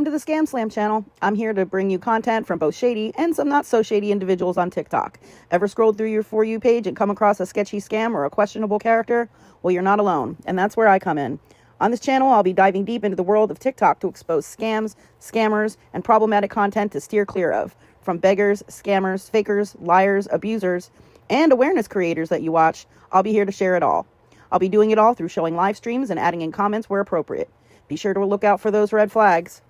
to the ScamSlam channel. I'm here to bring you content from both shady and some not so shady individuals on TikTok. Ever scrolled through your For You page and come across a sketchy scam or a questionable character? Well, you're not alone, and that's where I come in. On this channel, I'll be diving deep into the world of TikTok to expose scams, scammers, and problematic content to steer clear of. From beggars, scammers, fakers, liars, abusers, and awareness creators that you watch, I'll be here to share it all. I'll be doing it all through showing live streams and adding in comments where appropriate. Be sure to look out for those red flags.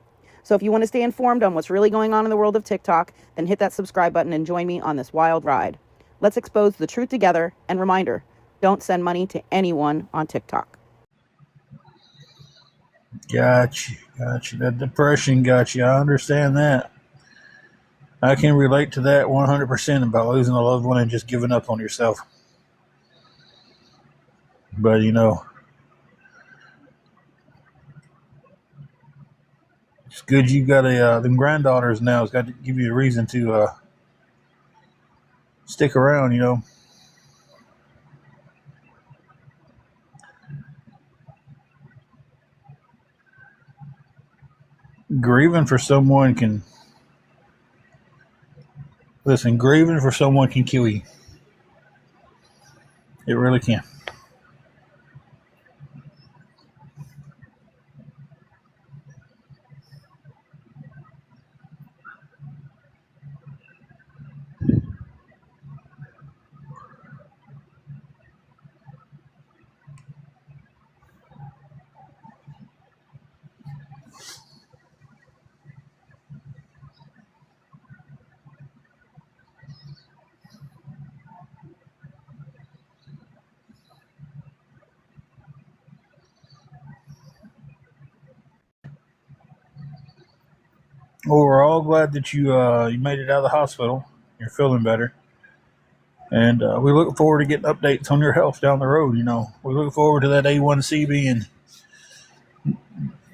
So if you want to stay informed on what's really going on in the world of TikTok, then hit that subscribe button and join me on this wild ride. Let's expose the truth together, and reminder, don't send money to anyone on TikTok. Gotcha. That depression got you. I understand that. I can relate to that 100% about losing a loved one and just giving up on yourself. But, it's good you got them granddaughters now. It's got to give you a reason to stick around, Grieving for someone can kill you. It really can. Well, we're all glad that you made it out of the hospital. You're feeling better. And we look forward to getting updates on your health down the road. We look forward to that A1C being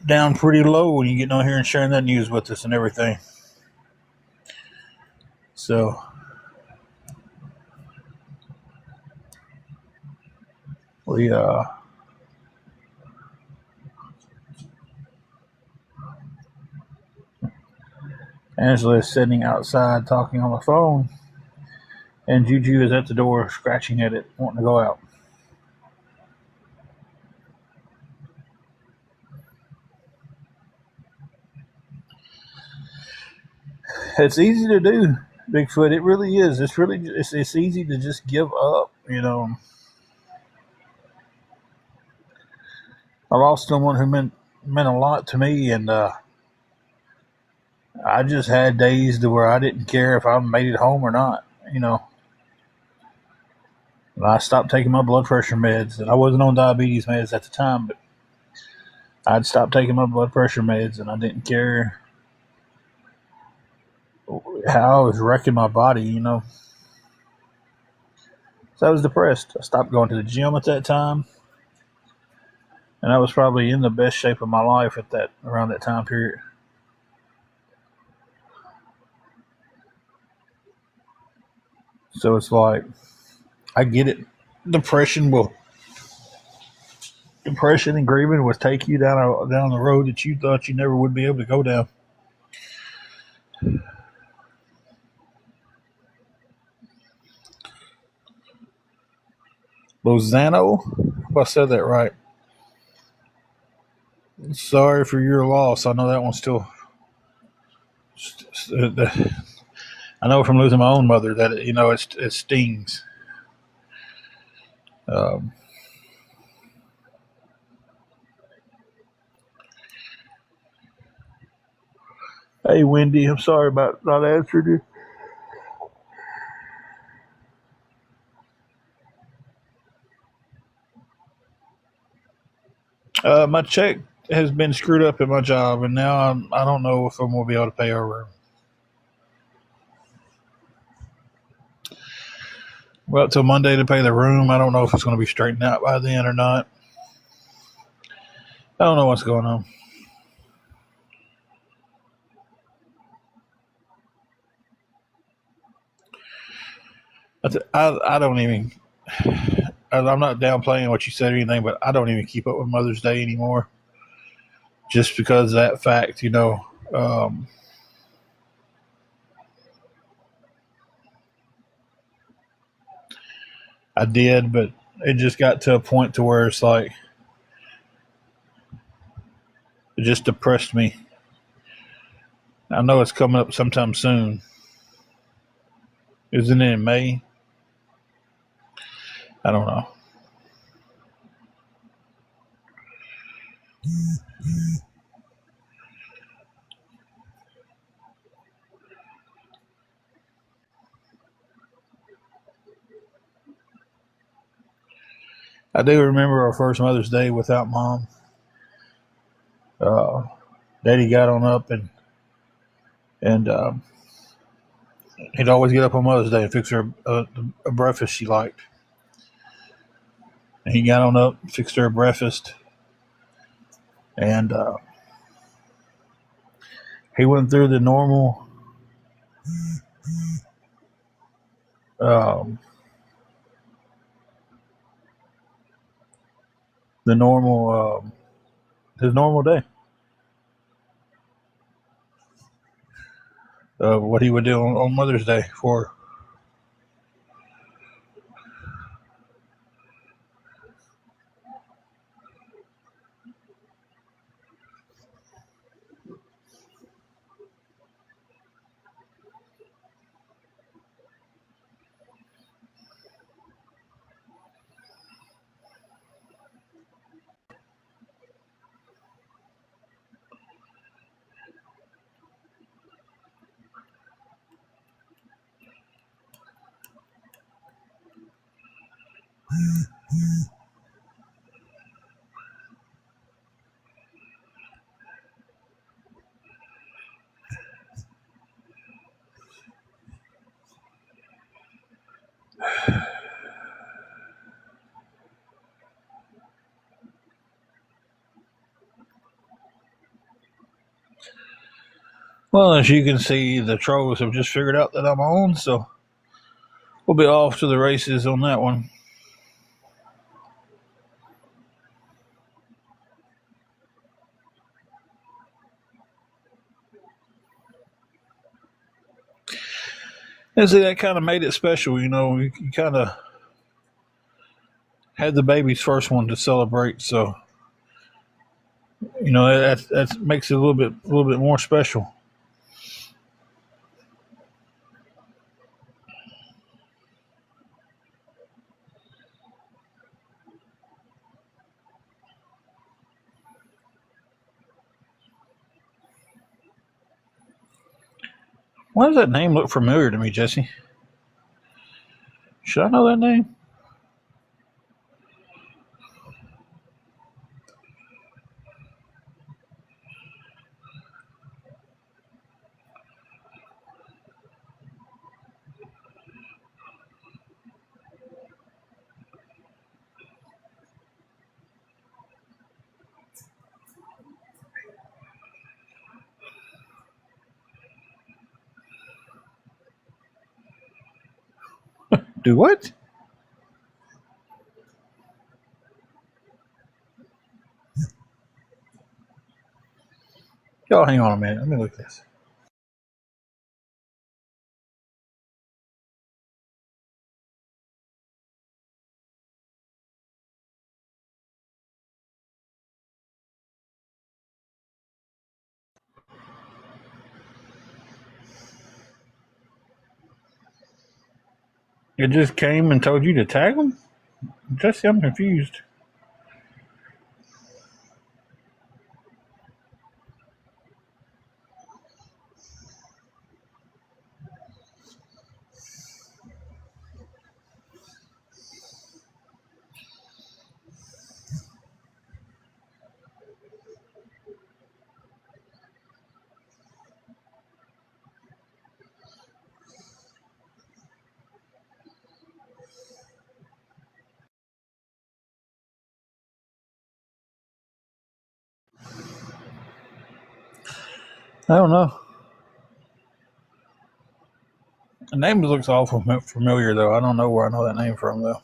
down pretty low when you get on here and sharing that news with us and everything. So, we Angela is sitting outside talking on the phone, and Juju is at the door scratching at it, wanting to go out. It's easy to do, Bigfoot. It really is. It's easy to just give up. I lost someone who meant a lot to me, and I just had days to where I didn't care if I made it home or not. I stopped taking my blood pressure meds, and I wasn't on diabetes meds at the time, but I'd stopped taking my blood pressure meds, and I didn't care how I was wrecking my body, So I was depressed. I stopped going to the gym at that time, and I was probably in the best shape of my life around that time period. So it's like, I get it. Depression and grieving will take you down the road that you thought you never would be able to go down. Lozano, if I said that right. Sorry for your loss. I know that one's still. I know from losing my own mother that it stings. Hey, Wendy, I'm sorry about not answering you. My check has been screwed up at my job, and now I don't know if I'm going to be able to pay our room. Well, till Monday to pay the room. I don't know if it's going to be straightened out by then or not. I don't know what's going on. I don't even. I'm not downplaying what you said or anything, but I don't even keep up with Mother's Day anymore. Just because of that fact, Um, I did, but it just got to a point to where it's like it just depressed me. I know it's coming up sometime soon. Isn't it in May? I don't know. I do remember our first Mother's Day without Mom. Uh, Daddy got on up and he'd always get up on Mother's Day and fix her a breakfast she liked. And he got on up, fixed her a breakfast, and he went through um, the normal, his normal day of what he would do on Mother's Day for. Well, as you can see, the trolls have just figured out that I'm on, so we'll be off to the races on that one. And see, that kind of made it special. You kind of had the baby's first one to celebrate, so that makes it a little bit more special. Why does that name look familiar to me, Jesse? Should I know that name? Do what? Y'all hang on a minute. Let me look at this. It just came and told you to tag them? Jesse, I'm confused. I don't know. The name looks awful familiar, though. I don't know where I know that name from, though.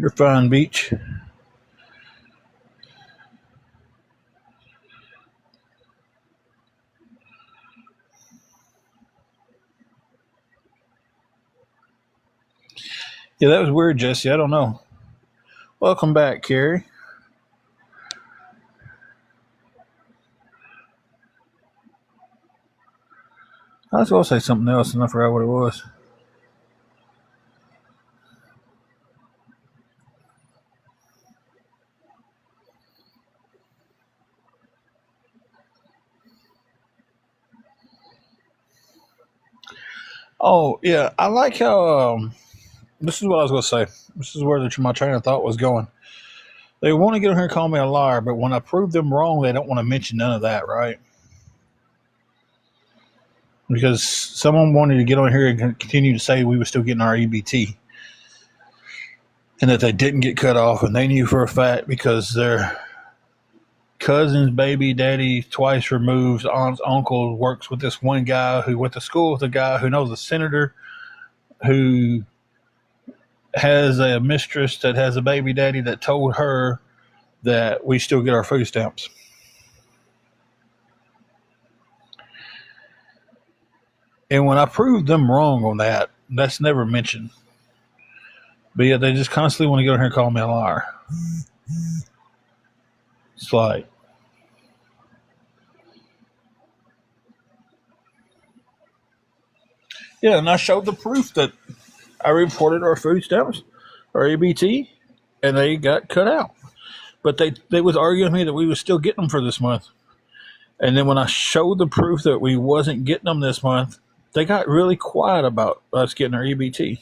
You're fine, Beach. Yeah, that was weird, Jesse. I don't know. Welcome back, Carrie. I was going to say something else and I forgot what it was. Oh, yeah. I like how. This is what I was going to say. This is where my train of thought was going. They want to get on here and call me a liar, but when I prove them wrong, they don't want to mention none of that, right? Because someone wanted to get on here and continue to say we were still getting our EBT and that they didn't get cut off, and they knew for a fact because their cousin's baby daddy, twice removed, aunt's uncle, works with this one guy who went to school with a guy who knows a senator who has a mistress that has a baby daddy that told her that we still get our food stamps. And when I proved them wrong on that, that's never mentioned. But yet they just constantly want to go in here and call me a liar. It's like, yeah, and I showed the proof that I reported our food stamps, our EBT, and they got cut out. But they was arguing with me that we was still getting them for this month. And then when I showed the proof that we wasn't getting them this month, they got really quiet about us getting our EBT.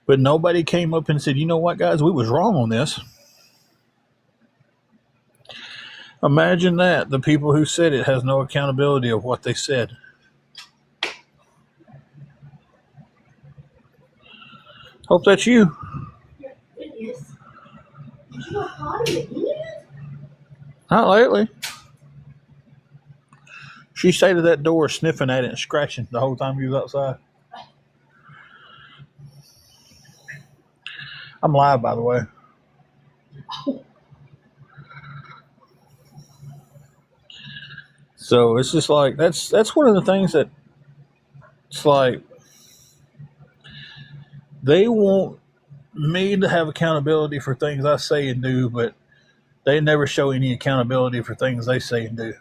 But nobody came up and said, you know what, guys, we was wrong on this. Imagine that. The people who said it has no accountability of what they said. Hope that's you. It is. Did you know how to eat it? Not lately. She stayed at that door sniffing at it and scratching the whole time you was outside. I'm live, by the way. So it's just like that's one of the things that it's like they want me to have accountability for things I say and do, but they never show any accountability for things they say and do.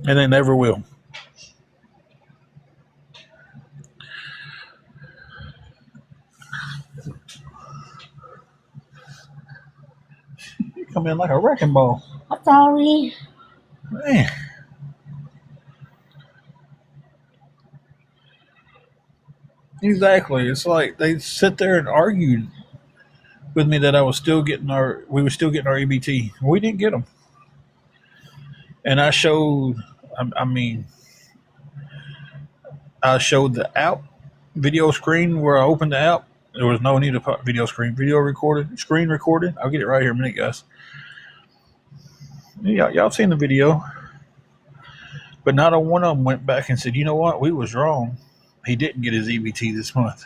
And they never will. You come in like a wrecking ball. I'm sorry. Man. Exactly. It's like they sit there and argued with me that we were still getting our EBT. We didn't get them. And I showed, I showed the app video screen where I opened the app. There was no need to put video screen. Screen recorded. I'll get it right here in a minute, guys. Y'all seen the video. But not a one of them went back and said, you know what, we was wrong. He didn't get his EBT this month.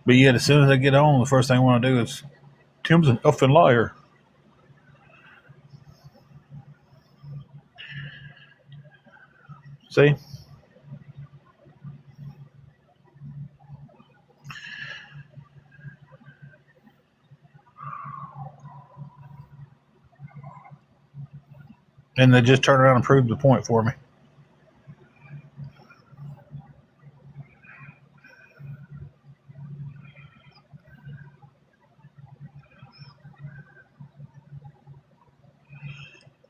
But yet, as soon as I get on, the first thing I want to do is, Tim's an effing liar. See? And they just turned around and proved the point for me.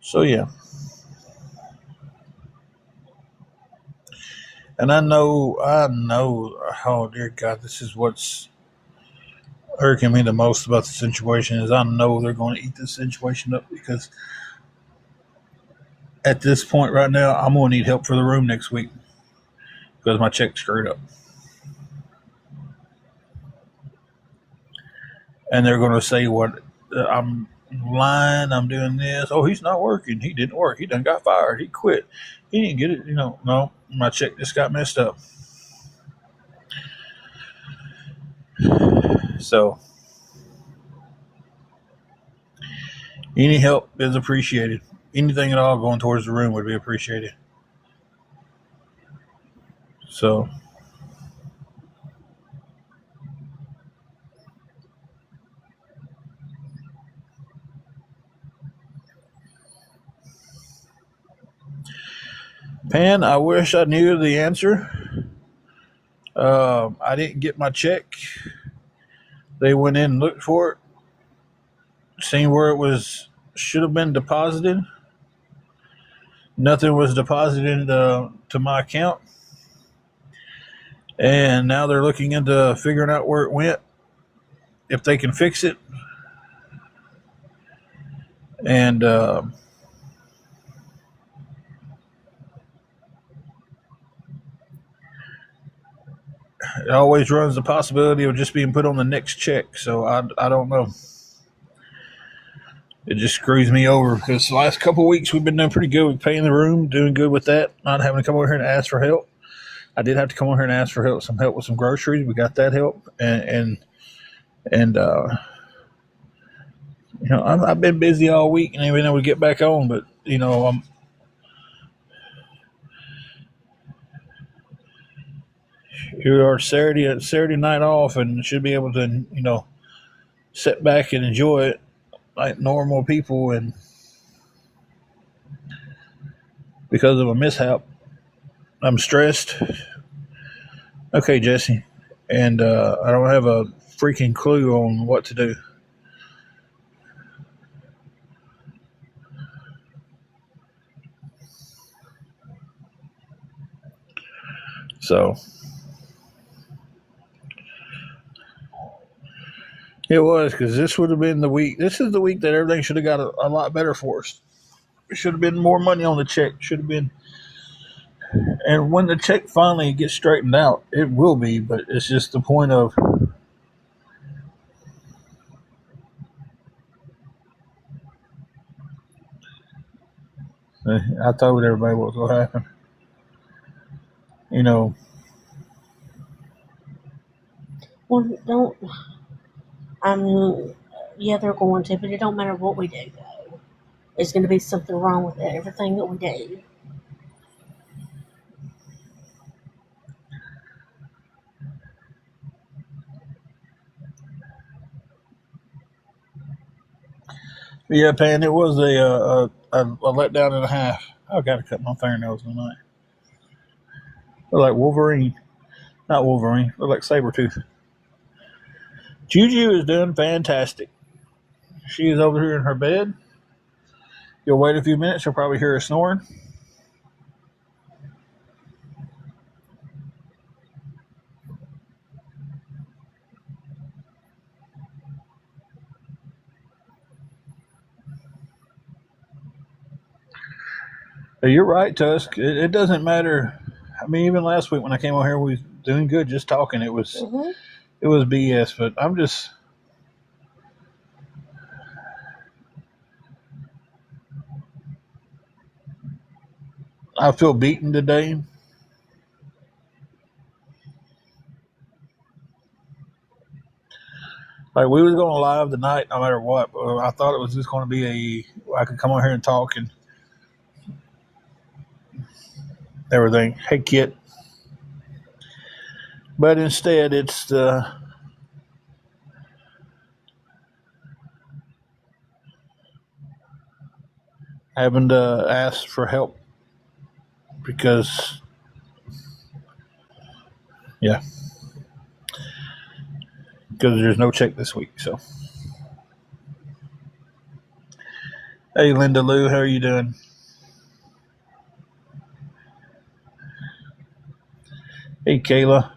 So, yeah. And I know, oh dear God, this is what's irking me the most about the situation is I know they're going to eat this situation up because at this point right now, I'm going to need help for the room next week because my check's screwed up. And they're going to say what I'm lying, I'm doing this. Oh, he's not working. He didn't work. He done got fired. He quit. He didn't get it. No, my check just got messed up. So any help is appreciated. Anything at all going towards the room would be appreciated. So Pan, I wish I knew the answer. I didn't get my check. They went in and looked for it, seen where it was should have been deposited. Nothing was deposited to my account, and now they're looking into figuring out where it went, if they can fix it, and it always runs the possibility of just being put on the next check. So I don't know. It just screws me over because the last couple of weeks we've been doing pretty good with paying the room, doing good with that, not having to come over here and ask for help. I did have to come over here and ask for help, some help with some groceries. We got that help, and I've been busy all week and ain't been able to get back on. But here we are Saturday night off, and should be able to sit back and enjoy it like normal people. And because of a mishap, I'm stressed. Okay, Jesse, and I don't have a freaking clue on what to do. So it was, because this would have been the week. This is the week that everything should have got a lot better for us. It should have been more money on the check. Should have been. And when the check finally gets straightened out, it will be. But it's just the point of I told everybody what was going to happen. Well, don't. I mean, yeah, they're going to, but it don't matter what we do, though. There's going to be something wrong with everything that we do. Yeah, Pan, it was a letdown and a half. I've got to cut my fingernails tonight. They're like Wolverine. Not Wolverine. They're like Sabretooth. Juju is doing fantastic. She is over here in her bed. You'll wait a few minutes. You'll probably hear her snoring. You're right, Tusk. It doesn't matter. I mean, even last week when I came over here, we was doing good, just talking. It was BS. But I feel beaten today. Like, we was going live tonight, no matter what. But I thought it was just going to be I could come over here and talk and everything. Hey, Kit. But instead, it's having to ask for help because, yeah, because there's no check this week. So, hey, Linda Lou, how are you doing? Hey, Kayla.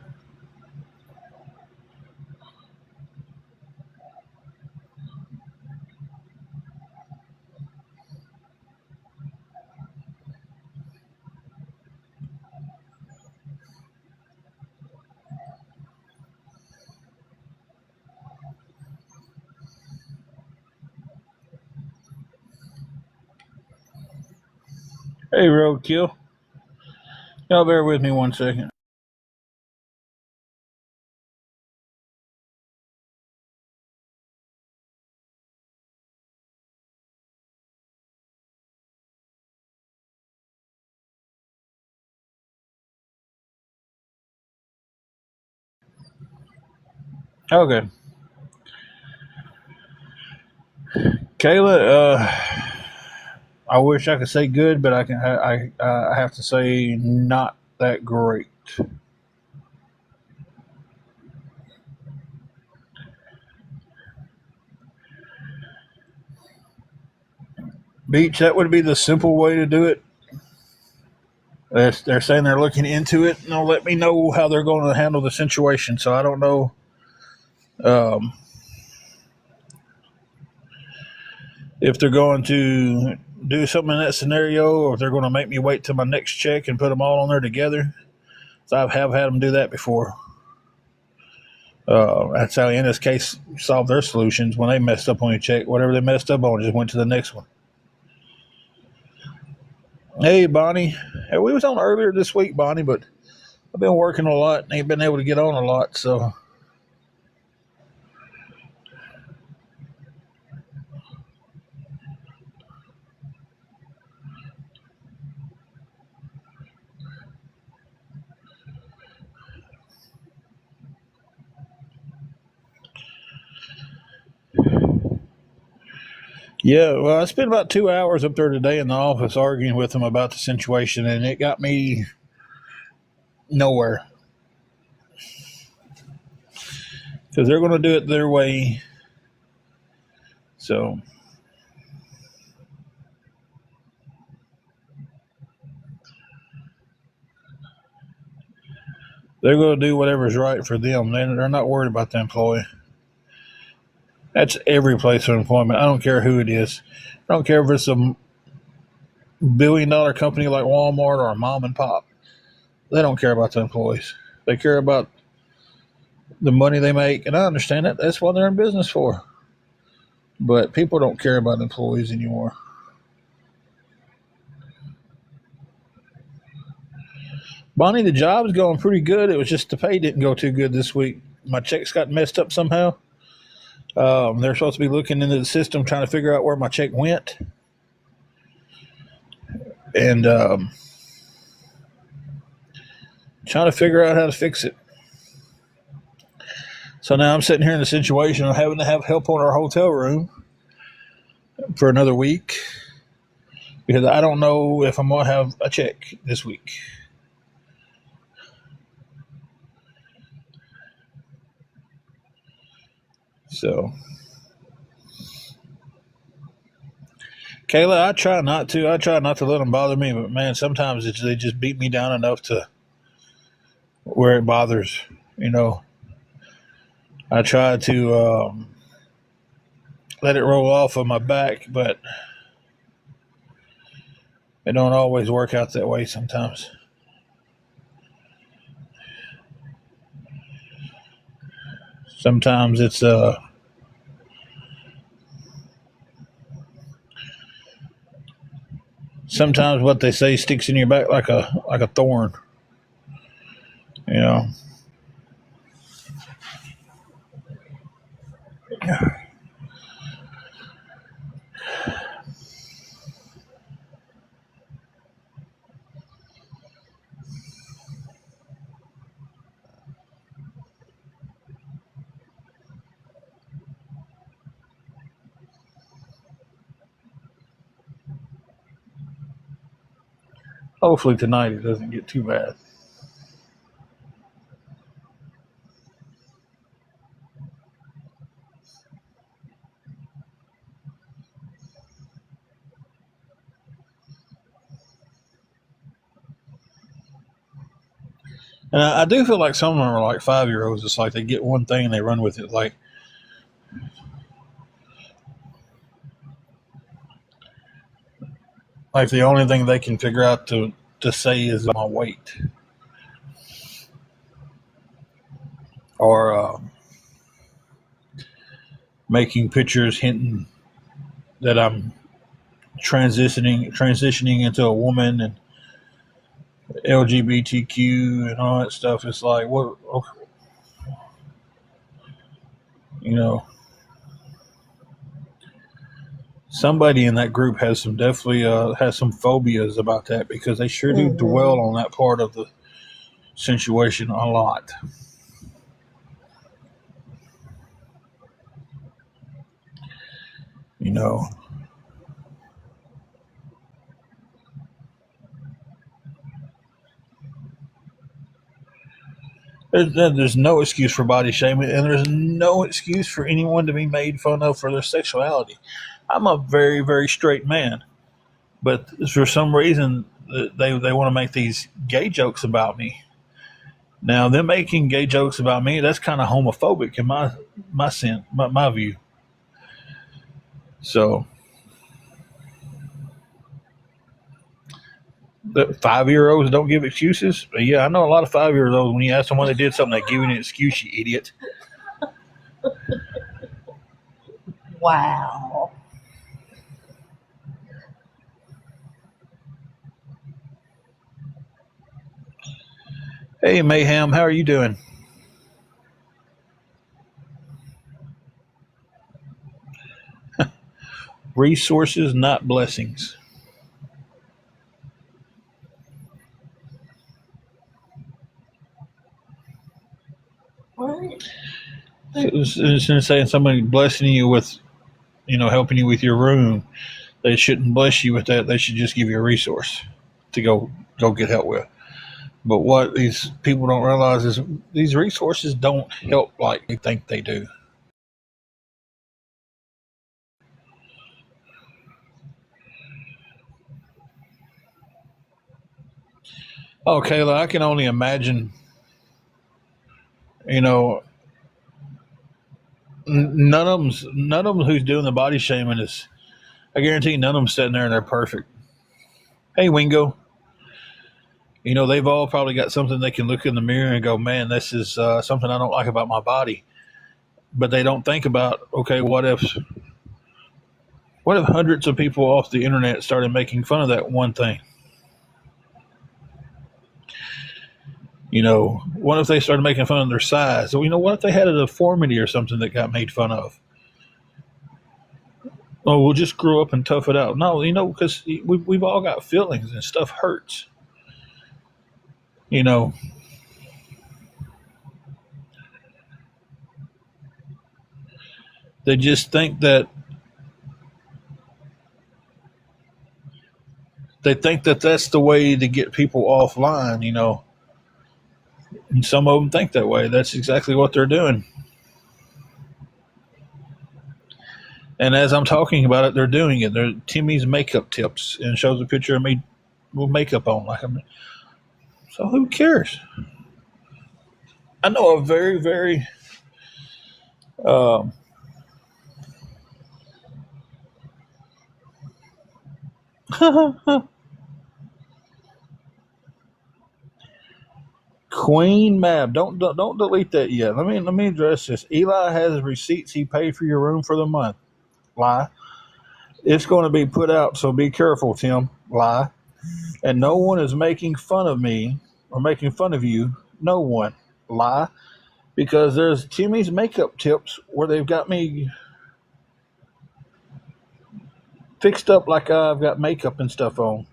Hey, Roadkill. Y'all bear with me 1 second. Okay. Kayla, I wish I could say good, but I have to say not that great. Beach, that would be the simple way to do it. They're saying they're looking into it and they'll let me know how they're going to handle the situation. So I don't know um, if they're going to do something in that scenario or if they're going to make me wait till my next check and put them all on there together. So I have had them do that before. That's how in this case solved their solutions when they messed up on a check. Whatever they messed up on, just went to the next one. Hey, Bonnie. Hey, we was on earlier this week, Bonnie, but I've been working a lot and ain't been able to get on a lot. So yeah, well, I spent about 2 hours up there today in the office arguing with them about the situation, and it got me nowhere because they're going to do it their way. So they're going to do whatever's right for them. They're not worried about the employee. That's every place of employment. I don't care who it is. I don't care if it's a billion-dollar company like Walmart or a mom and pop. They don't care about the employees. They care about the money they make, and I understand that. That's what they're in business for. But people don't care about employees anymore. Bonnie, the job's going pretty good. It was just the pay didn't go too good this week. My checks got messed up somehow. They're supposed to be looking into the system, trying to figure out where my check went. And trying to figure out how to fix it. So now I'm sitting here in a situation of having to have help on our hotel room for another week because I don't know if I'm going to have a check this week. So, Kayla, I try not to. I try not to let them bother me, but man, sometimes they just beat me down enough to where it bothers. You know, I try to let it roll off of my back, but it don't always work out that way sometimes. Sometimes it's sometimes what they say sticks in your back like a thorn. You know. Hopefully tonight it doesn't get too bad. And I do feel like some of them are like 5-year-olds. It's like they get one thing and they run with it. Like the only thing they can figure out to say is my weight, or making pictures hinting that I'm transitioning into a woman and LGBTQ and all that stuff. It's like what, you know. Somebody in that group has some definitely has some phobias about that because they sure do dwell on that part of the situation a lot. You know, there's no excuse for body shaming, and there's no excuse for anyone to be made fun of for their sexuality. I'm a very, very straight man, but for some reason, they want to make these gay jokes about me. Now, them making gay jokes about me, that's kind of homophobic in my view. So, the 5 year olds don't give excuses. Yeah, I know a lot of 5 year olds. When you ask them why they did something, they give you an excuse, you idiot. Wow. Hey, Mayhem, how are you doing? Resources, not blessings. What? So, instead of saying somebody blessing you with, helping you with your room, they shouldn't bless you with that. They should just give you a resource to go get help with. But what these people don't realize is these resources don't help like they think they do. Oh, Kayla, I can only imagine. You know, none of them who's doing the body shaming is. I guarantee none of them sitting there and they're perfect. Hey, Wingo. They've all probably got something they can look in the mirror and go, "Man, this is something I don't like about my body." But they don't think about, okay, what if hundreds of people off the internet started making fun of that one thing? What if they started making fun of their size? So, what if they had a deformity or something that got made fun of? Oh, we'll just grow up and tough it out. No, because we've all got feelings and stuff hurts. You know, they just think that that's the way to get people offline. And some of them think that way. That's exactly what they're doing. And as I'm talking about it, they're doing it. They're Timmy's makeup tips and shows a picture of me with makeup on. So who cares? I know a very, very um, Queen Mab. Don't delete that yet. Let me address this. Eli has receipts. He paid for your room for the month. Lie. It's going to be put out, so be careful, Tim. Lie. And no one is making fun of me or making fun of you. No one. Lie. Because there's Timmy's makeup tips where they've got me fixed up like I've got makeup and stuff on.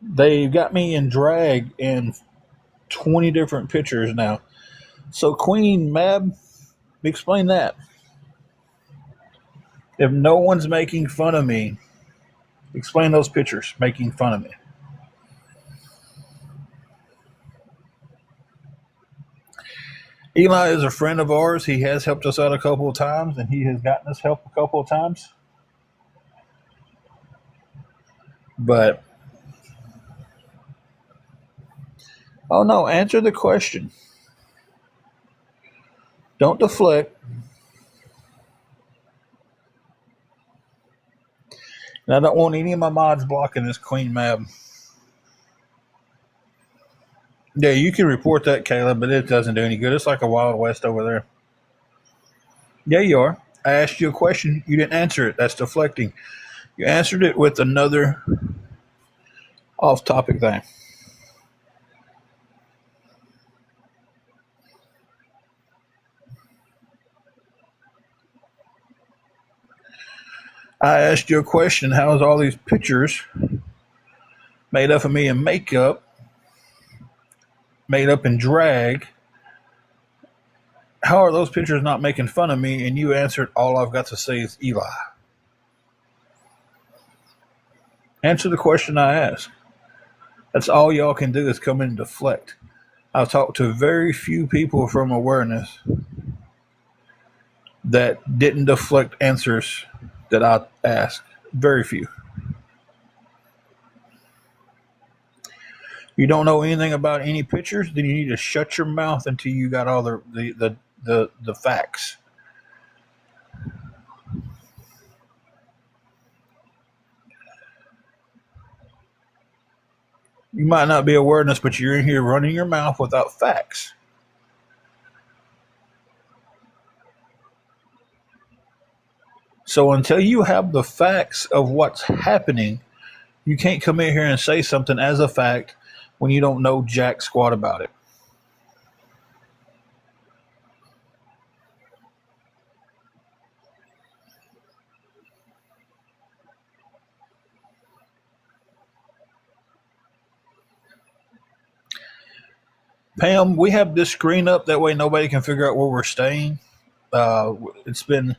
They've got me in drag in 20 different pictures now. So, Queen Mab, explain that. If no one's making fun of me, explain those pictures making fun of me. Eli is a friend of ours. He has helped us out a couple of times, and he has gotten us help a couple of times. But, oh no, answer the question. Don't deflect. And I don't want any of my mods blocking this Queen Mab. Yeah, you can report that, Caleb, but it doesn't do any good. It's like a Wild West over there. Yeah, you are. I asked you a question. You didn't answer it. That's deflecting. You answered it with another off-topic thing. I asked you a question. How is all these pictures made up of me in makeup, made up in drag, How are those pictures not making fun of me? And you answered, all I've got to say is Eli. Answer the question I asked. That's all y'all can do is come in and deflect. I've talked to very few people from awareness that didn't deflect answers that I asked. Very few. You don't know anything about any pictures, then you need to shut your mouth until you got all the facts. You might not be awareness, but you're in here running your mouth without facts. So until you have the facts of what's happening, you can't come in here and say something as a fact when you don't know jack squat about it. Pam, we have this screen up that way nobody can figure out where we're staying. It's been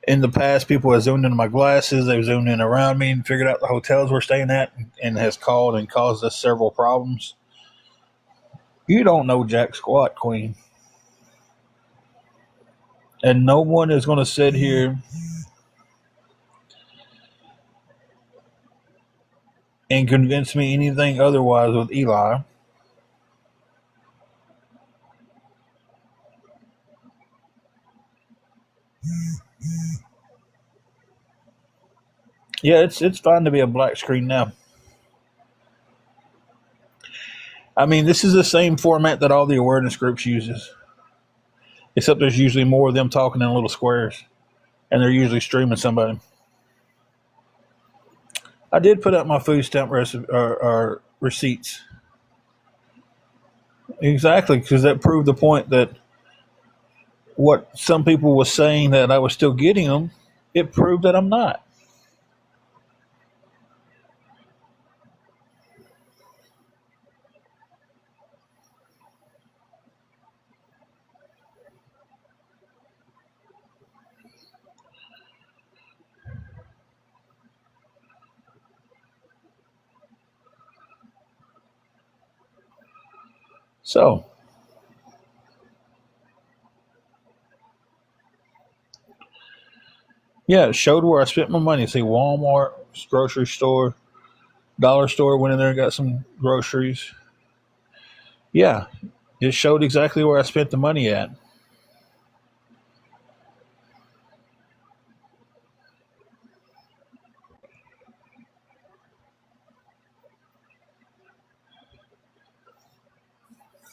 in the past, people have zoomed into my glasses, they've zoomed in around me and figured out the hotels we're staying at and has called and caused us several problems. You don't know jack squat, Queen. And no one is going to sit here and convince me anything otherwise with Eli. Yeah, it's fine to be a black screen now. I mean, this is the same format that all the awareness groups uses, except there's usually more of them talking in little squares, and they're usually streaming somebody. I did put up my food stamp receipts. Exactly, because that proved the point that what some people were saying that I was still getting them, it proved that I'm not. So, yeah, it showed where I spent my money. See, Walmart, grocery store, dollar store, went in there and got some groceries. Yeah, it showed exactly where I spent the money at.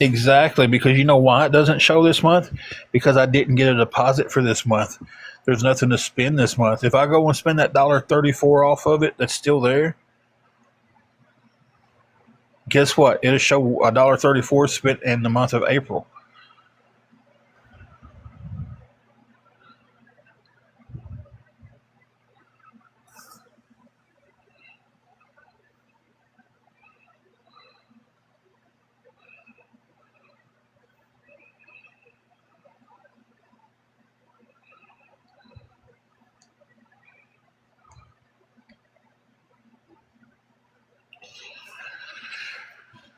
Exactly, because you know why it doesn't show this month? Because I didn't get a deposit for this month. There's nothing to spend this month. If I go and spend that $1.34 off of it, that's still there. Guess what? It'll show $1.34 spent in the month of April.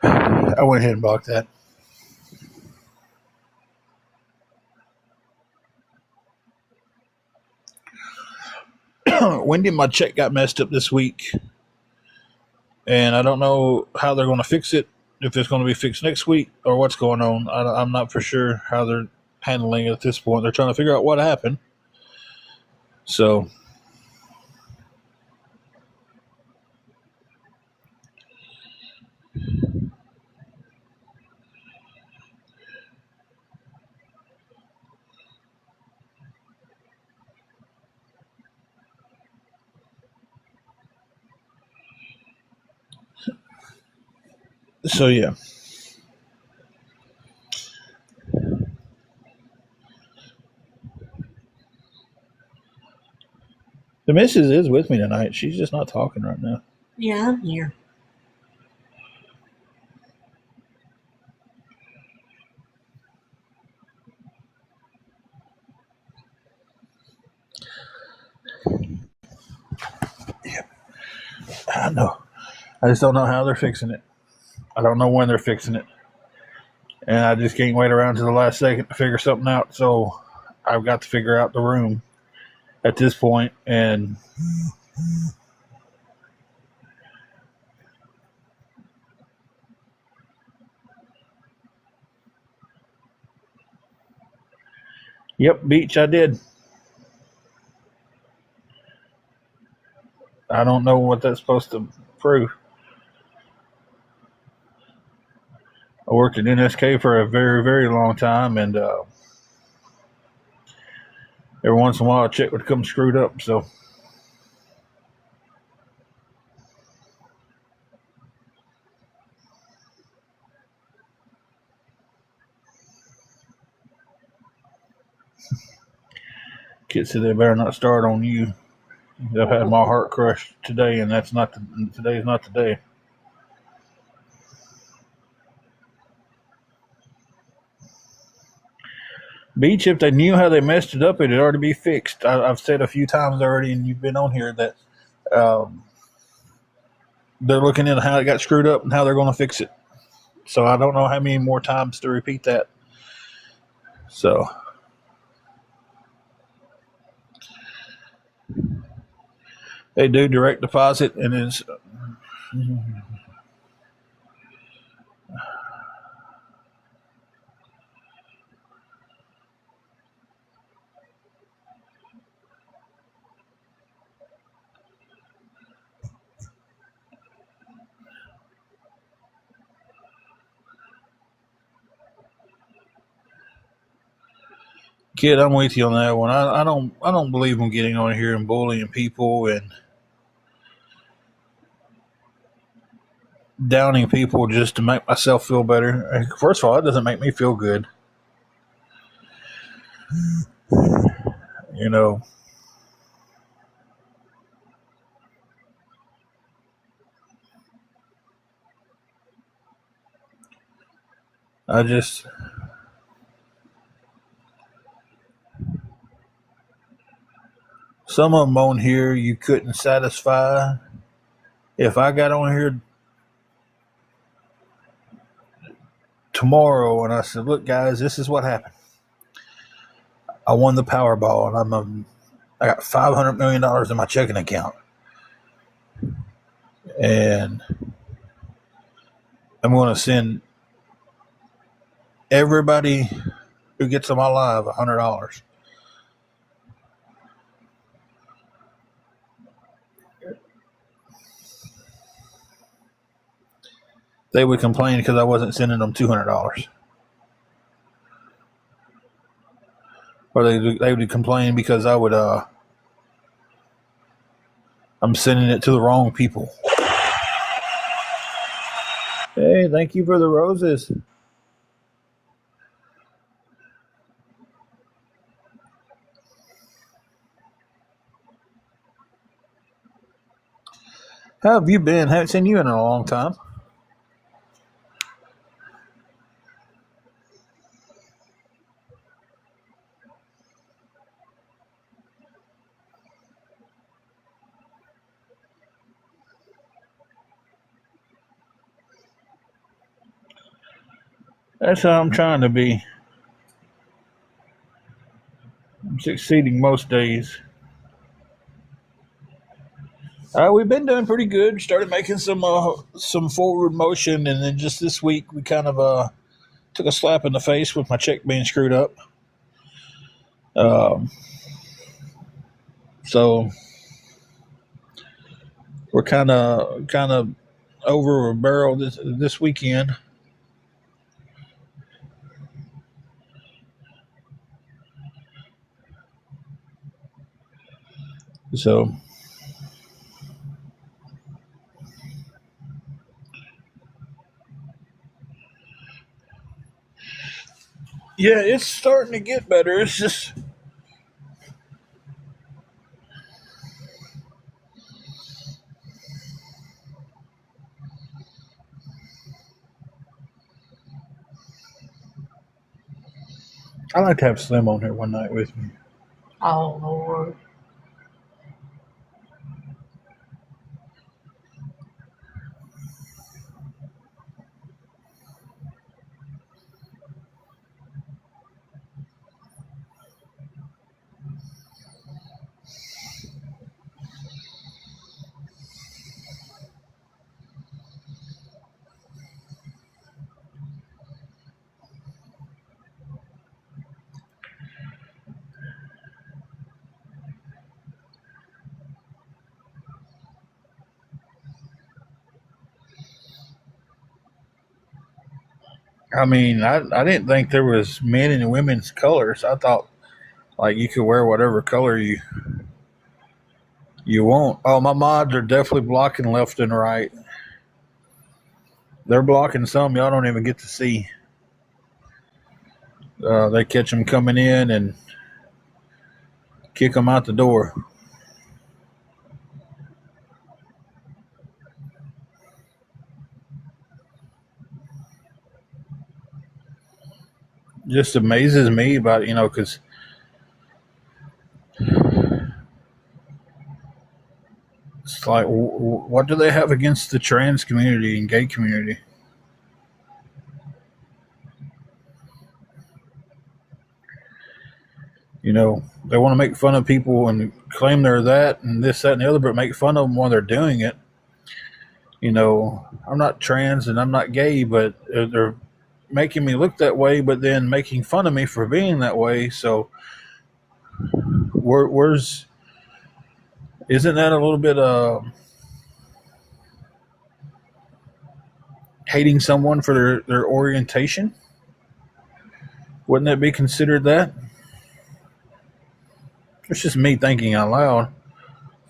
I went ahead and blocked that. When did my check got messed up this week? And I don't know how they're going to fix it. If it's going to be fixed next week or what's going on, I'm not for sure how they're handling it at this point. They're trying to figure out what happened. So, yeah. The missus is with me tonight. She's just not talking right now. Yeah, I'm here. I know. I just don't know how they're fixing it. I don't know when they're fixing it. And I just can't wait around to the last second to figure something out. So I've got to figure out the room at this point. And yep, Beach, I did. I don't know what that's supposed to prove. I worked at NSK for a very, very long time, and every once in a while a check would come screwed up. So kid said they better not start on you. I've had my heart crushed today, and today's not the day. Beach, if they knew how they messed it up, it'd already be fixed. I've said a few times already, and you've been on here, that they're looking into how it got screwed up and how they're going to fix it. So I don't know how many more times to repeat that. So they do direct deposit, and it's kid. I'm with you on that one. I don't believe in getting on here and bullying people and downing people just to make myself feel better. First of all, it doesn't make me feel good. You know, I just some of them on here you couldn't satisfy. If I got on here tomorrow and I said, "Look, guys, this is what happened. I won the Powerball, and I got $500 million in my checking account, and I'm going to send everybody who gets on my live $100." They would complain because I wasn't sending them $200, or they would complain because I'm sending it to the wrong people. Hey, thank you for the roses. How have you been? Haven't seen you in a long time. That's how I'm trying to be. I'm succeeding most days. We've been doing pretty good. Started making some forward motion, and then just this week we kind of took a slap in the face with my check being screwed up. So we're kind of over a barrel this weekend. So yeah, it's starting to get better. It's just I like to have Slim on here one night with me. Oh Lord. I mean, I didn't think there was men and women's colors. I thought like you could wear whatever color you want. Oh, my mods are definitely blocking left and right. They're blocking some y'all don't even get to see. They catch them coming in and kick them out the door. Just amazes me about because it's like what do they have against the trans community and gay community? They want to make fun of people and claim they're that and this, that, and the other, but make fun of them while they're doing it. I'm not trans and I'm not gay, but they're making me look that way, but then making fun of me for being that way. So, where's isn't that a little bit hating someone for their orientation? Wouldn't that be considered that? It's just me thinking out loud.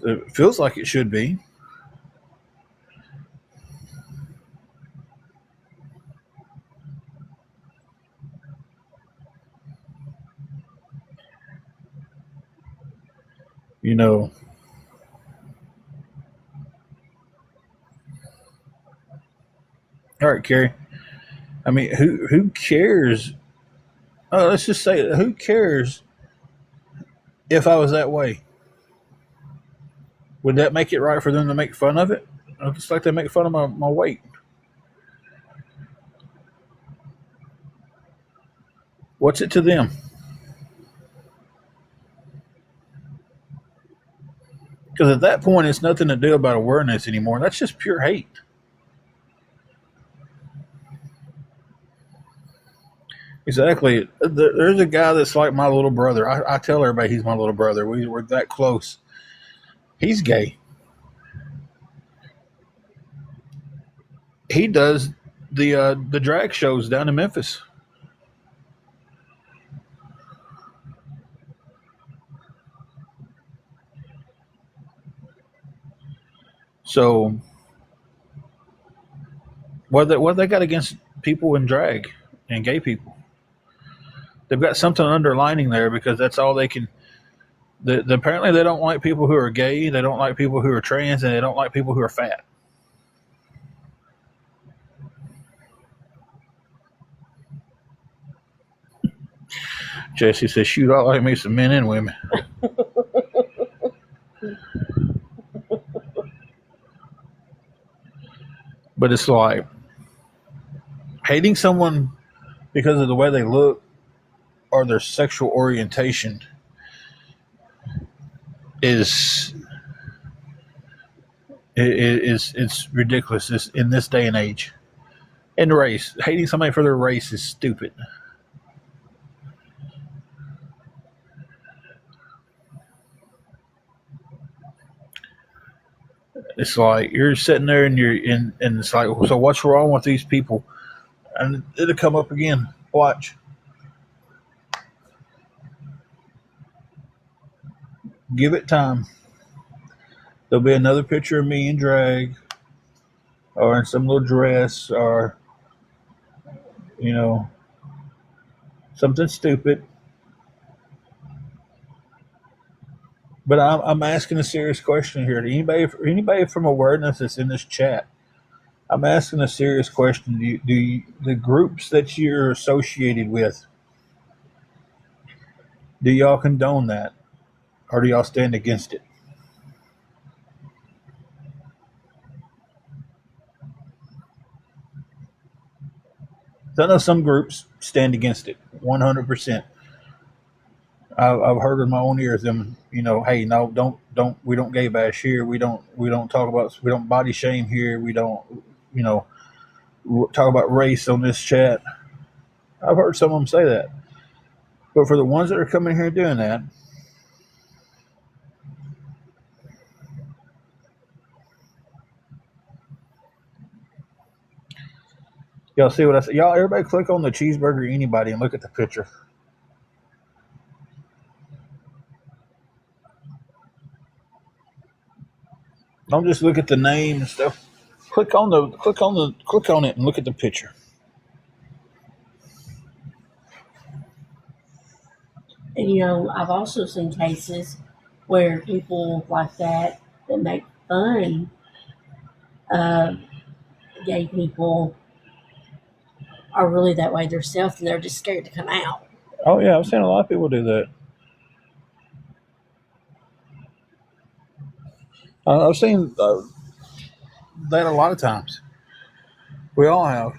It feels like it should be. You know, all right, Carrie. I mean, who cares? Let's just say, who cares if I was that way? Would that make it right for them to make fun of it? It's like they make fun of my weight. What's it to them? Because at that point, it's nothing to do about awareness anymore. That's just pure hate. Exactly. There's a guy that's like my little brother. I tell everybody he's my little brother. We're that close. He's gay. He does the drag shows down in Memphis. So what they got against people in drag and gay people? They've got something underlining there because that's all they can. Apparently, they don't like people who are gay. They don't like people who are trans, and they don't like people who are fat. Jesse says, "Shoot, I like me some men and women." But it's like hating someone because of the way they look or their sexual orientation is it's ridiculous. It's in this day and age. And race, hating somebody for their race is stupid. It's like you're sitting there and it's like, so what's wrong with these people? And it'll come up again. Watch. Give it time. There'll be another picture of me in drag or in some little dress or, you know, something stupid. But I'm asking a serious question here. To anybody from awareness that's in this chat, I'm asking a serious question. The groups that you're associated with, do y'all condone that? Or do y'all stand against it? So I know some groups stand against it 100%. I've heard in my own ears them, hey, no, don't, we don't gay bash here. We don't talk about, we don't body shame here. We don't, you know, talk about race on this chat. I've heard some of them say that. But for the ones that are coming here doing that, Y'all see what I said? Y'all, everybody click on the cheeseburger anybody and look at the picture. Don't just look at the name and stuff. Click on it and look at the picture. And I've also seen cases where people like that make fun of gay people are really that way themselves, and they're just scared to come out. Oh yeah, I've seen a lot of people do that. I've seen that a lot of times. We all have.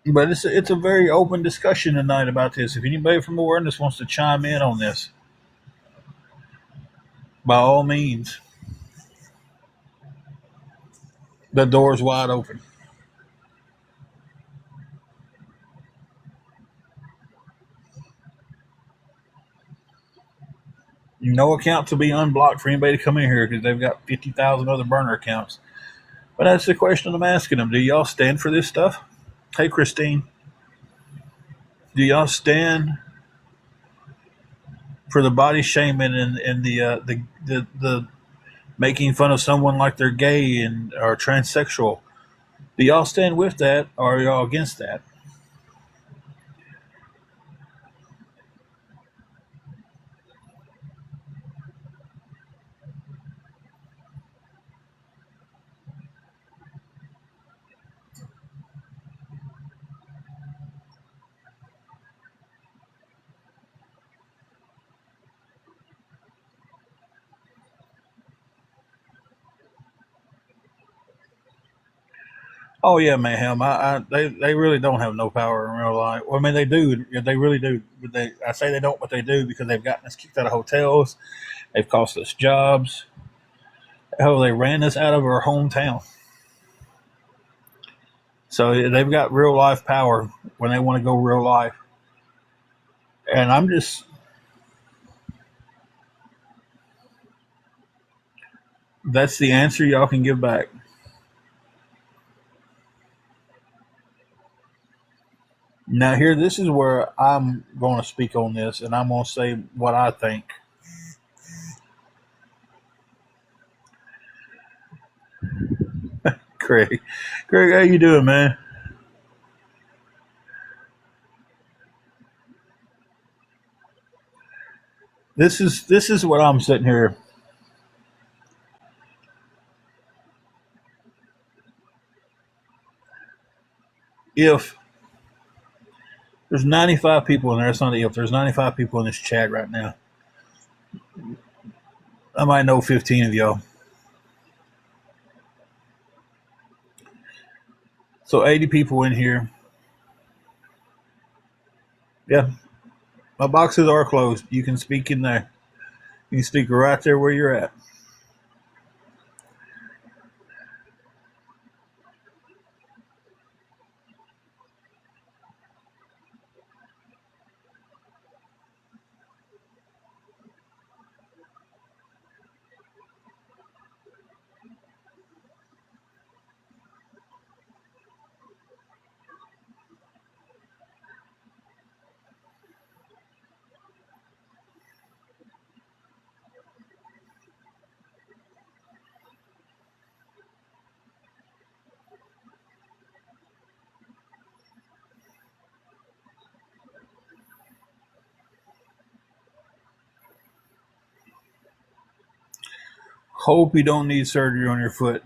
But it's a very open discussion tonight about this. If anybody from awareness wants to chime in on this, by all means, the door's wide open. No account to be unblocked for anybody to come in here because they've got 50,000 other burner accounts. But that's the question I'm asking them. Do y'all stand for this stuff? Hey, Christine, do y'all stand for the body shaming and the making fun of someone like they're gay and or transsexual? Do y'all stand with that or are y'all against that? Oh yeah, mayhem. They really don't have no power in real life. Well, I mean, they do. They really do. But I say they don't, but they do because they've gotten us kicked out of hotels. They've cost us jobs. Hell, they ran us out of our hometown. So they've got real life power when they want to go real life. And I'm just, that's the answer y'all can give back. Now, here, this is where I'm going to speak on this, and I'm going to say what I think. Craig, how you doing, man? This is what I'm sitting here. If there's 95 people in there, it's not if there's 95 people in this chat right now, I might know 15 of y'all. So 80 people in here. Yeah, my boxes are closed. You can speak in there. You can speak right there where you're at. Hope you don't need surgery on your foot.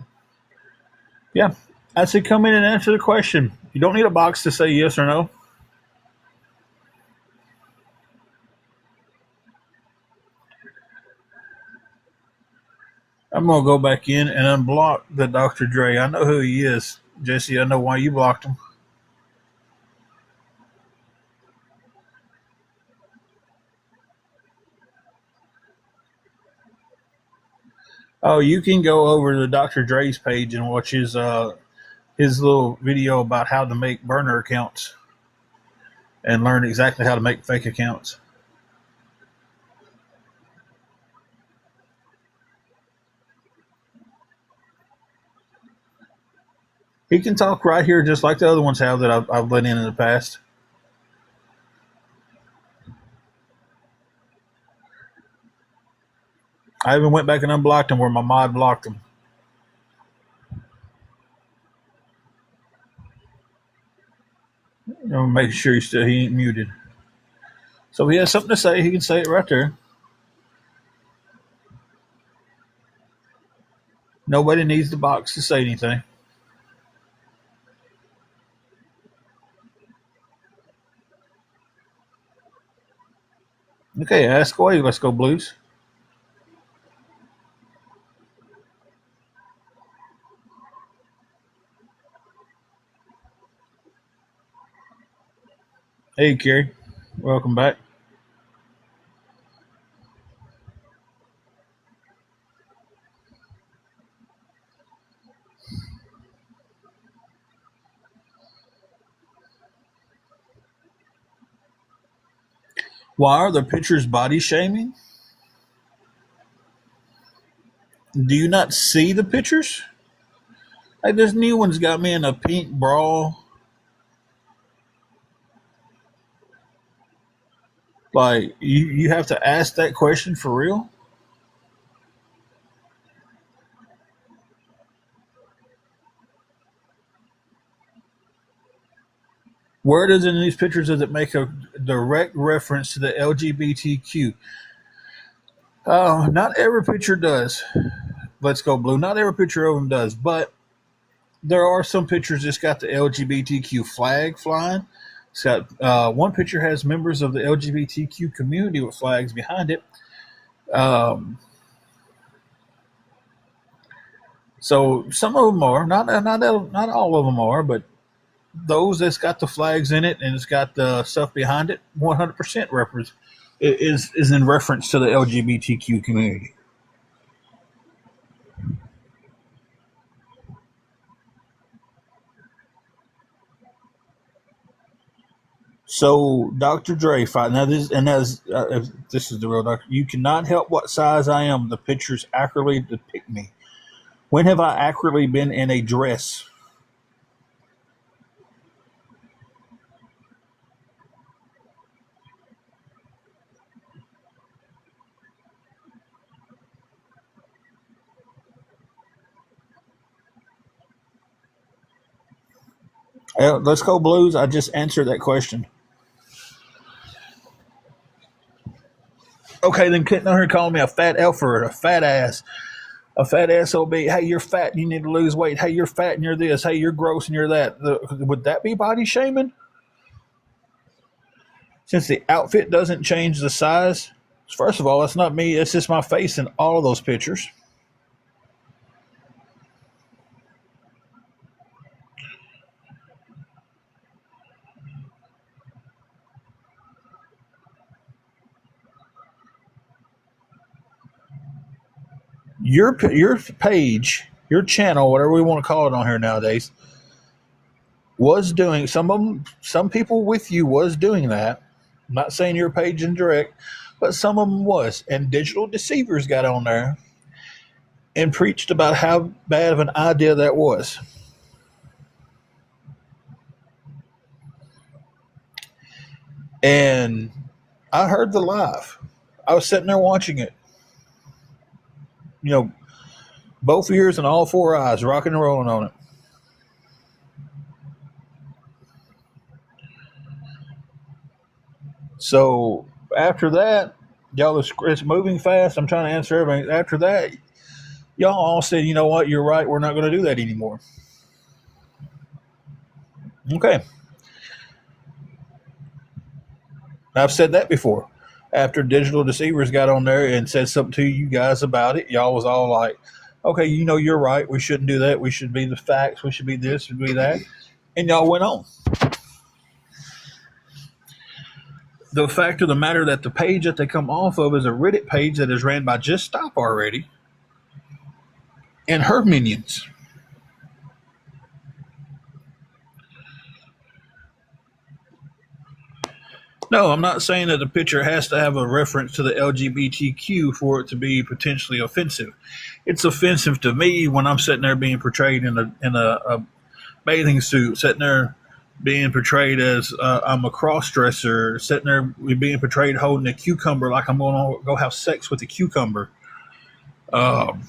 Yeah, I said come in and answer the question. You don't need a box to say yes or no. I'm gonna go back in and unblock the Dr. Dre. I know who he is, Jesse. I know why you blocked him. Oh, you can go over to Dr. Dre's page and watch his little video about how to make burner accounts and learn exactly how to make fake accounts. He can talk right here just like the other ones have that I've let in the past. I even went back and unblocked him where my mod blocked him. Make sure he ain't muted. So if he has something to say, he can say it right there. Nobody needs the box to say anything. Okay, ask away. Let's go, Blues. Hey, Kerry. Welcome back. Why are the pictures body shaming? Do you not see the pictures? Like this new one's got me in a pink bra. Like you have to ask that question for real? Where does in these pictures does it make a direct reference to the LGBTQ? Not every picture does. Let's go, Blue. Not every picture of them does, but there are some pictures that's got the LGBTQ flag flying. It's got one picture has members of the LGBTQ community with flags behind it. Um, so some of them are not all of them are, but those that's got the flags in it and it's got the stuff behind it, 100% reference is in reference to the LGBTQ community. So Dr. Dre fight now this is the real doctor. You cannot help what size I am. The pictures accurately depict me. When have I accurately been in a dress? Let's go, Blues. I just answered that question. Okay, then getting on here calling me a fat elf or a fat ass. A fat SOB. Hey, you're fat and you need to lose weight. Hey, you're fat and you're this. Hey, you're gross and you're that. Would that be body shaming? Since the outfit doesn't change the size? First of all, that's not me. It's just my face in all of those pictures. Your page, your channel, whatever we want to call it on here nowadays, was doing some people with you was doing that. I'm not saying your page in direct, but some of them was. And digital deceivers got on there and preached about how bad of an idea that was. And I heard the live. I was sitting there watching it. You know, both ears and all four eyes, rocking and rolling on it. So after that, y'all, it's moving fast. I'm trying to answer everything. After that, y'all all said, you know what, you're right. We're not going to do that anymore. Okay. I've said that before. After digital deceivers got on there and said something to you guys about it, y'all was all like, okay, you know, you're right. We shouldn't do that. We should be the facts. We should be this, should be that. And y'all went on. The fact of the matter that the page that they come off of is a Reddit page that is ran by Just Stop already and her minions. No, I'm not saying that the picture has to have a reference to the LGBTQ for it to be potentially offensive. It's offensive to me when I'm sitting there being portrayed in a bathing suit, sitting there being portrayed as I'm a cross dresser, sitting there being portrayed holding a cucumber like I'm going to go have sex with a cucumber. Um,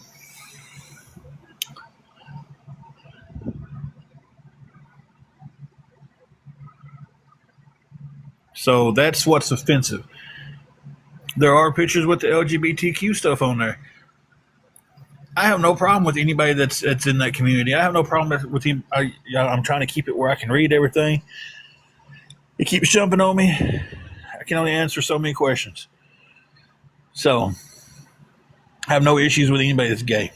so that's what's offensive. There are pictures with the LGBTQ stuff on there. I have no problem with anybody that's in that community. I have no problem with him. I'm trying to keep it where I can read everything. It keeps jumping on me. I can only answer so many questions. So I have no issues with anybody that's gay,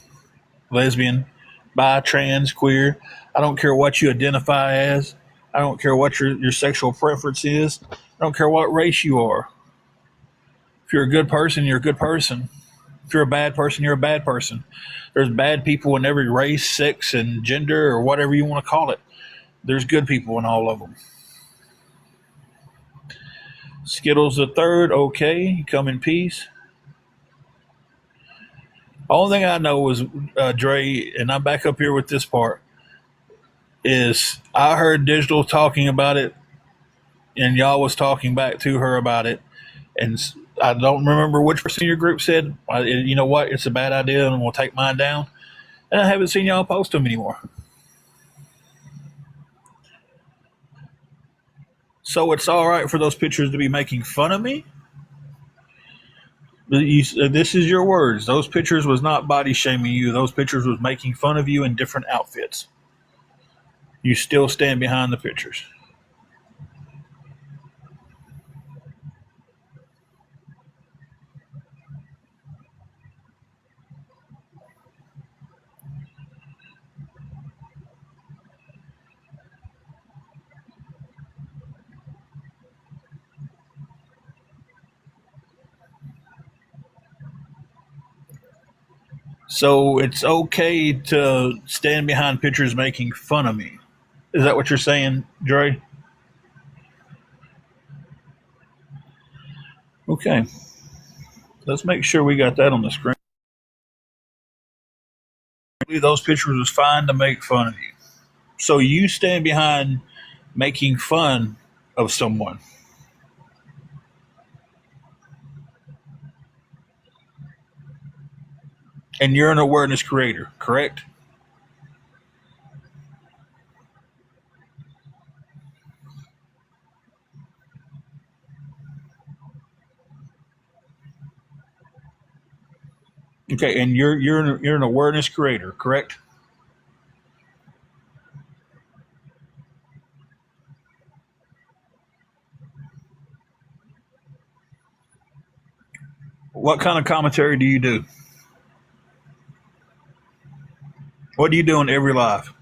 lesbian, bi, trans, queer. I don't care what you identify as. I don't care what your sexual preference is. I don't care what race you are. If you're a good person, you're a good person. If you're a bad person, you're a bad person. There's bad people in every race, sex, and gender, or whatever you want to call it. There's good people in all of them. Skittles the third, okay, come in peace. Only thing I know is Dre, and I'm back up here with this part, is I heard Digital talking about it, and y'all was talking back to her about it, and I don't remember which person in your group said, you know what, it's a bad idea, and we'll take mine down. And I haven't seen y'all post them anymore. So it's all right for those pictures to be making fun of me. This is your words. Those pictures was not body shaming you. Those pictures was making fun of you in different outfits. You still stand behind the pictures. So it's okay to stand behind pictures making fun of me. Is that what you're saying, Dre? Okay. Let's make sure we got that on the screen. Those pictures was fine to make fun of you. So you stand behind making fun of someone. And you're an awareness creator, correct? Okay, and you're an awareness creator, correct? What kind of commentary do you do? What do you do in every live?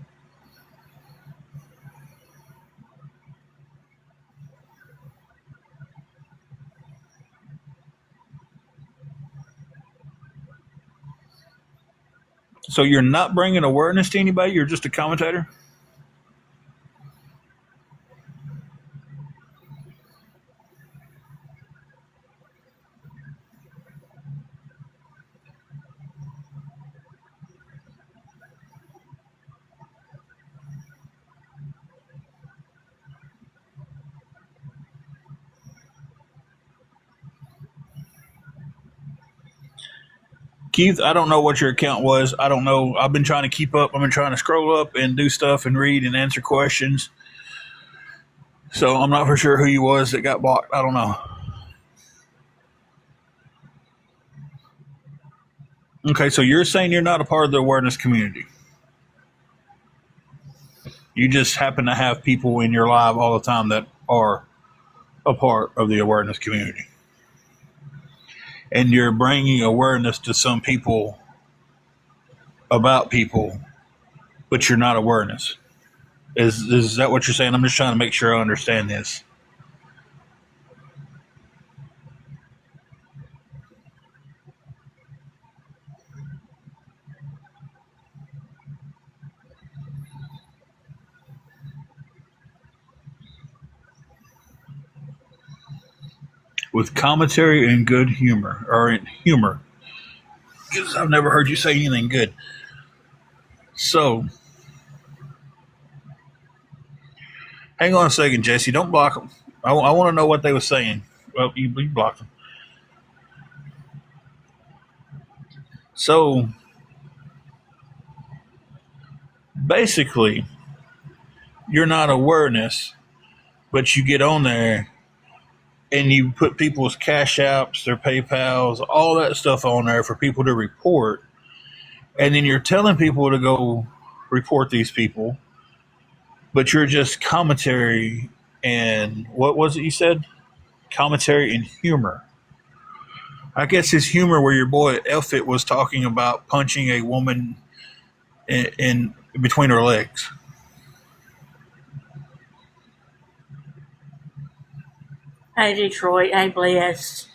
So you're not bringing awareness to anybody. You're just a commentator. Keith, I don't know what your account was. I don't know. I've been trying to keep up. I've been trying to scroll up and do stuff and read and answer questions. So I'm not for sure who you was that got blocked. I don't know. Okay, so you're saying you're not a part of the awareness community. You just happen to have people in your live all the time that are a part of the awareness community. And you're bringing awareness to some people about people, but you're not awareness. Is that what you're saying? I'm just trying to make sure I understand this. with commentary and good humor, or in humor. Because I've never heard you say anything good. So, hang on a second, Jesse. Don't block them. I want to know what they were saying. Well, you blocked them. So, basically, you're not awareness, but you get on there and you put people's cash apps, their PayPals, all that stuff on there for people to report. And then you're telling people to go report these people, but you're just commentary and what was it you said? Commentary and humor. I guess his humor where your boy Elfit was talking about punching a woman in between her legs. Hey, Detroit. Hey, Blessed.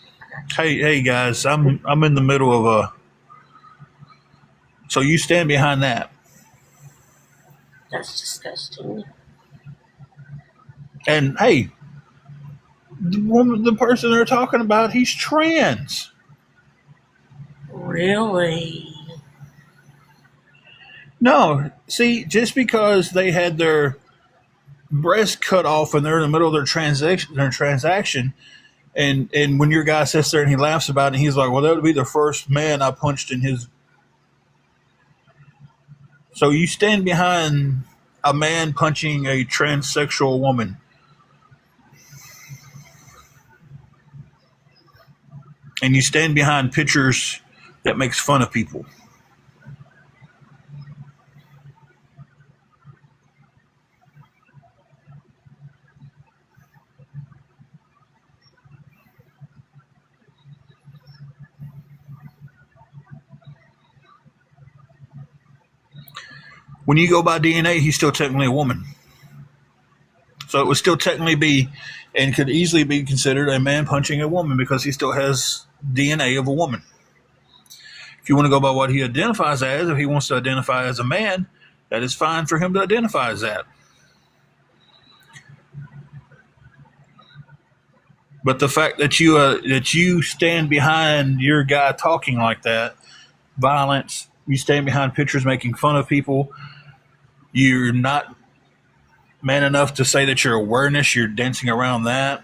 Hey guys, I'm in the middle of a. So you stand behind that, That's disgusting. and hey, the person they're talking about, he's trans. Really? No, see, just because they had their breast cut off and they're in the middle of their transaction, and when your guy sits there and he laughs about it, and he's like, "Well, that would be the first man I punched in his." So you stand behind a man punching a transsexual woman, and you stand behind pictures that makes fun of people. When you go by DNA, he's still technically a woman. So it would still technically be and could easily be considered a man punching a woman because he still has DNA of a woman. If you want to go by what he identifies as, if he wants to identify as a man, that is fine for him to identify as that. But the fact that you stand behind your guy talking like that, violence, you stand behind pictures making fun of people, you're not man enough to say that you're awareness, you're dancing around that.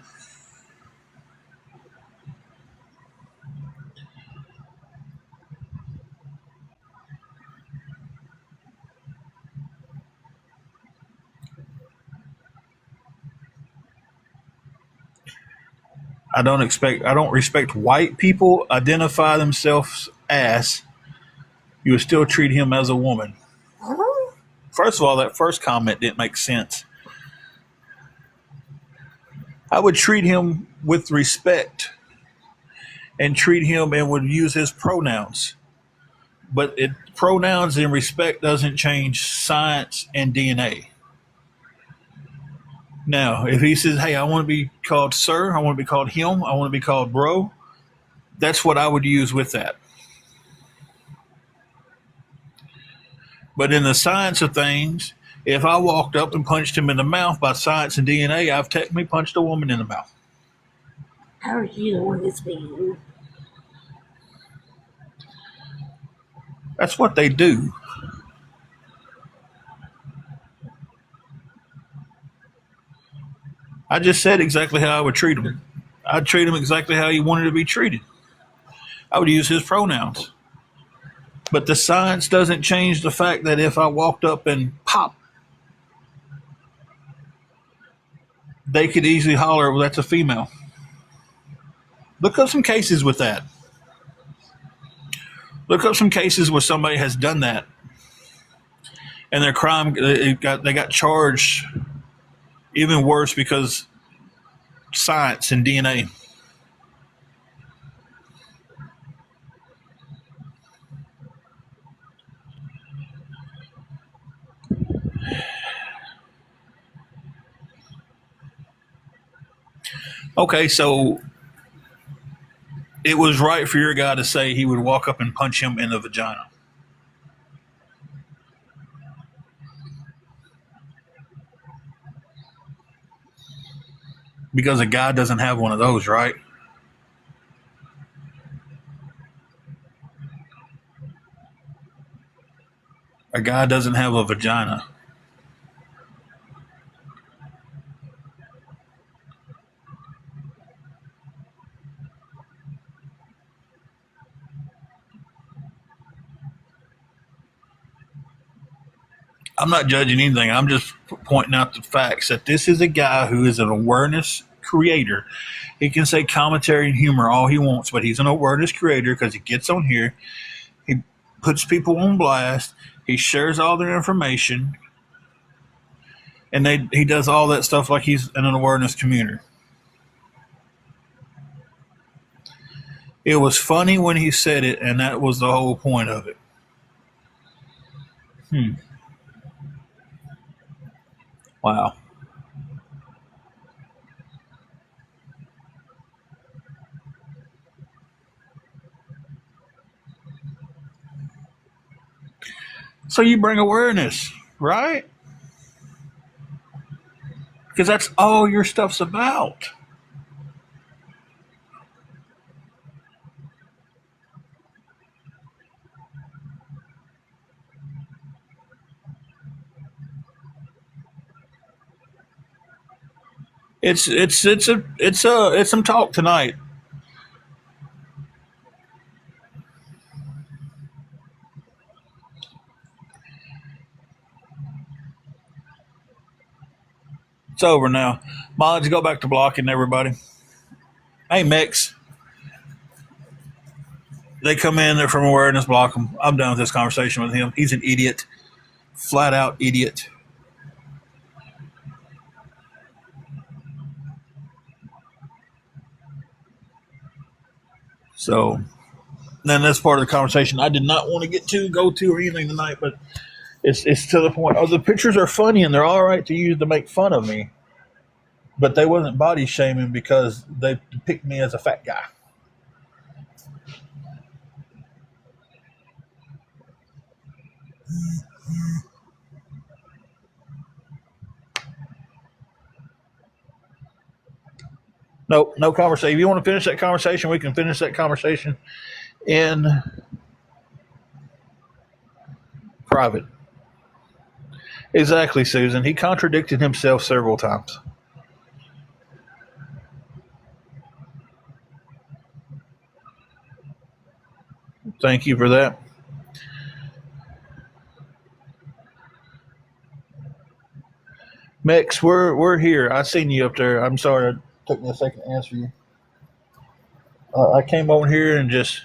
I don't respect white people identify themselves as. You would still treat him as a woman. Huh? First of all, that first comment didn't make sense. I would treat him with respect and treat him and would use his pronouns. But pronouns and respect doesn't change science and DNA. Now, if he says, "Hey, I want to be called sir, I want to be called him, I want to be called bro," that's what I would use with that. But in the science of things, if I walked up and punched him in the mouth by science and DNA, I've technically punched a woman in the mouth. How are you the one that's being? That's what they do. I just said exactly how I would treat him. I'd treat him exactly how he wanted to be treated. I would use his pronouns. But the science doesn't change the fact that if I walked up and pop, they could easily holler, "Well, that's a female." Look up some cases with that. Look up some cases where somebody has done that, and their crime they got charged even worse because science and DNA. Okay, so it was right for your guy to say he would walk up and punch him in the vagina. Because a guy doesn't have one of those, right? A guy doesn't have a vagina. I'm not judging anything. I'm just pointing out the facts that this is a guy who is an awareness creator. He can say commentary and humor all he wants, but he's an awareness creator because he gets on here, he puts people on blast, he shares all their information, and he does all that stuff like he's an awareness communicator. It was funny when he said it, and that was the whole point of it. Wow. So you bring awareness, right? Because that's all your stuff's about. It's some talk tonight. It's over now. Mods, go back to blocking everybody. Hey, Mix. They come in, they're from awareness, block them. I'm done with this conversation with him. He's an idiot. Flat out idiot. So then that's part of the conversation I did not want to go to or anything tonight, but it's to the point. Oh, the pictures are funny and they're all right to use to make fun of me, but they wasn't body shaming because they picked me as a fat guy. Nope, no conversation. If you want to finish that conversation, we can finish that conversation in private. Exactly, Susan. He contradicted himself several times. Thank you for that. Mix, we're here. I seen you up there. I'm sorry it took me a second to answer you. I came over here and just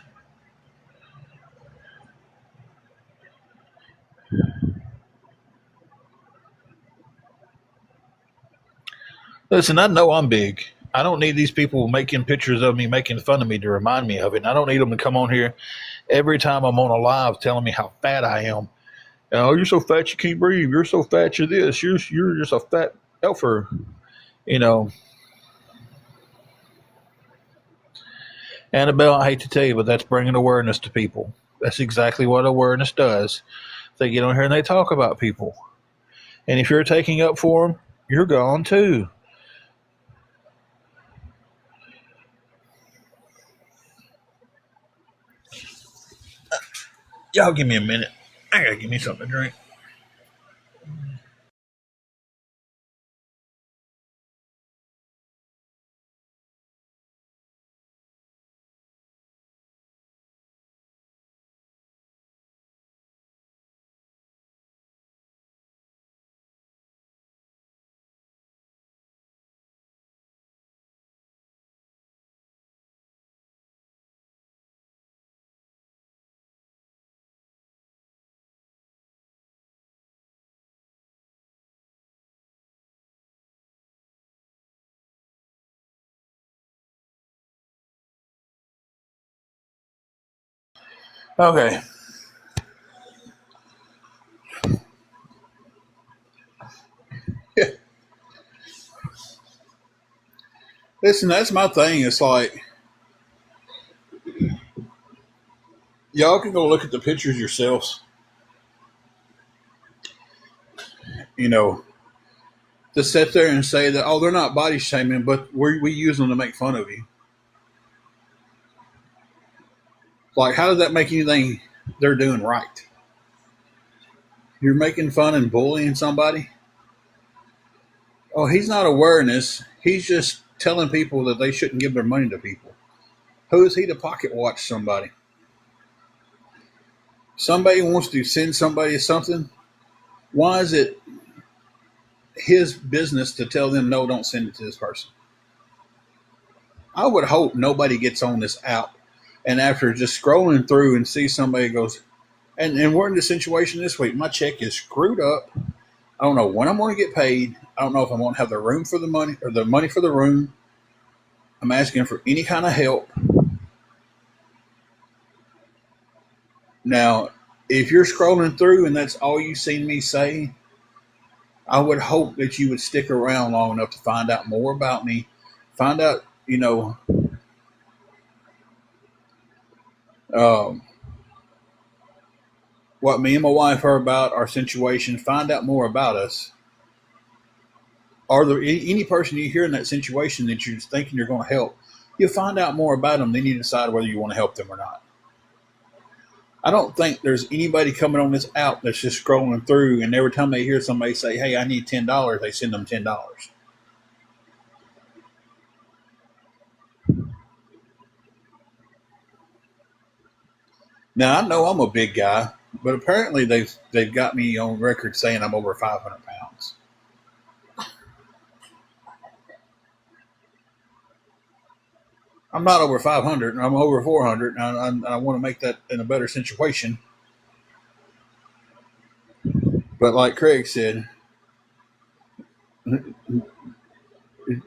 listen. I know I'm big. I don't need these people making pictures of me, making fun of me to remind me of it. And I don't need them to come on here every time I'm on a live telling me how fat I am. Oh, you're so fat you can't breathe. You're so fat you're this. You're just a fat elfer. You know, Annabelle, I hate to tell you, but that's bringing awareness to people. That's exactly what awareness does. They get on here and they talk about people. And if you're taking up for them, you're gone too. Y'all give me a minute. I gotta give me something to drink. Okay. Listen, that's my thing. It's like y'all can go look at the pictures yourselves. You know, to sit there and say that, oh, they're not body shaming, but we use them to make fun of you. Like, how does that make anything they're doing right? You're making fun and bullying somebody. Oh, he's not awareness. He's just telling people that they shouldn't give their money to people. Who is he to pocket watch somebody? Somebody wants to send somebody something. Why is it his business to tell them no, don't send it to this person? I would hope nobody gets on this app and after just scrolling through and see somebody goes, and we're in this situation this week. My check is screwed up. I don't know when I'm going to get paid. I don't know if I'm going to have the room for the money or the money for the room. I'm asking for any kind of help. Now, if you're scrolling through and that's all you've seen me say, I would hope that you would stick around long enough to find out more about me. Find out, um, what me and my wife are about, our situation. Find out more about us. Are there any person you hear in that situation that you're thinking you're going to help? You'll find out more about them. Then you decide whether you want to help them or not. I don't think there's anybody coming on this app that's just scrolling through and every time they hear somebody say, hey, I need $10, they send them $10. Now, I know I'm a big guy, but apparently they've got me on record saying I'm over 500 pounds. I'm not over 500, I'm over 400, and I want to make that in a better situation. But like Craig said,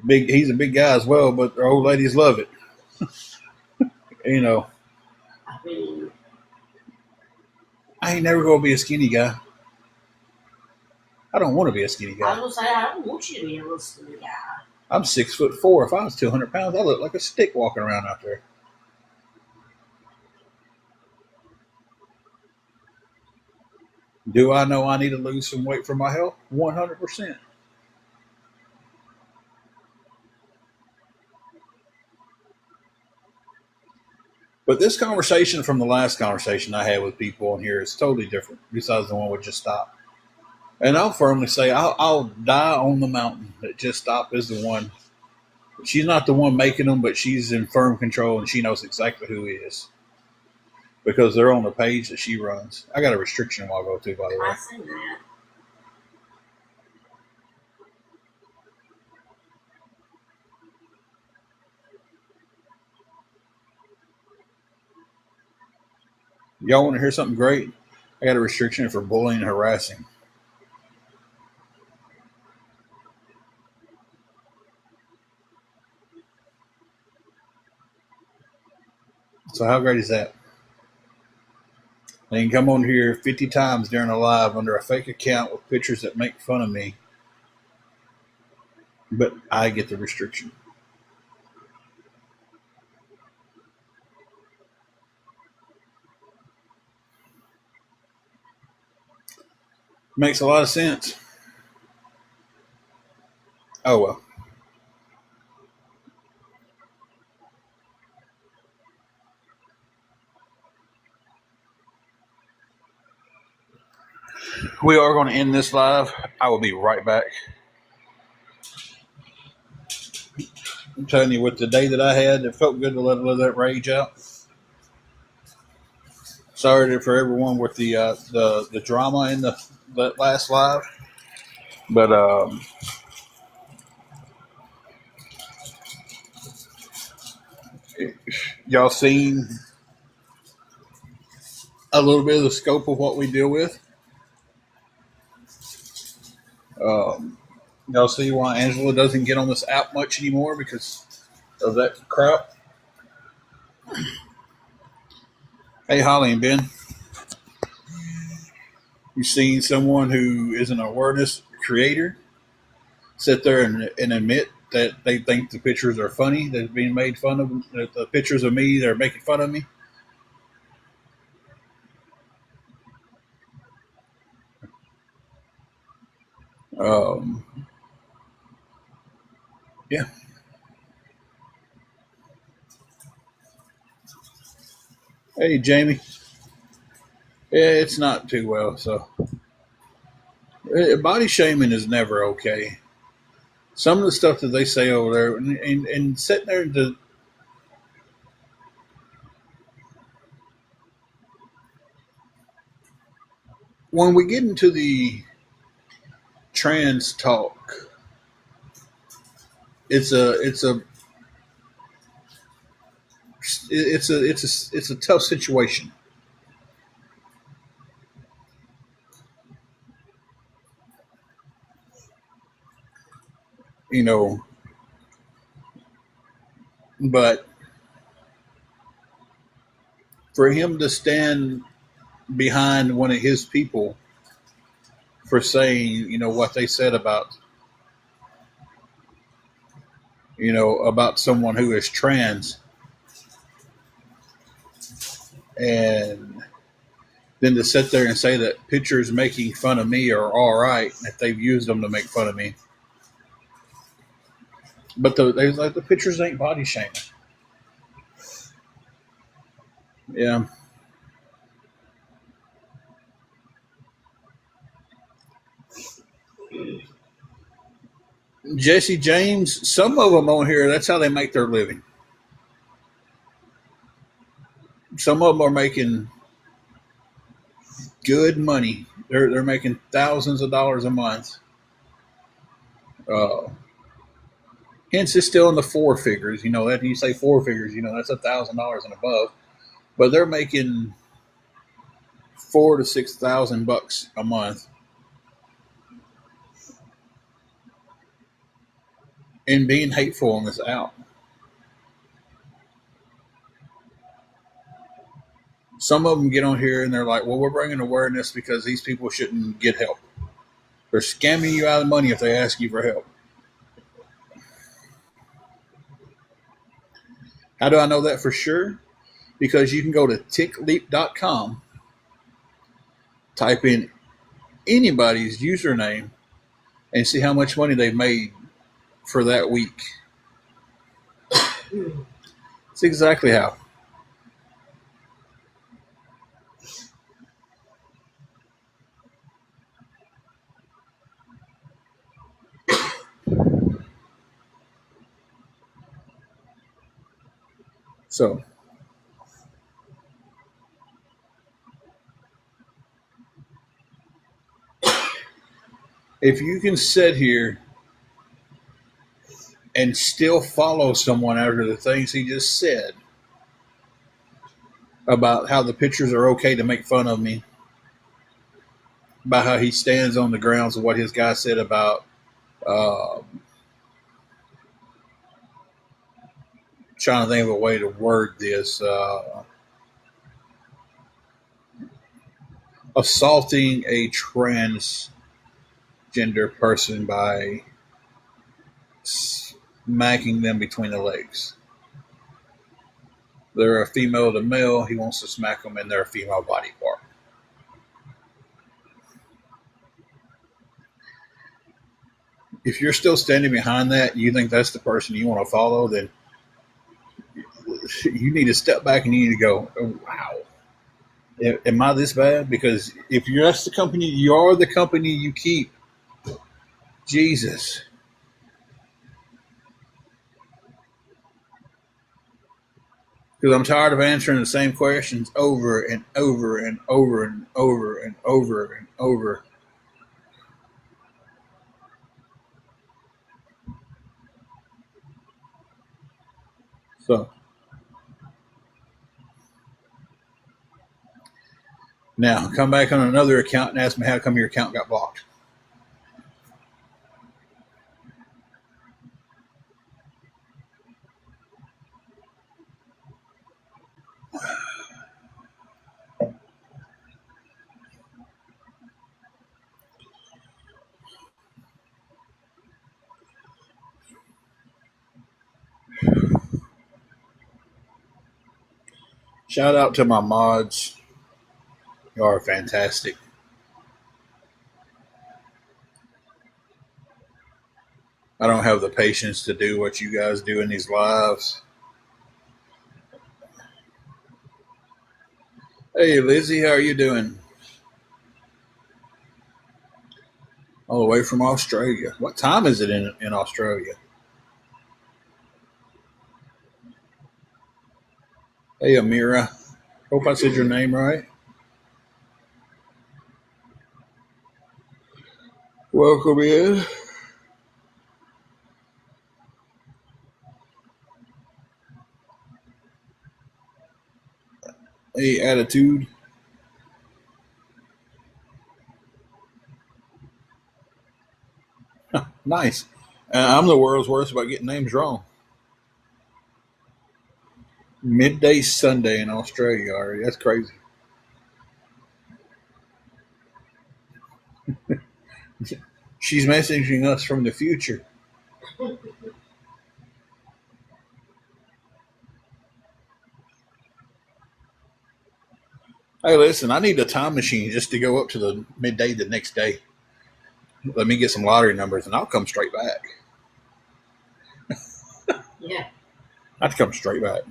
he's a big guy as well, but the old ladies love it. You know, I mean, I ain't never going to be a skinny guy. I don't want to be a skinny I guy. was gonna say I don't want you to be a listening guy. I'm 6'4". If I was 200 pounds, I look like a stick walking around out there. Do I know I need to lose some weight for my health? 100%. But this conversation from the last conversation I had with people on here is totally different, besides the one with Just Stop. And I'll firmly say I'll die on the mountain that Just Stop is the one. She's not the one making them, but she's in firm control and she knows exactly who he is because they're on the page that she runs. I got a restriction while I go to, by the way. I seen that. Y'all want to hear something great? I got a restriction for bullying and harassing. So how great is that? They can come on here 50 times during a live under a fake account with pictures that make fun of me, but I get the restriction. Makes a lot of sense. Oh well. We are going to end this live. I will be right back. I'm telling you, with the day that I had, it felt good to let that rage out. Sorry for everyone with the drama in the last live, but y'all seen a little bit of the scope of what we deal with. Y'all see why Angela doesn't get on this app much anymore because of that crap. Hey, Holly and Ben, you seen someone who is an awareness creator sit there and admit that they think the pictures are funny, that it's being made fun of, that the pictures of me, they're making fun of me? Um, yeah. Hey, Jamie. Yeah, it's not too well, so Body shaming is never okay. Some of the stuff that they say over there, and sitting there to when we get into the trans talk, it's a tough situation. You know, but for him to stand behind one of his people for saying, what they said about, about someone who is trans, and then to sit there and say that pictures making fun of me are all right if they've used them to make fun of me. But the pictures ain't body shaming. Yeah. Jesse James, some of them on here, that's how they make their living. Some of them are making good money. They're making thousands of dollars a month. Uh, Hence, it's still in the four figures. That you say four figures, that's $1,000 and above. But they're making 4 to 6 thousand bucks a month, and being hateful on this out. Some of them get on here and they're like, "Well, we're bringing awareness because these people shouldn't get help. They're scamming you out of money if they ask you for help." How do I know that for sure? Because you can go to tickleap.com, type in anybody's username, and see how much money they've made for that week. It's exactly how. So, if you can sit here and still follow someone after the things he just said about how the pictures are okay to make fun of me, about how he stands on the grounds of what his guy said about uh, trying to think of a way to word this, assaulting a transgender person by smacking them between the legs. They're a female to male. He wants to smack them in their female body part. If you're still standing behind that, you think that's the person you want to follow, then you need to step back and you need to go, oh, wow, am I this bad? Because if you're that's the company, you're the company you keep. Jesus. Because I'm tired of answering the same questions over and over and over and over and over and over. So now come back on another account and ask me how come your account got blocked. Shout out to my mods. You are fantastic. I don't have the patience to do what you guys do in these lives. Hey, Lizzie, how are you doing? All the way from Australia. What time is it in Australia? Hey, Amira. Hope I said your name right. Welcome in. Hey, Attitude. Nice. I'm the world's worst about getting names wrong. Midday Sunday in Australia already. That's crazy. She's messaging us from the future. Hey, listen, I need a time machine just to go up to the midday the next day. Let me get some lottery numbers and I'll come straight back. Yeah. I have to come straight back.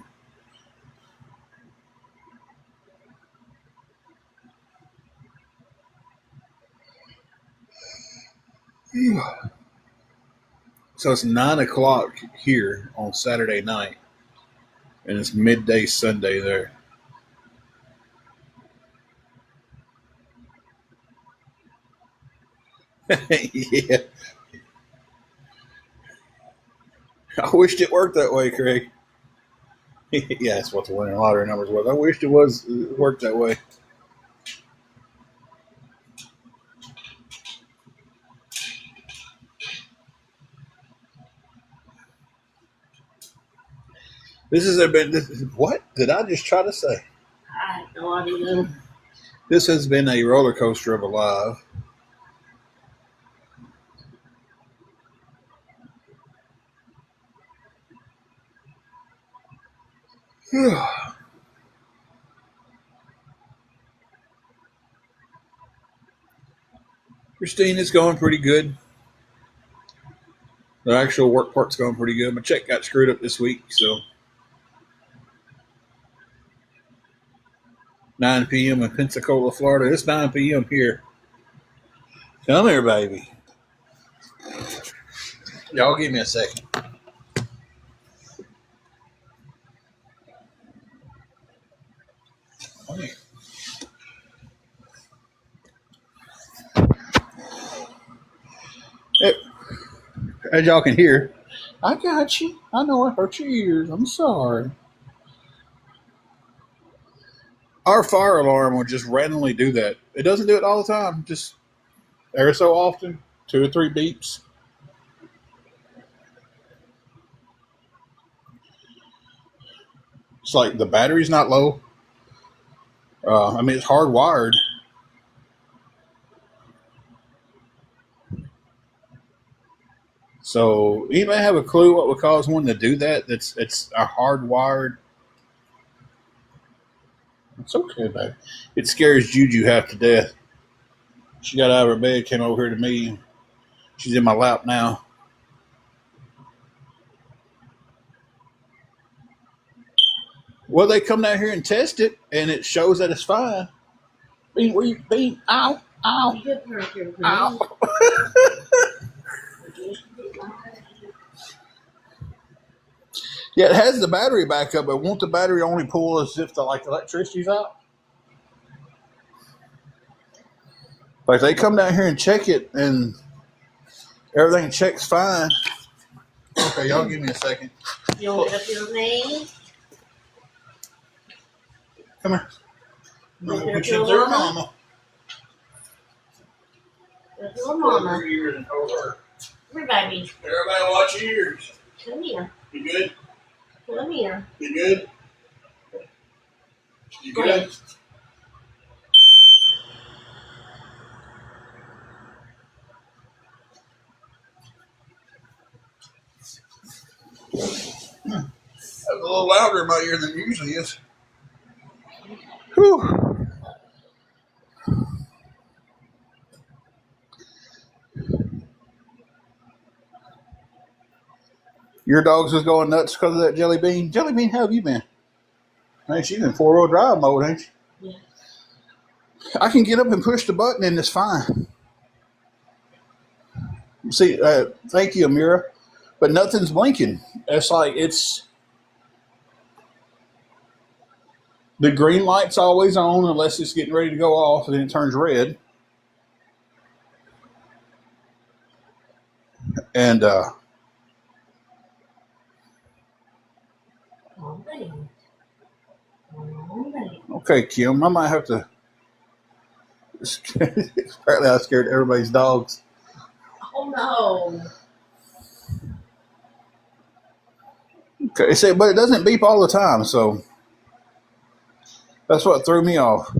So it's 9 o'clock here on Saturday night, and it's midday Sunday there. Yeah, I wished it worked that way, Craig. Yeah, that's what the winning lottery numbers was. I wished it worked that way. What did I just try to say? I have no idea. This has been a roller coaster of a live. Christine is going pretty good. The actual work part's going pretty good. My check got screwed up this week, so 9 p.m. in Pensacola, Florida. It's 9 p.m. here. Come here, baby. Y'all give me a second. As y'all can hear, I got you. I know I hurt your ears. I'm sorry. Our fire alarm will just randomly do that. It doesn't do it all the time. Just every so often, 2 or 3 beeps. It's like the battery's not low. I mean, it's hardwired. So, anybody have a clue what would cause one to do that? It's a hardwired. It's okay, baby. It scares Juju half to death. She got out of her bed, came over here to me. She's in my lap now. Well, they come down here and test it, and it shows that it's fine. Bean, where you bean? Ow, ow, ow. Yeah, it has the battery backup, but won't the battery only pull as if the electricity's out? Like they come down here and check it, and everything checks fine. Okay, y'all give me a second. You want to your name? Come here. Look Put at you your through mama. mama. That's your mama. Ears and hold her. Come here, baby. Everybody watch your ears. Come here. You good? Come here. You good? You Go good? ahead. That's a little louder in my ear than it usually is. Whew. Your dogs is going nuts because of that jelly bean. Jelly bean, how have you been? Man, she's in 4-wheel drive mode, ain't she? Yeah. I can get up and push the button and it's fine. See, thank you, Amira. But nothing's blinking. It's like the green light's always on unless it's getting ready to go off, and then it turns red. And okay, Kim, I might have to. Apparently, I scared everybody's dogs. Oh no. Okay, but it doesn't beep all the time, so that's what threw me off.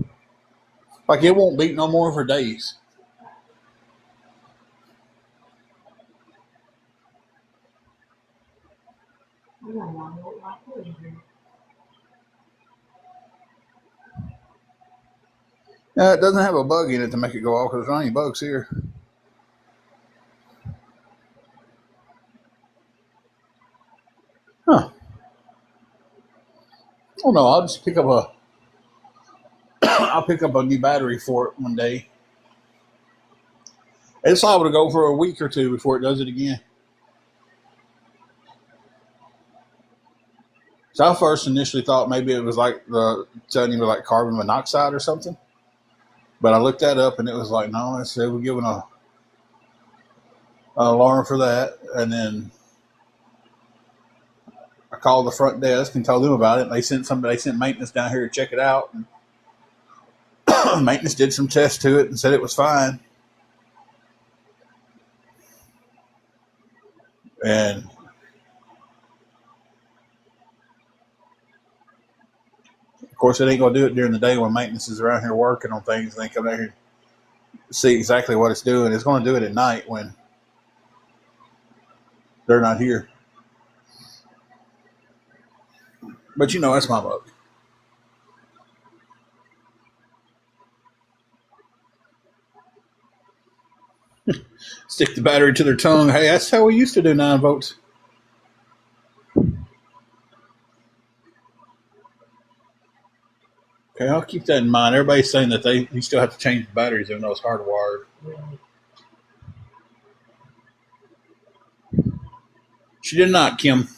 Like it won't beep no more for days. It doesn't have a bug in it to make it go off because there's not any bugs here. Huh. Oh no, I'll just pick up a. I'll pick up a new battery for it one day. It's liable to go for a week or two before it does it again. So I first initially thought maybe it was like telling you like carbon monoxide or something. But I looked that up and it was like, no, they were giving an alarm for that. And then I called the front desk and told them about it. And they sent maintenance down here to check it out. And maintenance did some tests to it and said it was fine. And of course, it ain't going to do it during the day when maintenance is around here working on things. And they come out here and see exactly what it's doing. It's going to do it at night when they're not here. But you know, that's my luck. Stick the battery to their tongue. Hey, that's how we used to do 9 volts. Okay, I'll keep that in mind. Everybody's saying that you still have to change the batteries even though it's hardwired. She did not, Kim.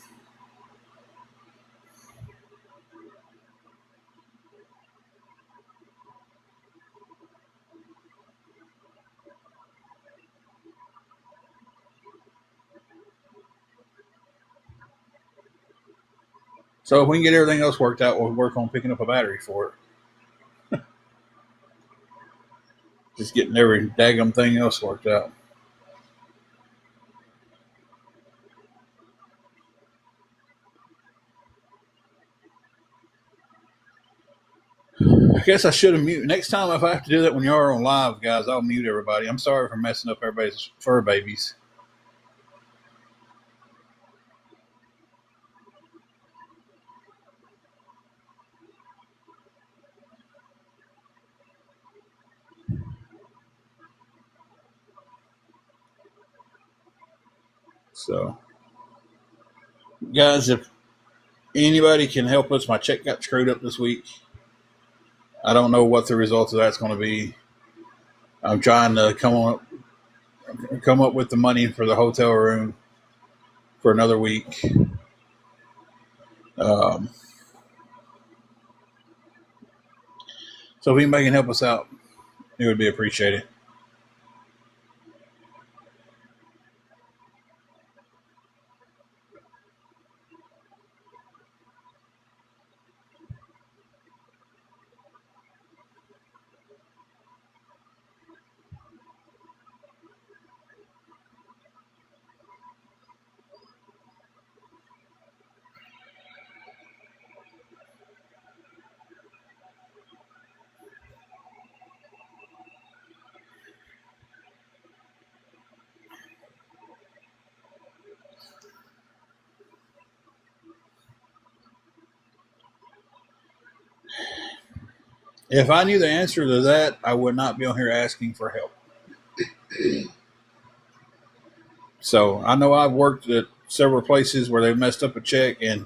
So if we can get everything else worked out, we'll work on picking up a battery for it. Just getting every daggum thing else worked out. I guess I should have muted. Next time, if I have to do that when you're on live, guys, I'll mute everybody. I'm sorry for messing up everybody's fur babies. So, guys, if anybody can help us, my check got screwed up this week. I don't know what the result of that's going to be. I'm trying to come up with the money for the hotel room for another week. So if anybody can help us out, it would be appreciated. If I knew the answer to that, I would not be on here asking for help. So I know I've worked at several places where they messed up a check and,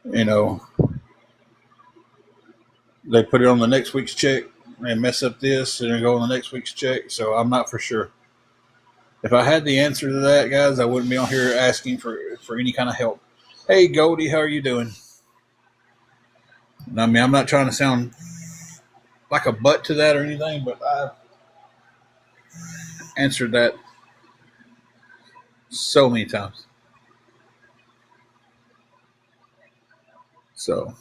you know, they put it on the next week's check and mess up this and go on the next week's check. So I'm not for sure. If I had the answer to that, guys, I wouldn't be on here asking for any kind of help. Hey, Goldie, how are you doing? I mean, I'm not trying to sound like a butt to that or anything, but I've answered that so many times. So,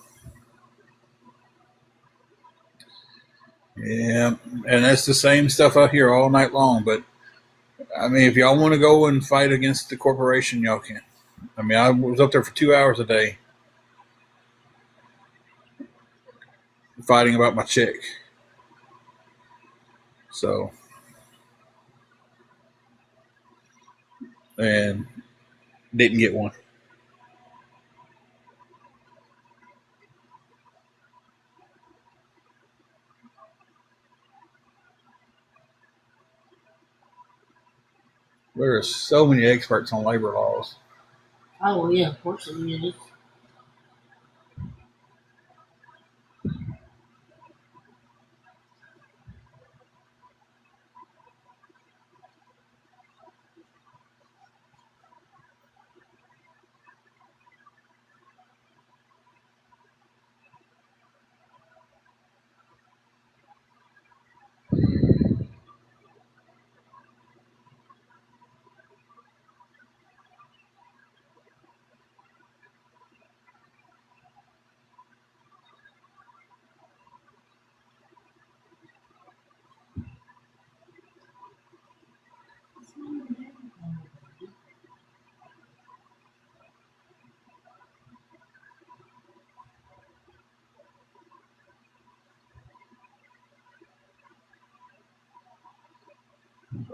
yeah, and that's the same stuff out here all night long. But I mean, if y'all want to go and fight against the corporation, y'all can. I mean, I was up there for 2 hours a day fighting about my check. So, and didn't get one. There are so many experts on labor laws. Oh yeah, of course it is.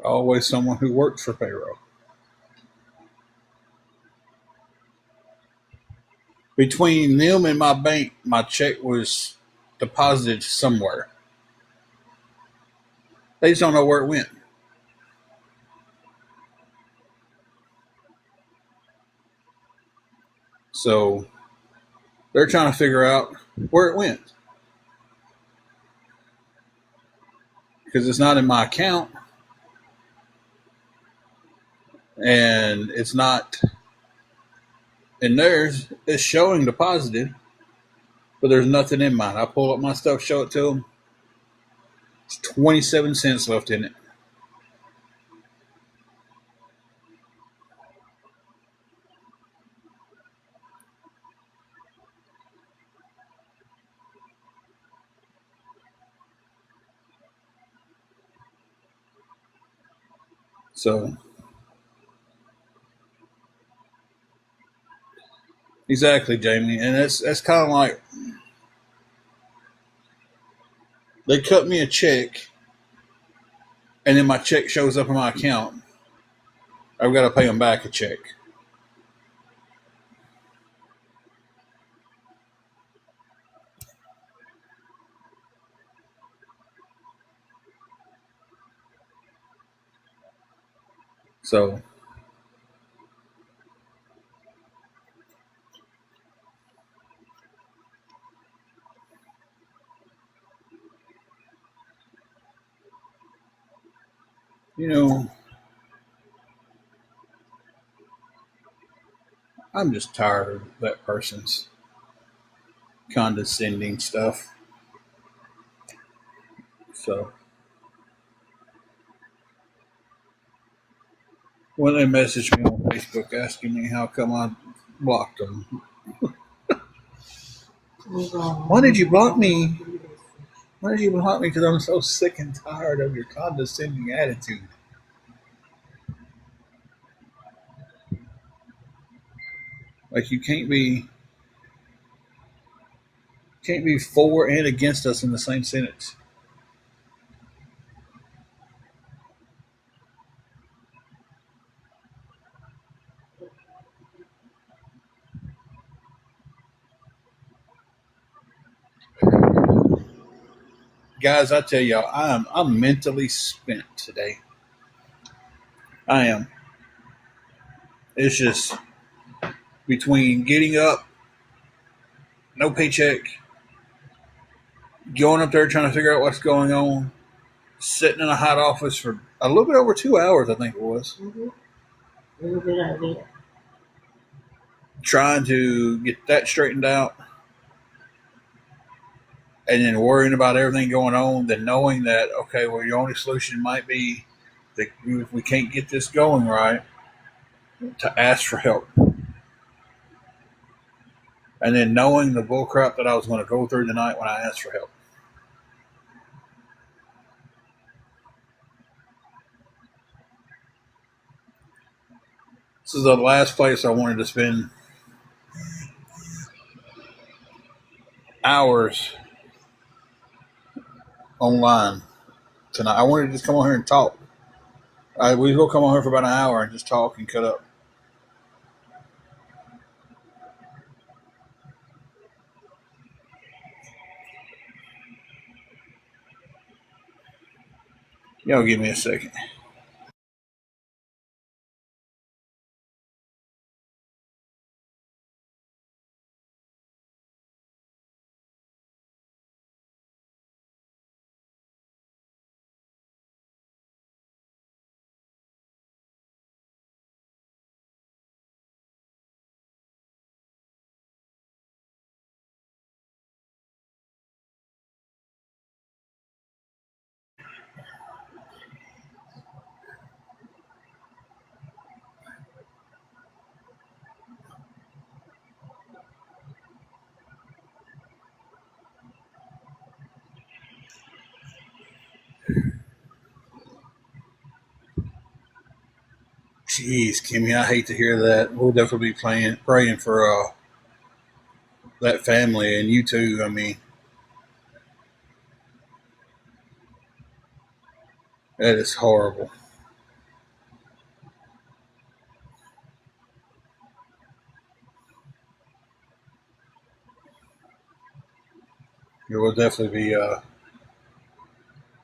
Always someone who works for payroll. Between them and my bank, my check was deposited somewhere. They just don't know where it went. So they're trying to figure out where it went because it's not in my account and it's not in theirs. It's showing deposited, but there's nothing in mine. I pull up my stuff, show it to them. It's 27 cents left in it. So exactly, Jamie, and that's kind of like they cut me a check, and then my check shows up in my account. I've got to pay them back a check. So you know, I'm just tired of that person's condescending stuff. So when they message me on Facebook asking me how come I blocked them, why did you block me? Why did you block me? Because I'm so sick and tired of your condescending attitude. Like you can't be for and against us in the same sentence. Guys, I tell y'all, I'm mentally spent today. I am. It's just between getting up, no paycheck, going up there trying to figure out what's going on, sitting in a hot office for a little bit over 2 hours, I think it was, Mm-hmm. A little bit of it. trying to get that straightened out, and then worrying about everything going on, then knowing that, okay, well, your only solution might be that if we can't get this going right, to ask for help. And then knowing the bullcrap that I was going to go through tonight when I asked for help. This is the last place I wanted to spend hours online tonight. I wanted to just come on here and talk. We will come on here for about an hour and just talk and cut up. Y'all give me a second. Jeez, Kimmy, I hate to hear that. We'll definitely be praying for that family and you too. I mean, that is horrible. There will definitely be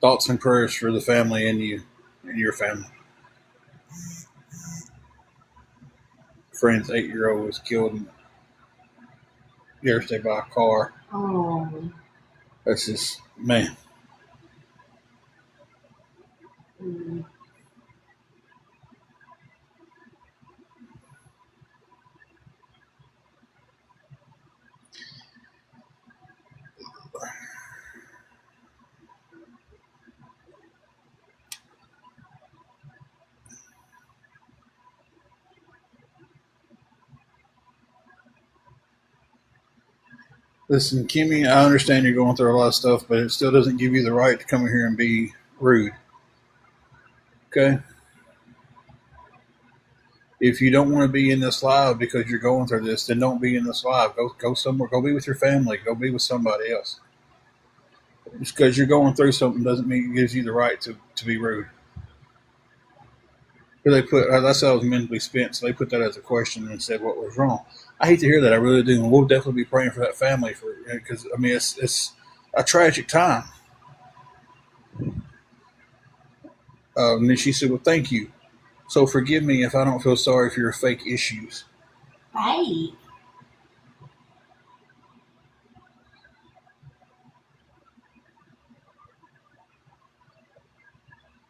thoughts and prayers for the family and you and your family. Friend's 8-year-old was killed yesterday by a car. Oh. That's just, man. Mm. Listen, Kimmy, I understand you're going through a lot of stuff, but it still doesn't give you the right to come in here and be rude. Okay? If you don't want to be in this live because you're going through this, then don't be in this live. Go somewhere. Go be with your family. Go be with somebody else. Just because you're going through something doesn't mean it gives you the right to be rude. They put that's how I was mentally spent, so they put that as a question and said what was wrong. I hate to hear that. I really do, and we'll definitely be praying for that family for because I mean it's a tragic time. And then she said, "Well, thank you. So forgive me if I don't feel sorry for your fake issues." Hey.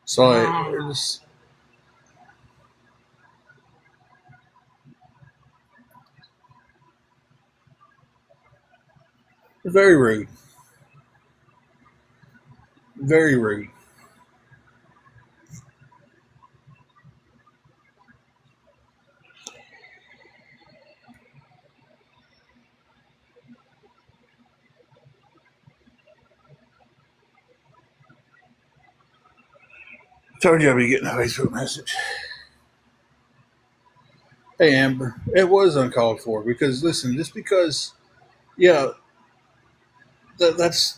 So Wow. it's very rude, very rude. I told you I'd be getting a Facebook message. Hey Amber, it was uncalled for because listen, just because yeah, that's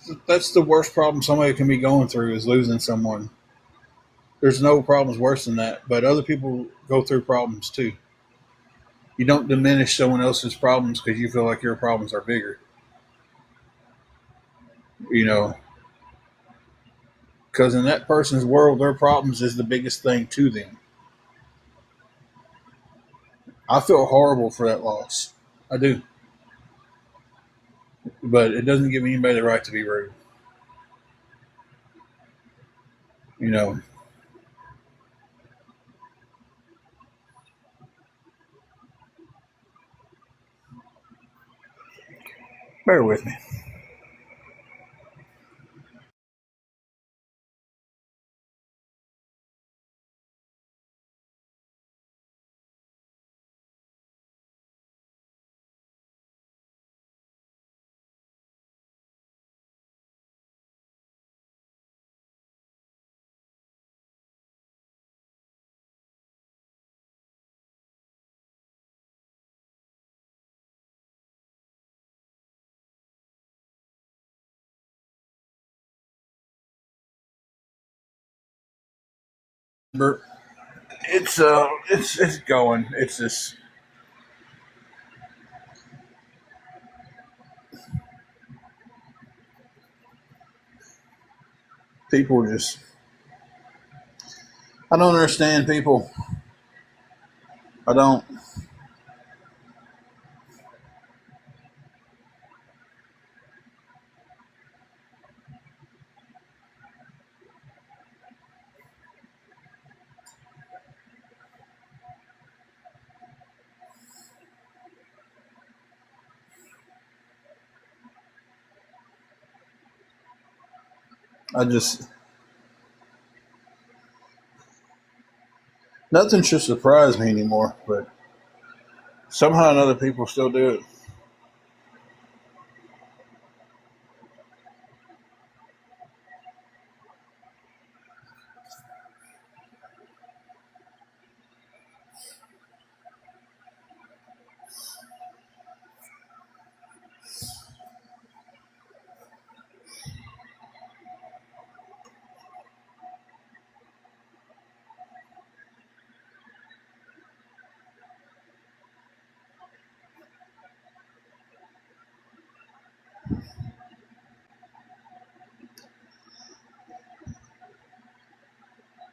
the worst problem somebody can be going through is losing someone. There's no problems worse than that, but other people go through problems too. You don't diminish someone else's problems because you feel like your problems are bigger. You know, because in that person's world, their problems is the biggest thing to them. I feel horrible for that loss. I do, but it doesn't give anybody the right to be rude. You know, bear with me. It's going. It's just people just. I don't understand people. I don't. I just. Nothing should surprise me anymore, but somehow or another people still do it.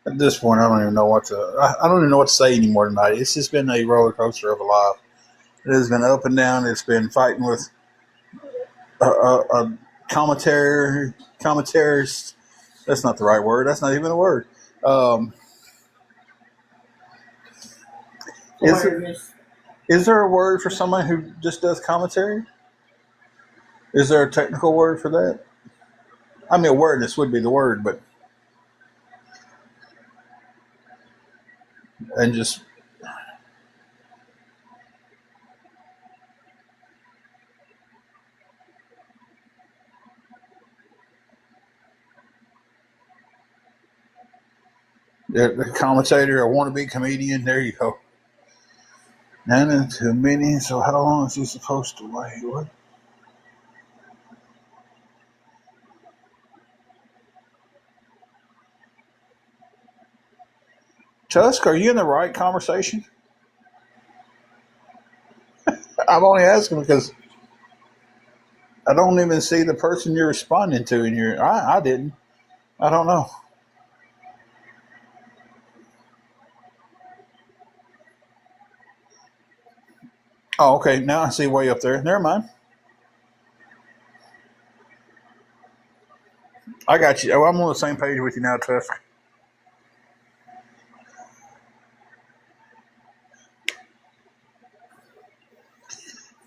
At this point, I don't even know what to. I don't even know what to say anymore tonight. It's just been a roller coaster of a life. It has been up and down. It's been fighting with a commentarist. That's not the right word. That's not even a word. Um, is, is there a word for someone who just does commentary? Is there a technical word for that? I mean, awareness would be the word, but and just the commentator, a wannabe comedian. There you go. None too many. So how long is he supposed to wait? What? Tusk, are you in the right conversation? I'm only asking because I don't even see the person you're responding to in your. I didn't. I don't know. Oh, okay. Now I see way up there. Never mind. I got you. Oh, I'm on the same page with you now, Tusk.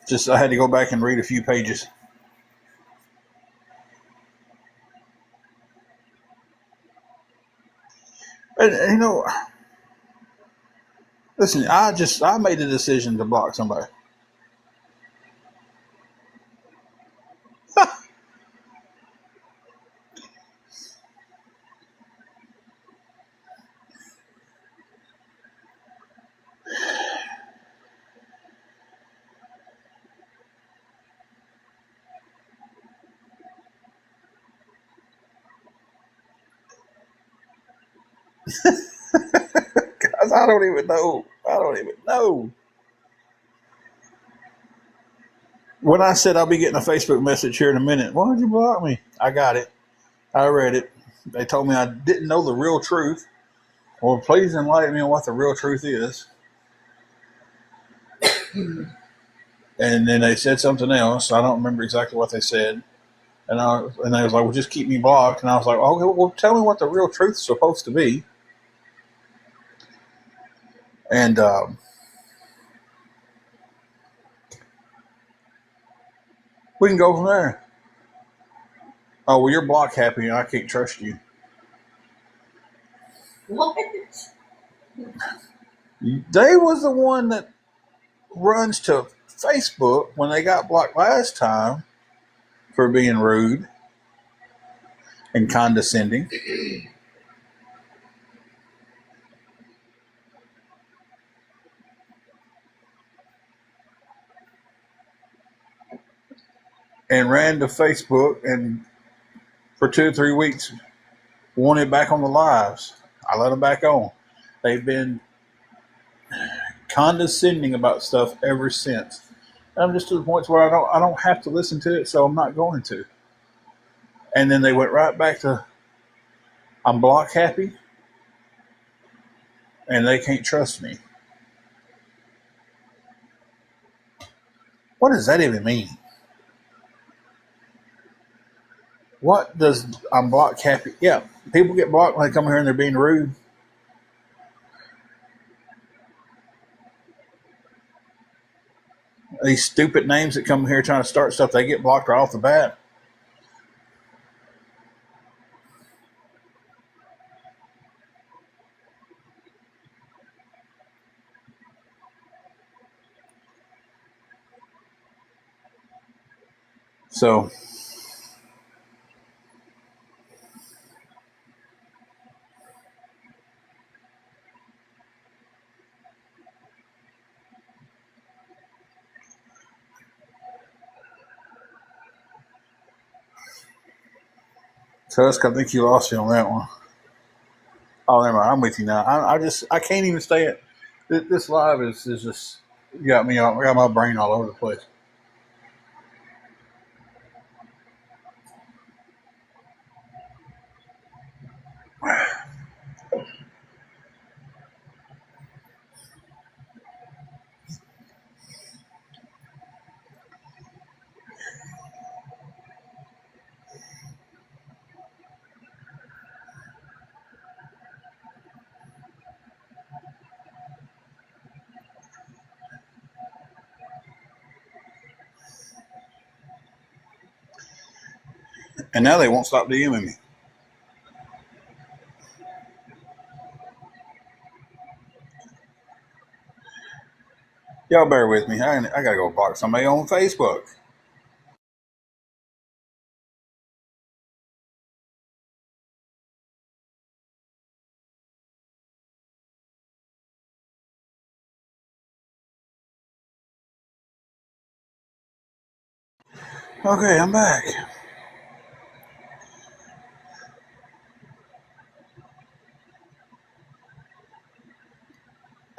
Just I had to go back and read a few pages. And you know, listen. I made a decision to block somebody. Guys, I don't even know. I don't even know. When I said I'll be getting a Facebook message here in a minute, why did you block me? I got it. I read it. They told me I didn't know the real truth. Well, please enlighten me on what the real truth is. And then they said something else. I don't remember exactly what they said. And they was like, well, just keep me blocked. And I was like, okay, well, tell me what the real truth's supposed to be. And we can go from there. Oh, well, you're block happy and I can't trust you. What? They was the one that runs to Facebook when they got blocked last time for being rude and condescending. And ran to Facebook and for 2 or 3 weeks wanted back on the lives. I let them back on. They've been condescending about stuff ever since. And I'm just to the point where I don't have to listen to it, so I'm not going to. And then they went right back to I'm block happy and they can't trust me. What does that even mean? What does I'm block happy? Yeah, people get blocked when they come here and they're being rude. These stupid names that come here trying to start stuff, they get blocked right off the bat. So Tusk, I think you lost me on that one. Oh, never mind. I'm with you now. I can't even stay it. This live is just got my brain all over the place. And now they won't stop DMing me. Y'all bear with me. I gotta go block somebody on Facebook. Okay, I'm back.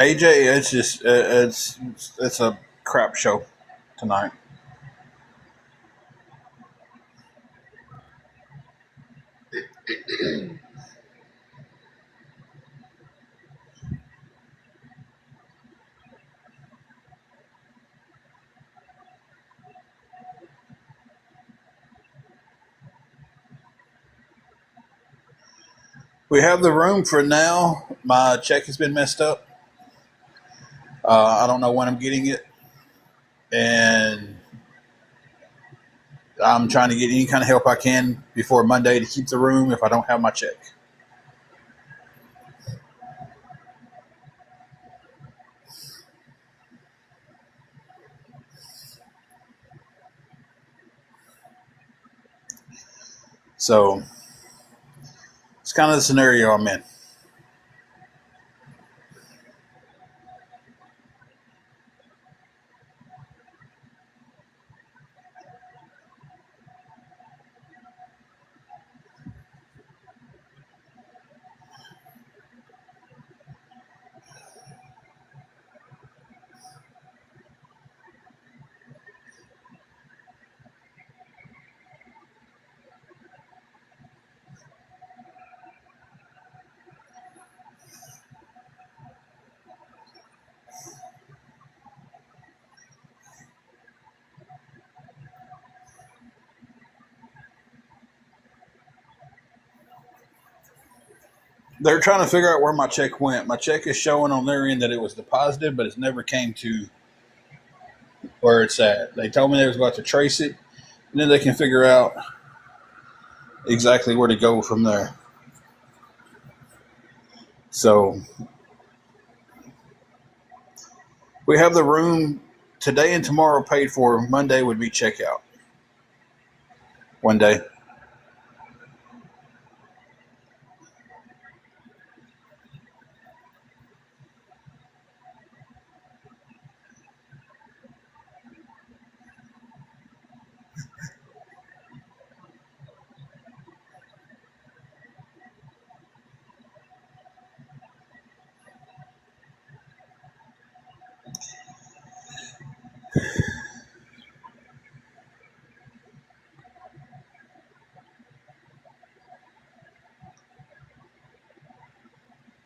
AJ, it's just it's a crap show tonight. We have the room for now. My check has been messed up. I don't know when I'm getting it, and I'm trying to get any kind of help I can before Monday to keep the room if I don't have my check. So it's kind of the scenario I'm in. They're trying to figure out where my check went. My check is showing on their end that it was deposited, but it's never came to where it's at. They told me they was about to trace it, and then they can figure out exactly where to go from there. So we have the room today and tomorrow paid for. Monday would be checkout. One day.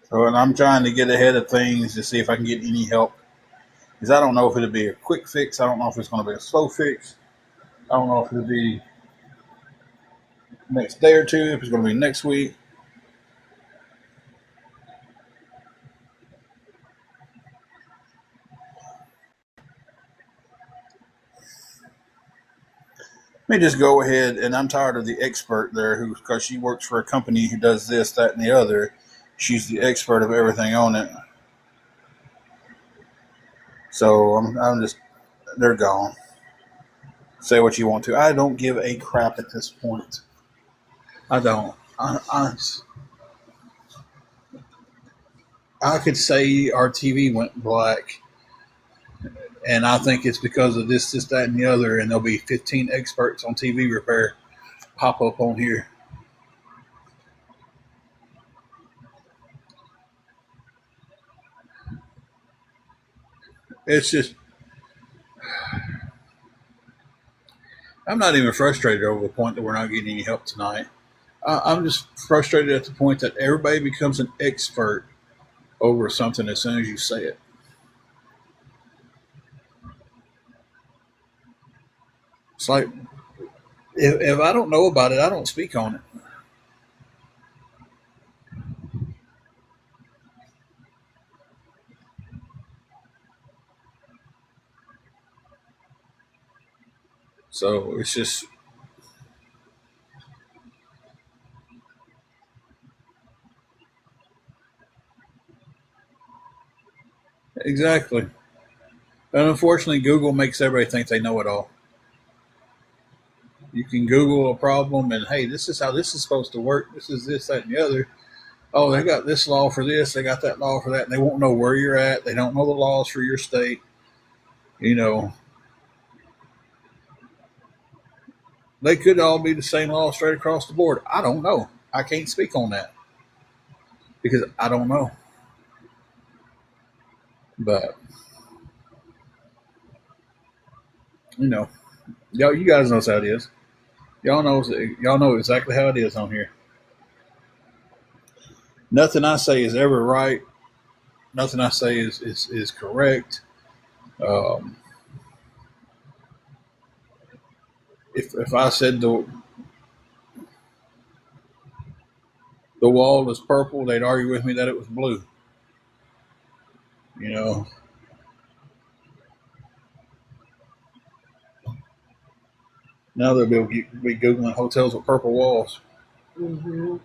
So, and I'm trying to get ahead of things to see if I can get any help. Because I don't know if it'll be a quick fix. I don't know if it's going to be a slow fix. I don't know if it'll be next day or two, if it's going to be next week. Let me just go ahead, and I'm tired of the expert there, because she works for a company who does this, that, and the other. She's the expert of everything on it. So I'm just, they're gone. Say what you want to. I don't give a crap at this point. I don't. I could say our TV went black, and I think it's because of this, that, and the other, and there'll be 15 experts on TV repair pop up on here. It's just, I'm not even frustrated over the point that we're not getting any help tonight. I'm just frustrated at the point that everybody becomes an expert over something as soon as you say it. It's like, if I don't know about it, I don't speak on it. So it's just, exactly. And unfortunately, Google makes everybody think they know it all. You can Google a problem and, hey, this is how this is supposed to work. This is this, that, and the other. Oh, they got this law for this. They got that law for that. And they won't know where you're at. They don't know the laws for your state. You know, they could all be the same law straight across the board. I don't know. I can't speak on that because I don't know. But, you know, y'all, you guys know how it is. Y'all know exactly how it is on here. Nothing I say is ever right. Nothing I say is correct. Um, if I said the wall is purple, they'd argue with me that it was blue. You know, now they'll be Googling hotels with purple walls. Mm-hmm.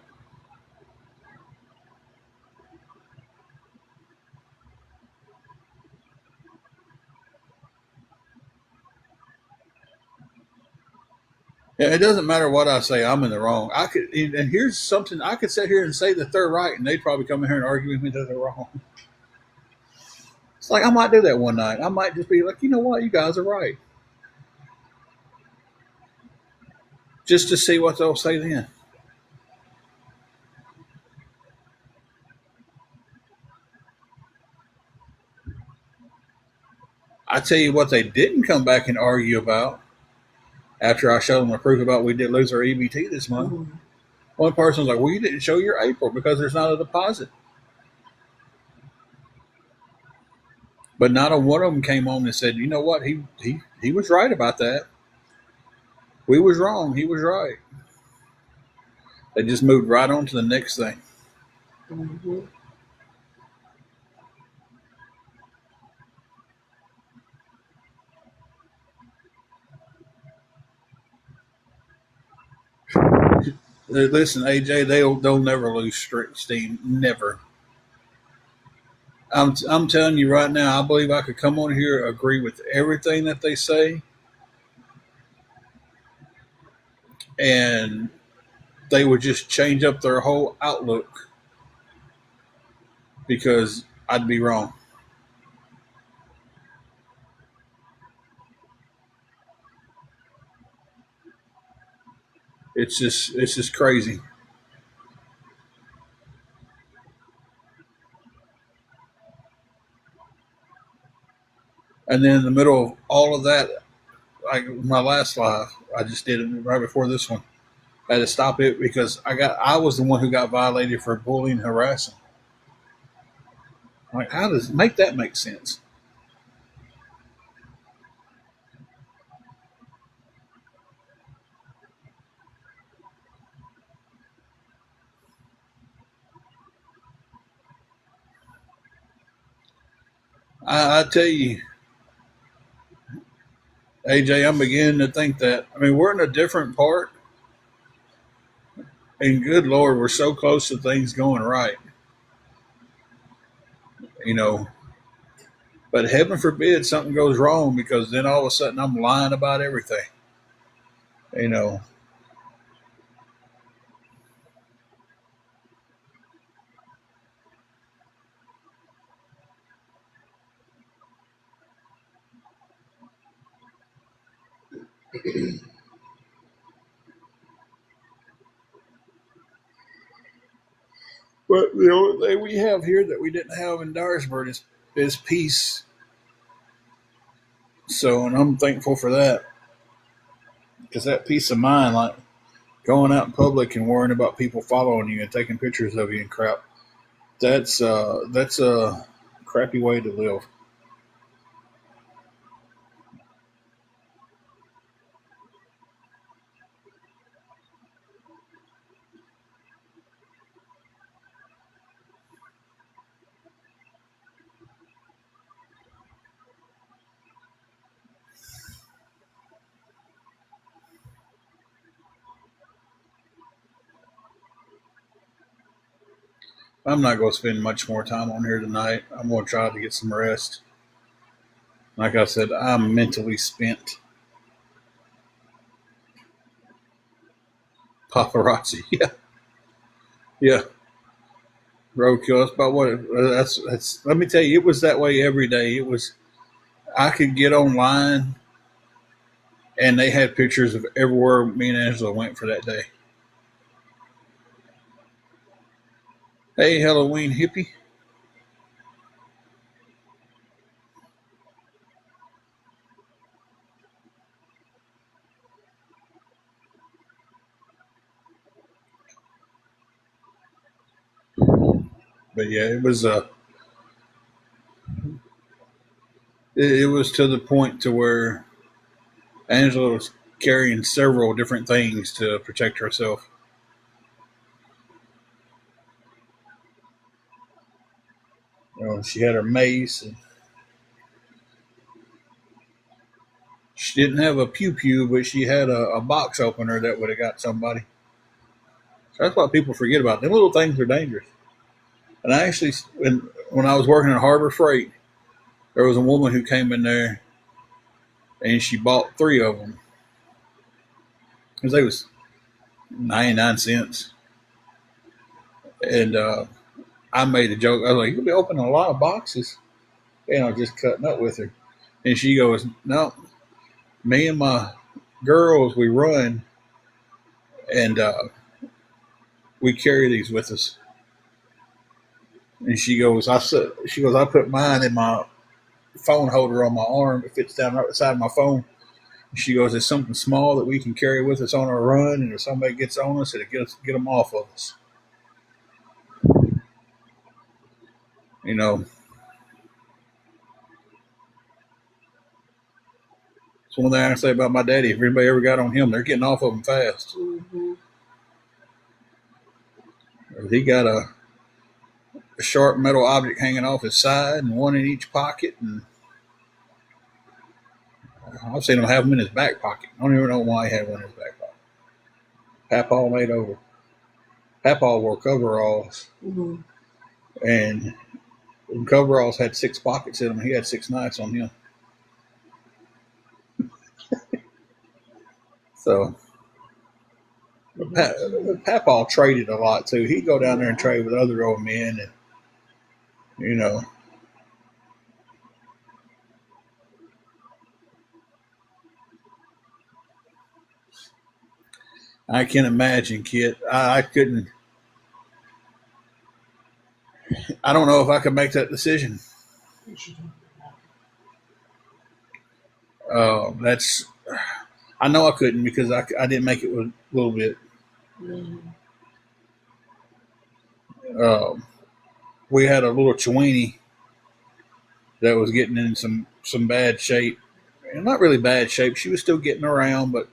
Yeah, it doesn't matter what I say, I'm in the wrong. And here's something I could sit here and say that they're right, and they'd probably come in here and argue with me that they're wrong. It's like I might do that one night. I might just be like, you know what, you guys are right, just to see what they'll say then. I tell you what, they didn't come back and argue about after I showed them the proof about we did lose our EBT this month. Mm-hmm. One person was like, well, you didn't show your April because there's not a deposit. But not a one of them came on and said, you know what, he was right about that. We was wrong. He was right. They just moved right on to the next thing. Mm-hmm. Listen, AJ, they'll never lose steam. Never. I'm telling you right now. I believe I could come on here, agree with everything that they say, and they would just change up their whole outlook because I'd be wrong. It's just crazy. And then in the middle of all of that, like my last live, I just did it right before this one. I had to stop it because I was the one who got violated for bullying and harassing. Like, how does make that make sense? I tell you, AJ, I'm beginning to think that. I mean, we're in a different part, and good Lord, we're so close to things going right. You know, but heaven forbid something goes wrong because then all of a sudden I'm lying about everything. You know, but the only thing we have here that we didn't have in Dyersburg is peace. So, and I'm thankful for that because that peace of mind, like going out in public and worrying about people following you and taking pictures of you and crap, that's a crappy way to live. I'm not going to spend much more time on here tonight. I'm going to try to get some rest. Like I said, I'm mentally spent. Paparazzi, yeah, yeah. Roadkill. That's about what that's. Let me tell you, it was that way every day. It was. I could get online, and they had pictures of everywhere me and Angela went for that day. Hey, Halloween hippie. But yeah, it was to the point to where Angela was carrying several different things to protect herself. She had her mace, and she didn't have a pew pew, but she had a box opener that would have got somebody. So that's what people forget about. Them little things are dangerous. And I actually, when I was working at Harbor Freight, there was a woman who came in there and she bought three of them. Because they was 99 cents. And I made a joke. I was like, you'll be opening a lot of boxes. And I was just cutting up with her. And she goes, no, me and my girls, we run and we carry these with us. And she goes, I put mine in my phone holder on my arm. It fits down right beside my phone. She goes, "It's something small that we can carry with us on our run, and if somebody gets on us, it'll get them off of us." You know, it's one thing I can say about my daddy. If anybody ever got on him, they're getting off of him fast. Mm-hmm. He got a sharp metal object hanging off his side and one in each pocket. And I've seen him have them in his back pocket. I don't even know why he had one in his back pocket. Papaw made over. Papaw wore coveralls, and coveralls had 6 pockets in them. He had 6 knives on him. So Papaw traded a lot too. He'd go down there and trade with other old men, and you know, I can imagine, kid. I couldn't. I don't know if I could make that decision. That's. I know I couldn't because I didn't make it with a little bit. We had a little Chiweenie that was getting in some bad shape. And not really bad shape. She was still getting around, but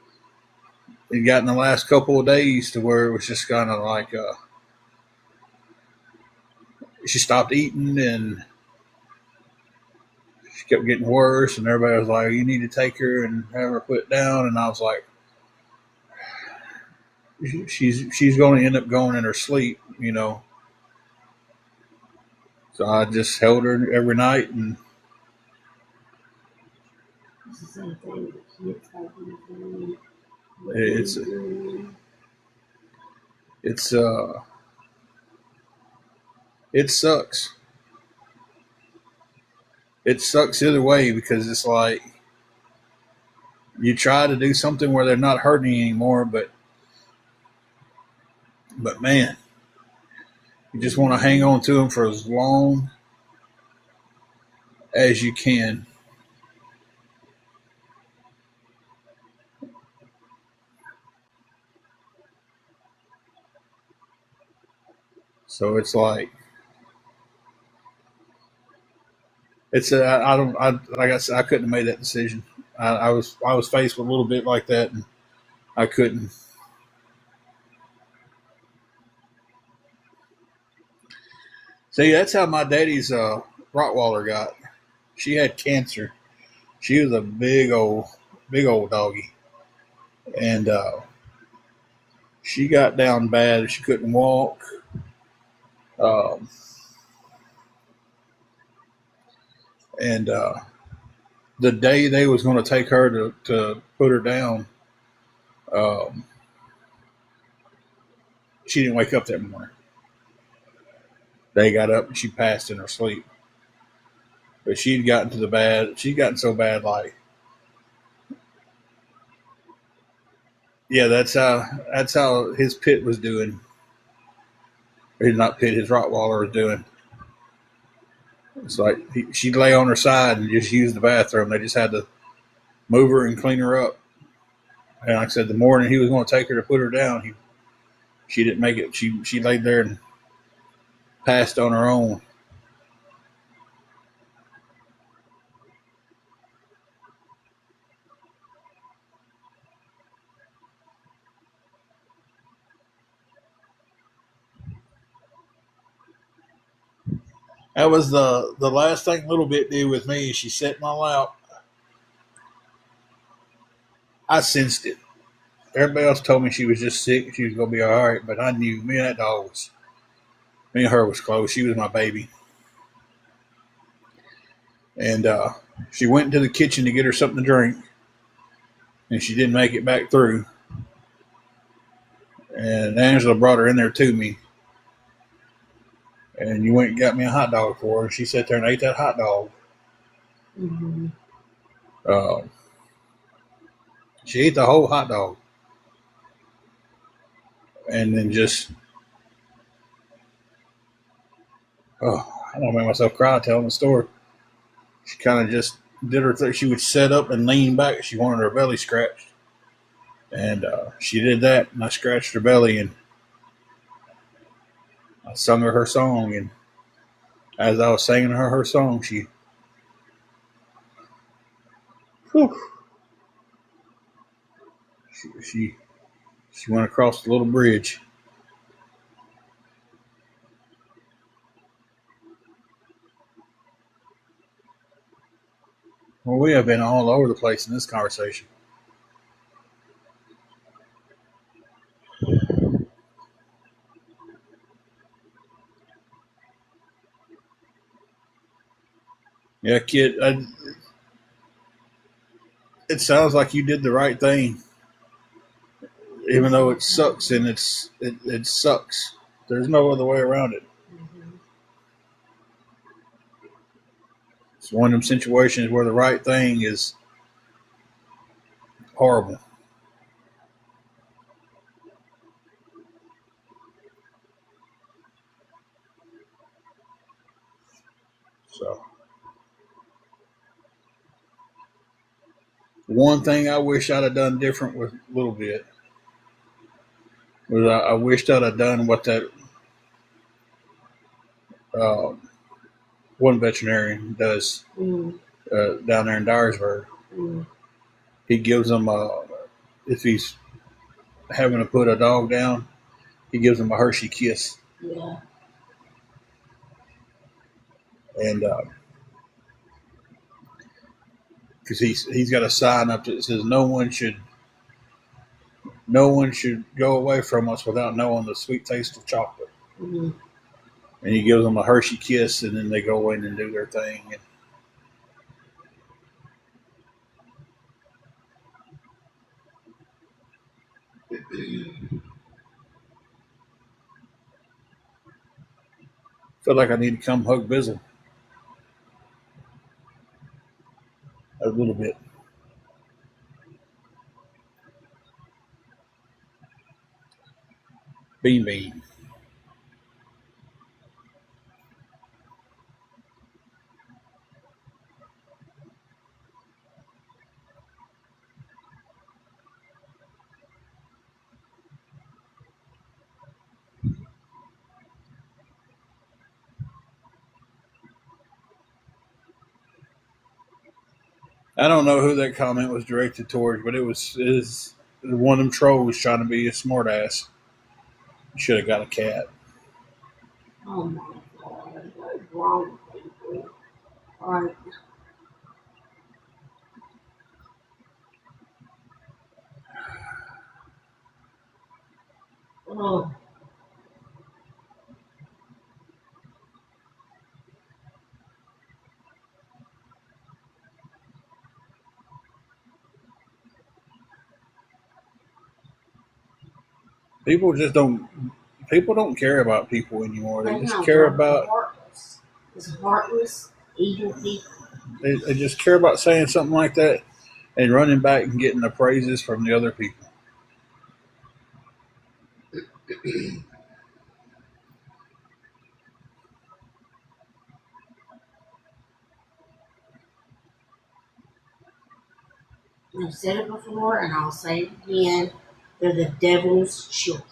it got in the last couple of days to where it was just kind of like she stopped eating and she kept getting worse. And everybody was like, "You need to take her and have her put down." And I was like, "She's going to end up going in her sleep, you know." So I just held her every night, and it's it's it sucks. It sucks either way because it's like you try to do something where they're not hurting you anymore, but man, you just want to hang on to them for as long as you can. So it's like I don't I like I said I couldn't have made that decision. I was faced with a little bit like that, and I couldn't. See, that's how my daddy's Rottweiler got. She had cancer. She was a big old doggy, and she got down bad. She couldn't walk. Um, and the day they was going to take her to put her down, um, she didn't wake up that morning. They got up and she passed in her sleep. But she'd gotten to the bad. She'd gotten so bad, like yeah, that's how his pit was doing. Or not pit, his Rottweiler was doing. It's like she'd lay on her side and just use the bathroom. They just had to move her and clean her up. And like I said, the morning he was going to take her to put her down, she didn't make it. She laid there and passed on her own. That was the last thing Little Bit did with me. She sat in my lap. I sensed it. Everybody else told me she was just sick. She was going to be all right. But I knew me and her was close. She was my baby. And she went into the kitchen to get her something to drink. And she didn't make it back through. And Angela brought her in there to me. And you went and got me a hot dog for her. She sat there and ate that hot dog. Mm-hmm. Uh, she ate the whole hot dog. And then just, I don't make myself cry telling the story. She kind of just did her thing. She would sit up and lean back. She wanted her belly scratched. And she did that. And I scratched her belly and I sung her song. And as I was singing her song, whew, she she went across the little bridge. Well, we have been all over the place in this conversation. Yeah, kid, it sounds like you did the right thing, even though it sucks and it sucks. There's no other way around it. Mm-hmm. It's one of them situations where the right thing is horrible. So, one thing I wish I'd have done different with a little bit was I wished I'd have done what that uh, one veterinarian does Mm-hmm. down there in Dyersburg. Mm-hmm. He gives them, if he's having to put a dog down, he gives them a Hershey kiss. Yeah. And because he's got a sign up that says no one should go away from us without knowing the sweet taste of chocolate. Mm-hmm. And he gives them a Hershey kiss, and then they go in and do their thing. And I feel like I need to come hug Bizzle a little bit. Bean Bean. I don't know who that comment was directed towards, but it was one of them trolls trying to be a smartass. Should have got a cat. Oh my God. What is wrong with people? Like, oh, People just don't. People don't care about people anymore. They they just don't. care They're about. heartless. It's heartless, evil people. They just care about saying something like that and running back and getting the praises from the other people. I've said it before and I'll say it again. They're the devil's children.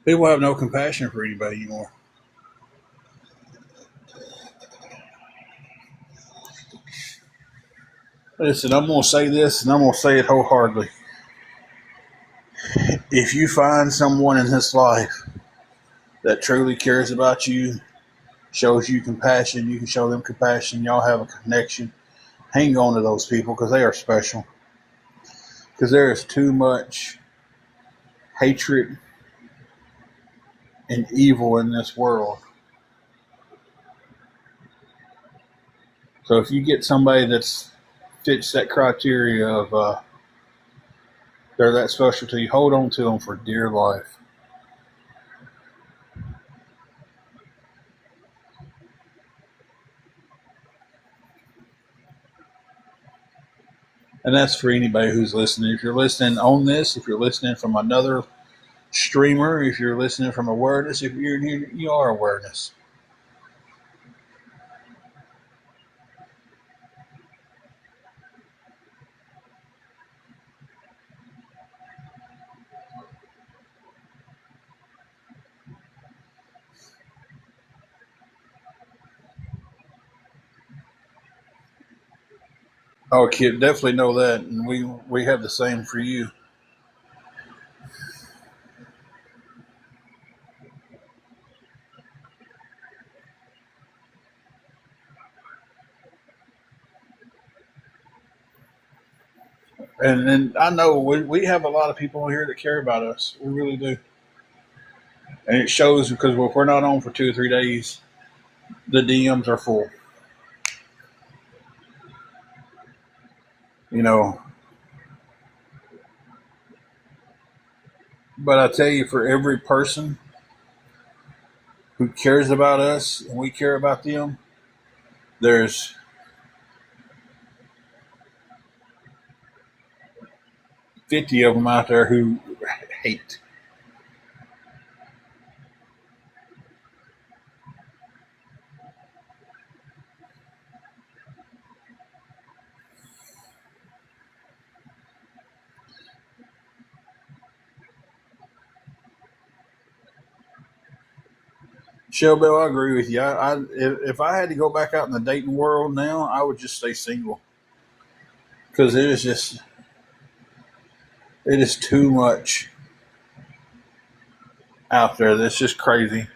People have no compassion for anybody anymore. Listen, I'm going to say this and I'm going to say it wholeheartedly. If you find someone in this life that truly cares about you, shows you compassion, you can show them compassion, y'all have a connection, hang on to those people because they are special. Because there is too much hatred and evil in this world. So if you get somebody that's fits that criteria of they're that special to you, hold on to them for dear life. And that's for anybody who's listening. If you're listening on this, if you're listening from another streamer, if you're listening from awareness, if you're here, you are awareness. Oh, kid, definitely know that, and we have the same for you. And I know we have a lot of people here that care about us. We really do, and it shows because if we're not on for 2 or 3 days, the DMs are full. You know, but I tell you, for every person who cares about us and we care about them, there's 50 of them out there who hate. Shelby, I agree with you. If I had to go back out in the dating world now, I would just stay single because it is too much out there. That's just crazy.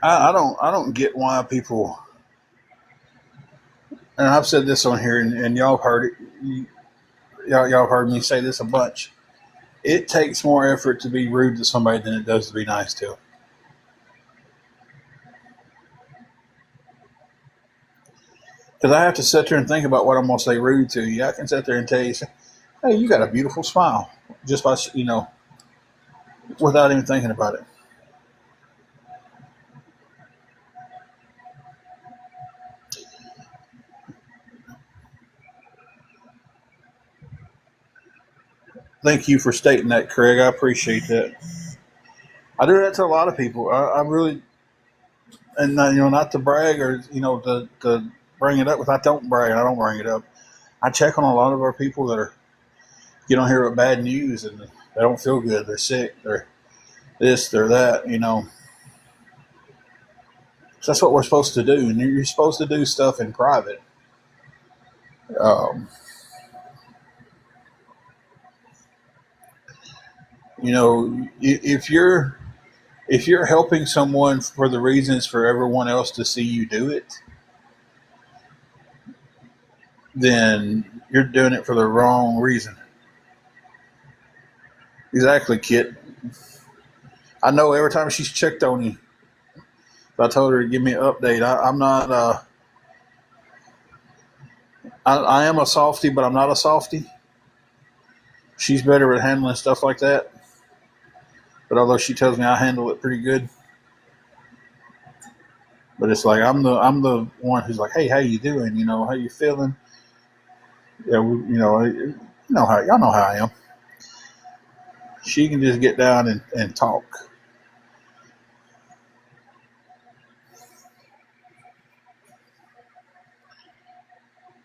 I don't get why people. And I've said this on here, and y'all have heard it. Y'all have heard me say this a bunch. It takes more effort to be rude to somebody than it does to be nice to them. Because I have to sit there and think about what I'm going to say rude to you. I can sit there and tell you, hey, you got a beautiful smile, just by without even thinking about it. Thank you for stating that, Craig. I appreciate that. I do that to a lot of people. I really, and not to brag or to bring it up. If I don't brag, I don't bring it up. I check on a lot of our people that are get on here with bad news and they don't feel good. They're sick. They're this. They're that. So that's what we're supposed to do. And you're supposed to do stuff in private. Um, if you're helping someone for the reasons for everyone else to see you do it, then you're doing it for the wrong reason. Exactly, Kit. I know every time she's checked on you, I told her to give me an update. I'm not. I am a softie, but I'm not a softie. She's better at handling stuff like that. But although she tells me I handle it pretty good, but it's like I'm the one who's like, hey, how you doing? How you feeling? Yeah, how y'all know how I am. She can just get down and talk.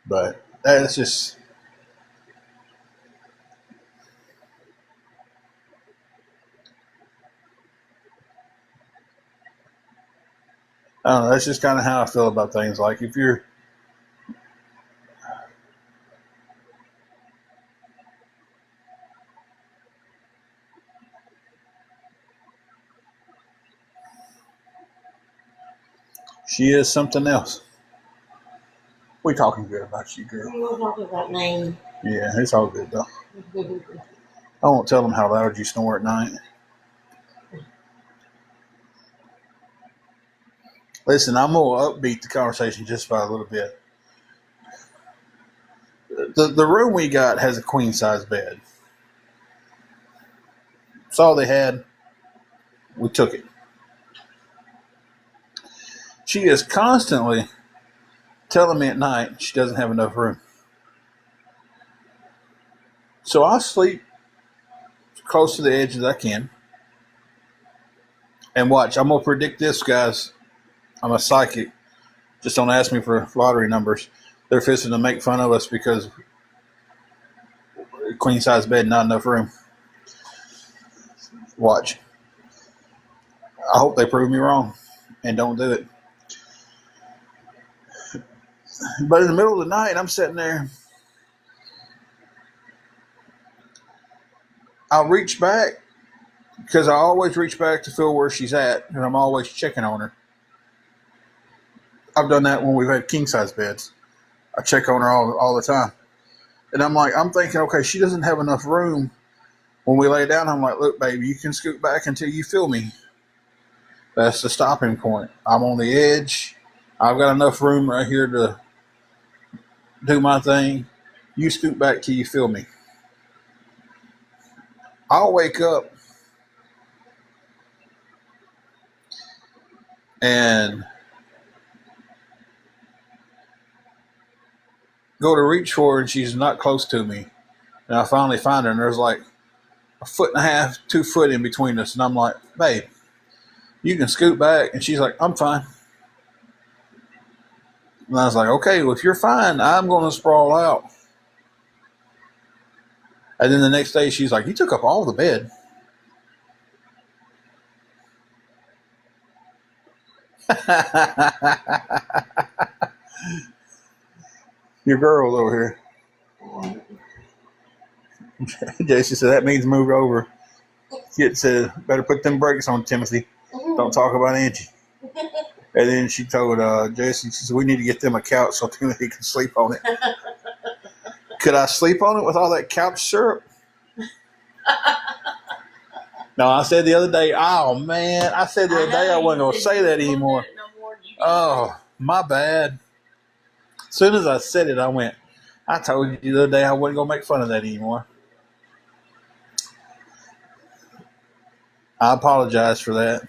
But that's just, I don't know. That's just kind of how I feel about things. Like if you're, she is something else. We talking good about you, girl. We won't talk about name. Yeah, it's all good though. I won't tell them how loud you snore at night. Listen, I'm gonna upbeat the conversation just by a little bit. The room we got has a queen size bed. It's all they had. We took it. She is constantly telling me at night she doesn't have enough room. So I sleep close to the edge as I can. And watch, I'm gonna predict this, guys. I'm a psychic. Just don't ask me for lottery numbers. they're fixing to make fun of us because queen size bed, not enough room. Watch. I hope they prove me wrong and don't do it. But in the middle of the night, I'm sitting there. I'll reach back because I always reach back to feel where she's at, and I'm always checking on her. I've done that when we've had king size beds. I check on her all the time. And I'm thinking, okay, she doesn't have enough room. When we lay down, I'm like, look, baby, you can scoot back until you feel me. That's the stopping point. I'm on the edge. I've got enough room right here to do my thing. You scoot back till you feel me. I'll wake up and go to reach for her, and she's not close to me. And I finally find her, and there's like 1.5 feet, 2 foot in between us. And I'm like, babe, you can scoot back. And she's like, I'm fine. And I was like, okay, well, if you're fine, I'm going to sprawl out. And then the next day, she's like, you took up all the bed. Your girl over here. Jesse said, that means move over. Kit said, better put them brakes on, Timothy. Don't talk about Angie. And then she told Jesse, she said, we need to get them a couch so Timothy can sleep on it. Could I sleep on it with all that couch syrup? No, I said the other day, oh, man. I said the other day I wasn't going to say that anymore. Oh, my bad. As soon as I said it, I went, I told you the other day I wasn't going to make fun of that anymore. I apologize for that.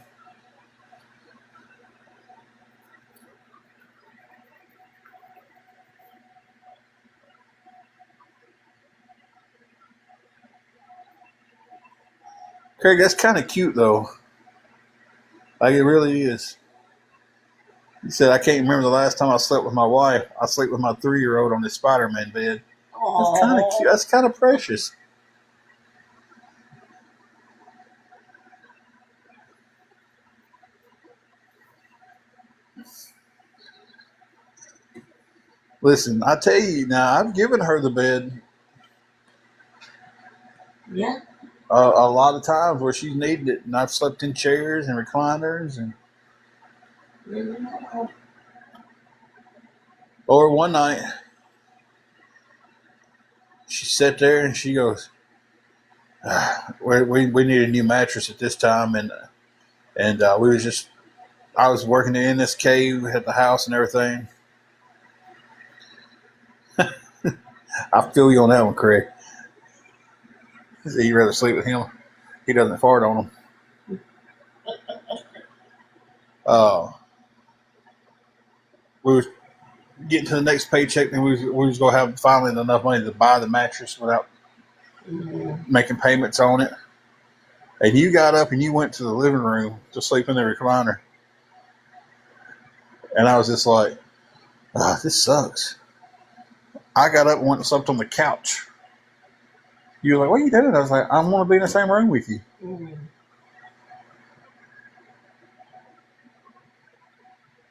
Craig, that's kind of cute, though. Like, it really is. He said, I can't remember the last time I slept with my wife. I sleep with my 3-year-old on the Spider-Man bed. Aww. That's kind of cute. That's kind of precious. Listen, I tell you now, I've given her the bed. Yeah. A lot of times where she's needed it, and I've slept in chairs and recliners, and or one night she sat there and she goes, we need a new mattress at this time, and we was just, I was working the NSK at the house and everything. I feel you on that one, Craig. You'd rather sleep with him. He doesn't fart on him. We was getting to the next paycheck, and we was going to have finally enough money to buy the mattress without making payments on it. And you got up and you went to the living room to sleep in the recliner. And I was just like, this sucks. I got up and went and slept on the couch. You were like, what are you doing? I was like, I want to be in the same room with you. Mm-hmm.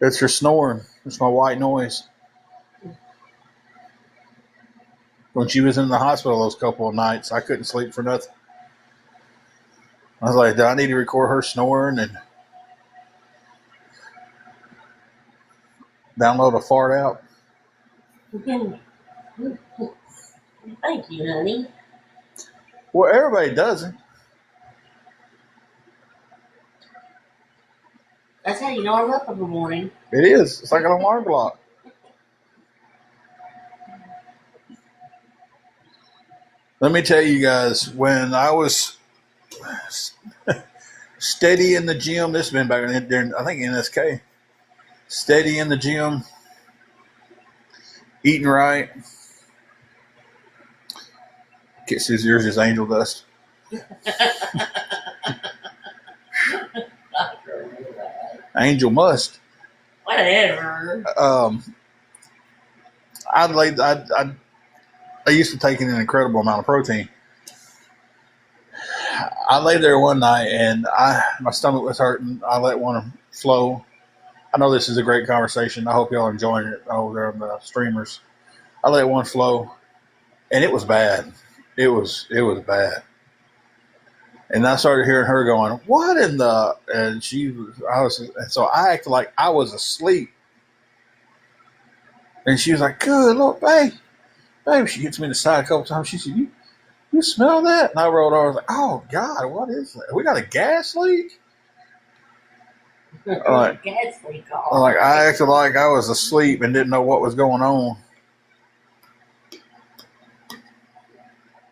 It's your snoring. It's my white noise. When she was in the hospital those couple of nights, I couldn't sleep for nothing. I was like, do I need to record her snoring and download a fart out? Thank you, honey. Well, everybody doesn't. That's how you know I'm up in the morning. It is. It's like an alarm clock. Let me tell you guys, when I was steady in the gym, this has been back in, I think, NSK. Steady in the gym, eating right. Kit says yours is angel dust. Angel must. Whatever. I used to take in an incredible amount of protein. I lay there one night and my stomach was hurting. I let one flow. I know this is a great conversation. I hope y'all are enjoying it over there on the streamers. I let one flow, and it was bad. It was bad. And I started hearing her going, "What in the?" And and so I acted like I was asleep. And she was like, "Good Lord, babe." She gets me in the side a couple times. She said, "You smell that?" And I rolled over. I was like, "Oh God, what is that? We got a gas leak." Like, gas leak. I acted like I was asleep and didn't know what was going on.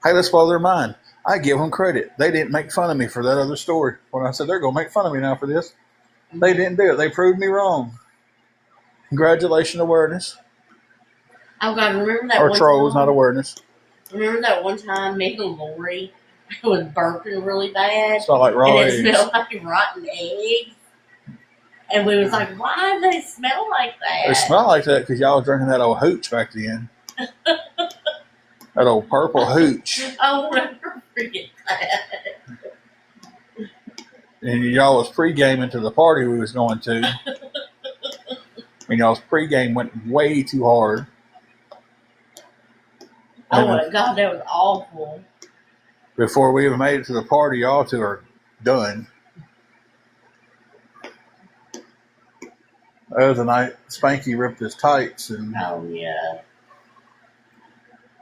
Hey, let's blow their mind. I give them credit. They didn't make fun of me for that other story. When I said they're going to make fun of me now for this, they didn't do it. They proved me wrong. Congratulations, awareness. Oh God, remember that or one trolls, time? not awareness. Remember that one time me and Lori was burping really bad? Smell like raw and eggs. It smelled like rotten eggs. And we was like, why do they smell like that? They smell like that because y'all was drinking that old hooch back then. That old purple hooch. I'll never forget that. And y'all was pre-gaming to the party we was going to. And y'all's pre-game went way too hard. Oh my God, that was awful. Before we even made it to the party, y'all two are done. That was the night Spanky ripped his tights and Oh yeah.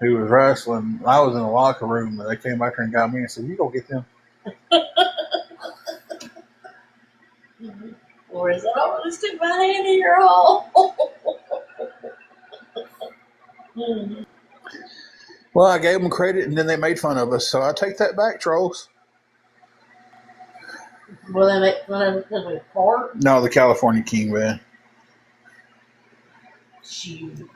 he was wrestling. I was in the locker room and they came back there and got me and said, "You go get them." Lori said, "I want to stick my hand in your hole." Well, I gave them credit and then they made fun of us, so I take that back, trolls. Will they make fun of us because we fart? No, the California King, man. Shoot.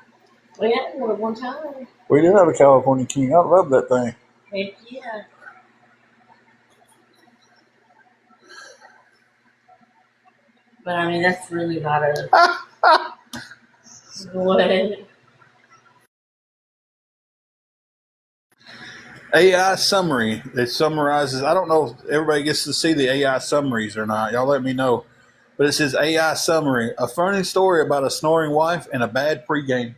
We had one at one time. We did have a California King. I love that thing. Heck yeah. But I mean, that's really not a. What? AI summary. It summarizes. I don't know if everybody gets to see the AI summaries or not. Y'all let me know. But it says AI summary. A funny story about a snoring wife and a bad pregame.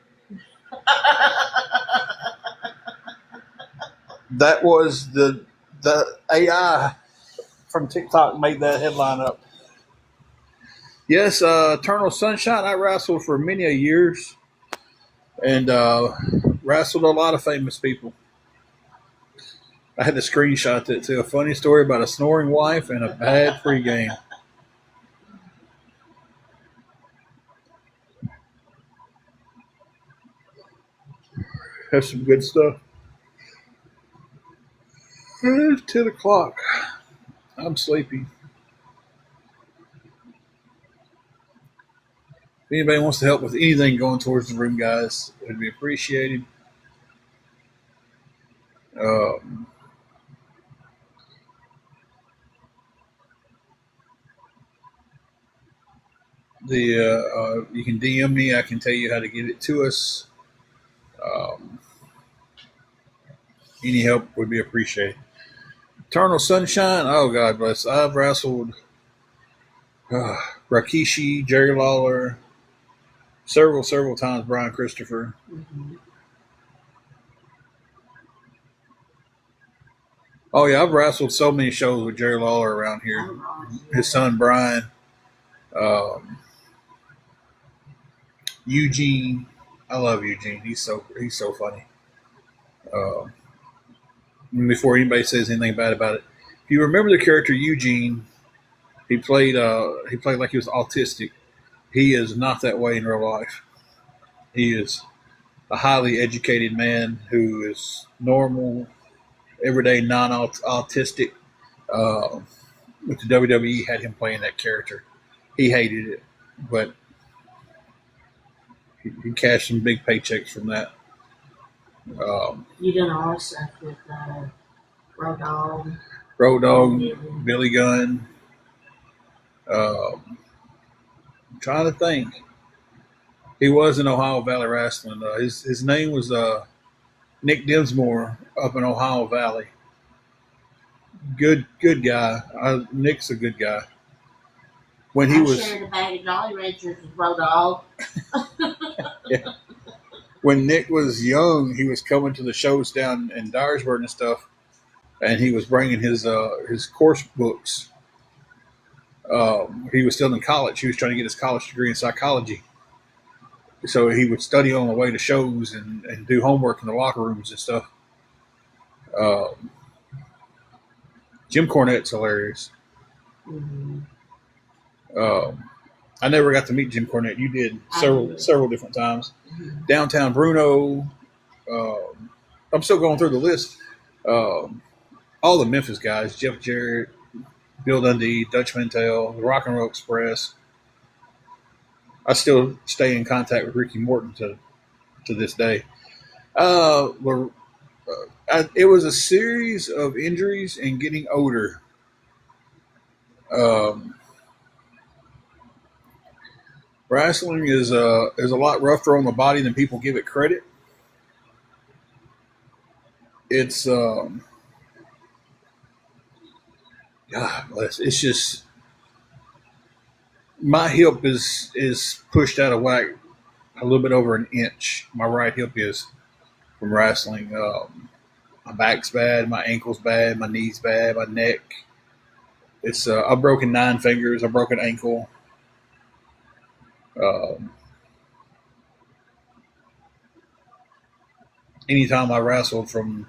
That was the AI from TikTok made that headline up. Yes, Eternal Sunshine. I wrestled for many a years and wrestled a lot of famous people. I had to screenshot that too. A funny story about a snoring wife and a bad pregame. That's some good stuff. It's 10 o'clock. I'm sleepy. If anybody wants to help with anything going towards the room, guys, it would be appreciated. Um, you can DM me. I can tell you how to get it to us. Um, any help would be appreciated. Eternal Sunshine. Oh God bless. I've wrestled Rikishi, Jerry Lawler, several times. Brian Christopher. Mm-hmm. Oh yeah, I've wrestled so many shows with Jerry Lawler around here. His son Brian, Eugene. I love Eugene. He's so funny. Before anybody says anything bad about it, if you remember the character Eugene, he played like he was autistic. He is not that way in real life. He is a highly educated man who is normal, everyday, non-autistic. With the WWE had him playing that character. He hated it, but he cashed some big paychecks from that. You done all this stuff with Road Dogg. Road Dogg, Billy Gunn. I'm trying to think. He was in Ohio Valley Wrestling. His name was Nick Dinsmore up in Ohio Valley. Good guy. Nick's a good guy. When he I was shared a bag of Jolly Ranchers with Road Dogg. yeah. When Nick was young, he was coming to the shows down in Dyersburg and stuff, and he was bringing his course books. He was still in college. He was trying to get his college degree in psychology. So he would study on the way to shows and do homework in the locker rooms and stuff. Um, Jim Cornette's hilarious. Mm-hmm. I never got to meet Jim Cornette. You did several different times. Mm-hmm. Downtown Bruno. I'm still going through the list. All the Memphis guys: Jeff Jarrett, Bill Dundee, Dutch Mantel, the Rock and Roll Express. I still stay in contact with Ricky Morton to this day. It was a series of injuries and getting older. Wrestling is a lot rougher on the body than people give it credit. It's God bless. It's just my hip is pushed out of whack a little bit over an inch. My right hip is from wrestling. My back's bad, my ankle's bad, my knee's bad, my neck. It's I've broken 9 fingers, I've broken ankle. Anytime I wrestled from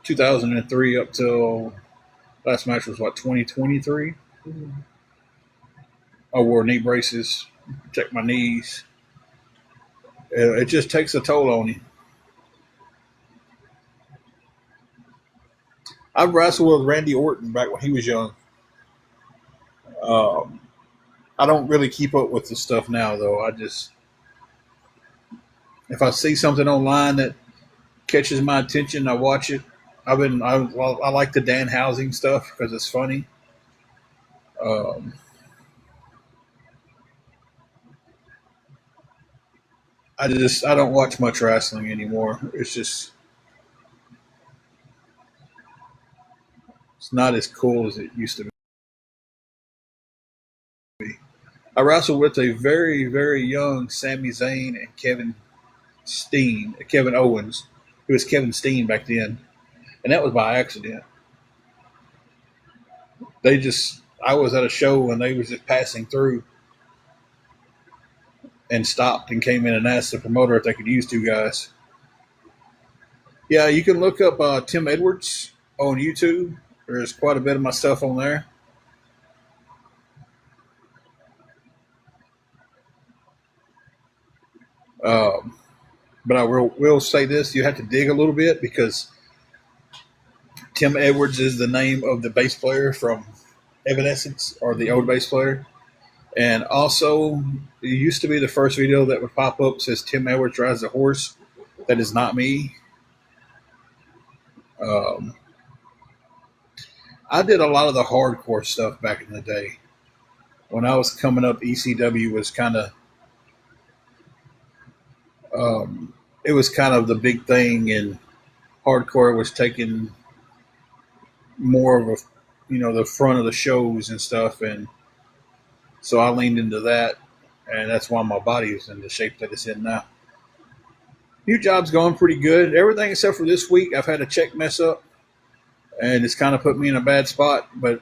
2003 up till last match was 2023. Mm-hmm. I wore knee braces, protect my knees. It just takes a toll on you. I wrestled with Randy Orton back when he was young. I don't really keep up with the stuff now, though. If I see something online that catches my attention, I watch it. I like the Dan Housing stuff because it's funny. I don't watch much wrestling anymore. It's not as cool as it used to be. I wrestled with a very, very young Sami Zayn and Kevin Owens, who was Kevin Steen back then, and that was by accident. I was at a show and they was just passing through and stopped and came in and asked the promoter if they could use 2 guys. Yeah, you can look up Tim Edwards on YouTube. There's quite a bit of my stuff on there. But I will say this: you have to dig a little bit because Tim Edwards is the name of the bass player from Evanescence, or the old bass player. And also, it used to be the first video that would pop up says Tim Edwards rides a horse. That is not me. I did a lot of the hardcore stuff back in the day. When I was coming up, ECW was it was kind of the big thing, and hardcore was taking more of the front of the shows and stuff, and so I leaned into that, and that's why my body is in the shape that it's in now. New job's going pretty good. Everything except for this week, I've had a check mess up, and it's kind of put me in a bad spot. But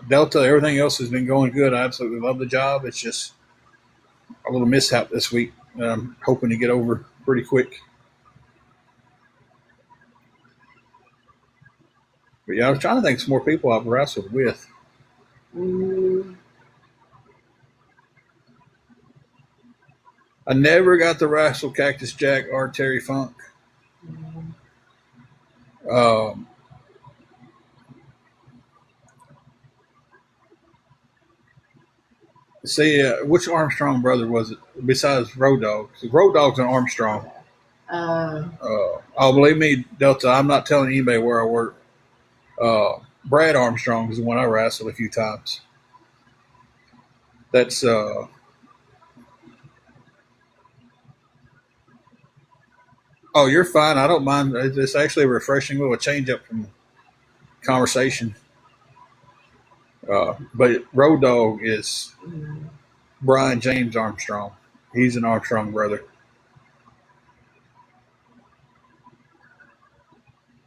Delta, everything else has been going good. I absolutely love the job. It's just a little mishap this week that I'm hoping to get over pretty quick. But yeah, I was trying to think of some more people I've wrestled with. Mm-hmm. I never got to wrestle Cactus Jack or Terry Funk. Um, which Armstrong brother was it besides Road Dogg? Road Dogg's an Armstrong. Believe me, Delta, I'm not telling anybody where I work. Brad Armstrong is the one I wrestled a few times. That's Oh, you're fine. I don't mind. It's actually a refreshing little change up from conversation. But Road Dog is Mm. Brian James Armstrong. He's an Armstrong brother.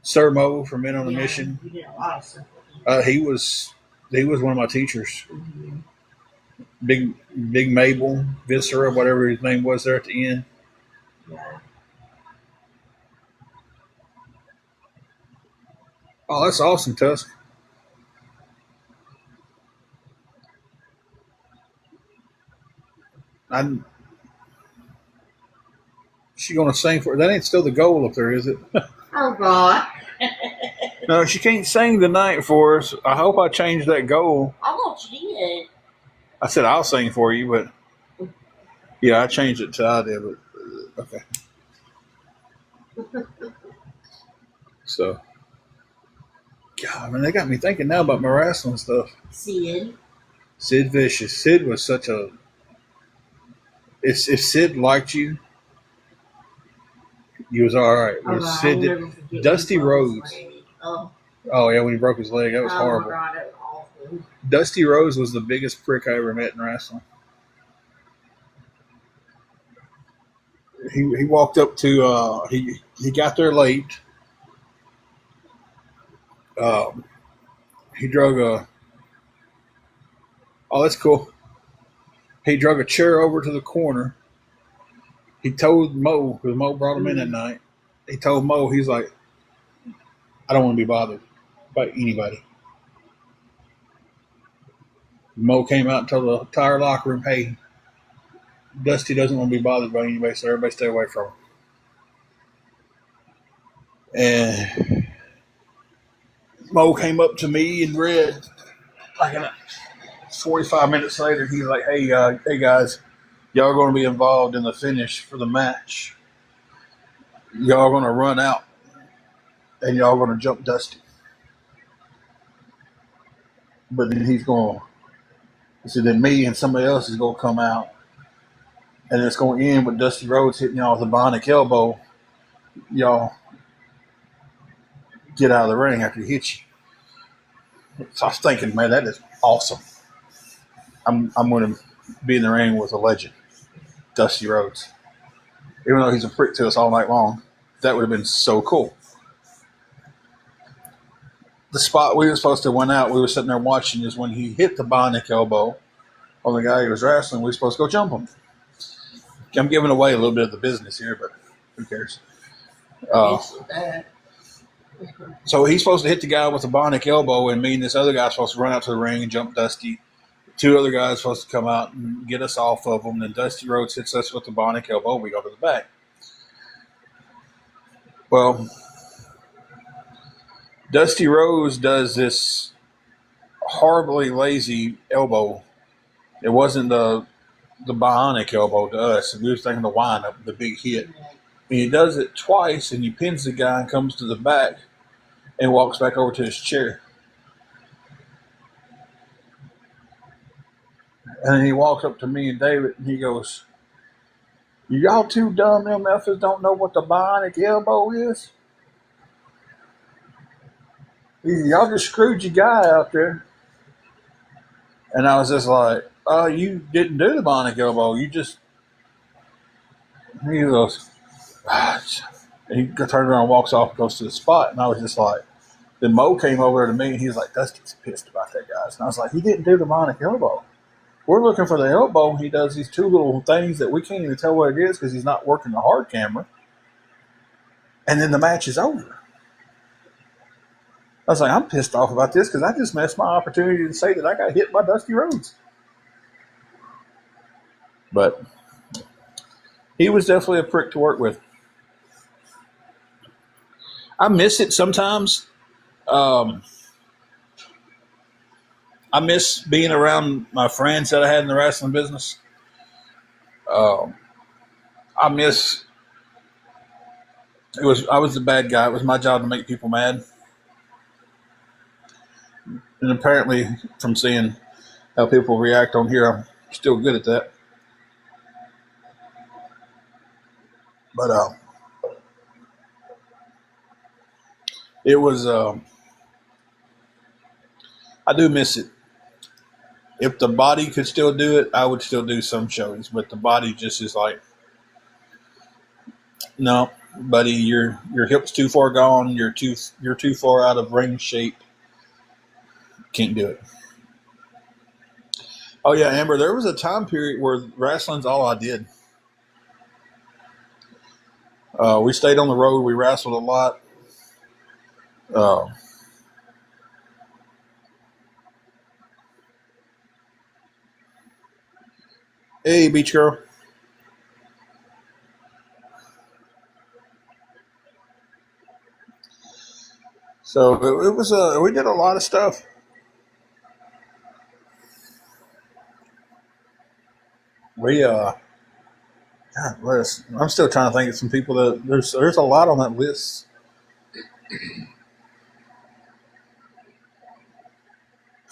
Sir Mo from Men on a Yeah, Mission. you did a lot of stuff with Uh, he was he was one of my teachers. him. Big Big Mabel Viscera, whatever his name was there at the end. Yeah. Oh, that's awesome, Tusk. I'm she gonna sing for that? Ain't still the goal up there, is it? Oh God. No, she can't sing the night for us. I hope I changed that goal. I thought you did. I said I'll sing for you, but yeah, I changed it to I did. But okay, so God, man, they got me thinking now about my wrestling stuff. Sid. Sid Vicious. Sid was such a. If Sid liked you, you was all right. Oh If God, Sid I'll did, never forget Dusty when he broke his Rhodes. leg. Oh, Oh yeah, when he broke his leg, that was oh horrible. my God, that was awful. Dusty Rhodes was the biggest prick I ever met in wrestling. He walked up to he got there late. Um, he drug a oh that's cool. He drug a chair over to the corner. He told Mo because Mo brought him in that Mm. night. He told Mo he's like, I don't want to be bothered by anybody. Mo came out and told the entire locker room, hey, Dusty doesn't want to be bothered by anybody, so everybody stay away from him. And Mo came up to me and Red like 45 minutes later. He's like, hey guys, y'all going to be involved in the finish for the match. Y'all going to run out and y'all going to jump Dusty. But then he said, then me and somebody else is going to come out and it's going to end with Dusty Rhodes hitting y'all with a bionic elbow. Y'all get out of the ring after he hits you. So I was thinking, man, that is awesome. I'm going to be in the ring with a legend, Dusty Rhodes. Even though he's a prick to us all night long, that would have been so cool. The spot we were supposed to win out, we were sitting there watching, is when he hit the bionic elbow on the guy he was wrestling. We were supposed to go jump him. I'm giving away a little bit of the business here, but who cares? So he's supposed to hit the guy with the bionic elbow, and me and this other guy are supposed to run out to the ring and jump Dusty. Two other guys are supposed to come out and get us off of them. Then Dusty Rhodes hits us with the bionic elbow. We go to the back. Well, Dusty Rhodes does this horribly lazy elbow. It wasn't the bionic elbow to us. We were thinking the wind up, the big hit. And he does it twice, and he pins the guy and comes to the back and walks back over to his chair. And then he walks up to me and David, and he goes, y'all two dumb MFers don't know what the bionic elbow is? Y'all just screwed your guy out there. And I was just like, you didn't do the bionic elbow. You just, he goes, and he turns around and walks off and goes to the spot. And I was just like, then Mo came over to me and he's like, Dusty's pissed about that, guys. And I was like, he didn't do the bionic elbow. We're looking for the elbow. He does these two little things that we can't even tell what it is because he's not working the hard camera. And then the match is over. I was like, I'm pissed off about this because I just missed my opportunity to say that I got hit by Dusty Rhodes. But he was definitely a prick to work with. I miss it sometimes. I miss being around my friends that I had in the wrestling business. I miss I was the bad guy. It was my job to make people mad. And apparently from seeing how people react on here, I'm still good at that. But It was. I do miss it. If the body could still do it, I would still do some shows. But the body just is like, no, buddy, your hip's too far gone. You're too far out of ring shape. Can't do it. Oh yeah, Amber. There was a time period where wrestling's all I did. We stayed on the road. We wrestled a lot. Uh, hey, beach girl. So it was. We did a lot of stuff. We God bless. I'm still trying to think of some people that there's a lot on that list.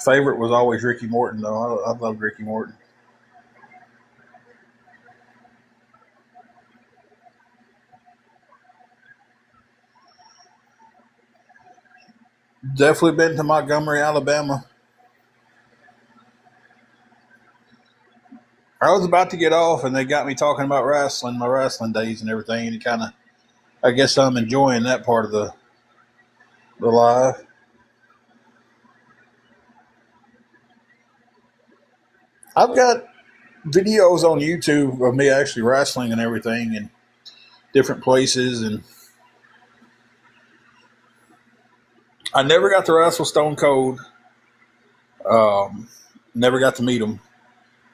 Favorite was always Ricky Morton though. I loved Ricky Morton. Definitely been to Montgomery, Alabama. I was about to get off, and they got me talking about wrestling, my wrestling days and everything, and kind of, I guess I'm enjoying that part of the live. I've got videos on YouTube of me actually wrestling and everything, and different places, and I never got to wrestle Stone Cold. Um, Never got to meet him.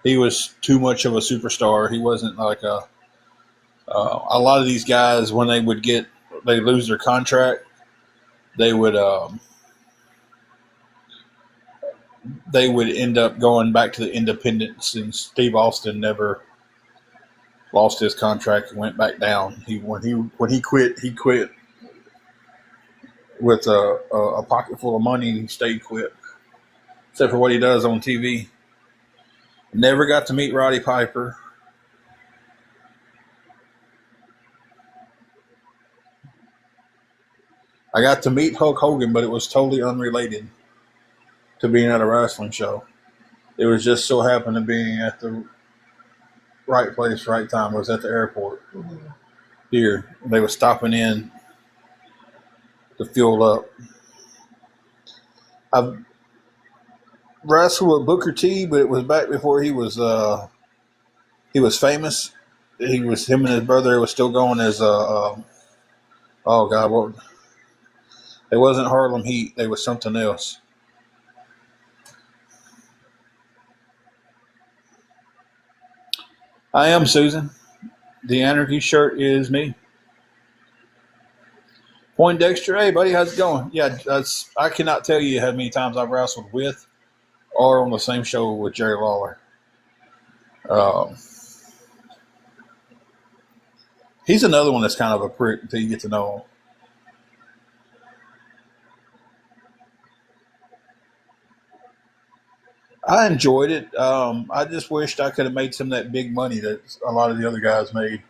He was too much of a superstar. He wasn't like a lot of these guys when they lose their contract, they would they would end up going back to the independents, and Steve Austin never lost his contract and went back down. He quit with a pocket full of money and he stayed quit, except for what he does on TV. Never got to meet Roddy Piper. I got to meet Hulk Hogan, but it was totally unrelated to being at a wrestling show. It was just so happened to being at the right place, right time. I was at the airport here. They were stopping in to fuel up. I've wrestled with Booker T, but it was back before he was famous. Him and his brother was still going as oh god, what? It wasn't Harlem Heat. They was something else. I am Susan. The Anarchy shirt is me. Poindexter, hey buddy, how's it going? Yeah, I cannot tell you how many times I've wrestled with or on the same show with Jerry Lawler. Um, he's another one that's kind of a prick until you get to know him. I enjoyed it. I just wished I could have made some of that big money that a lot of the other guys made.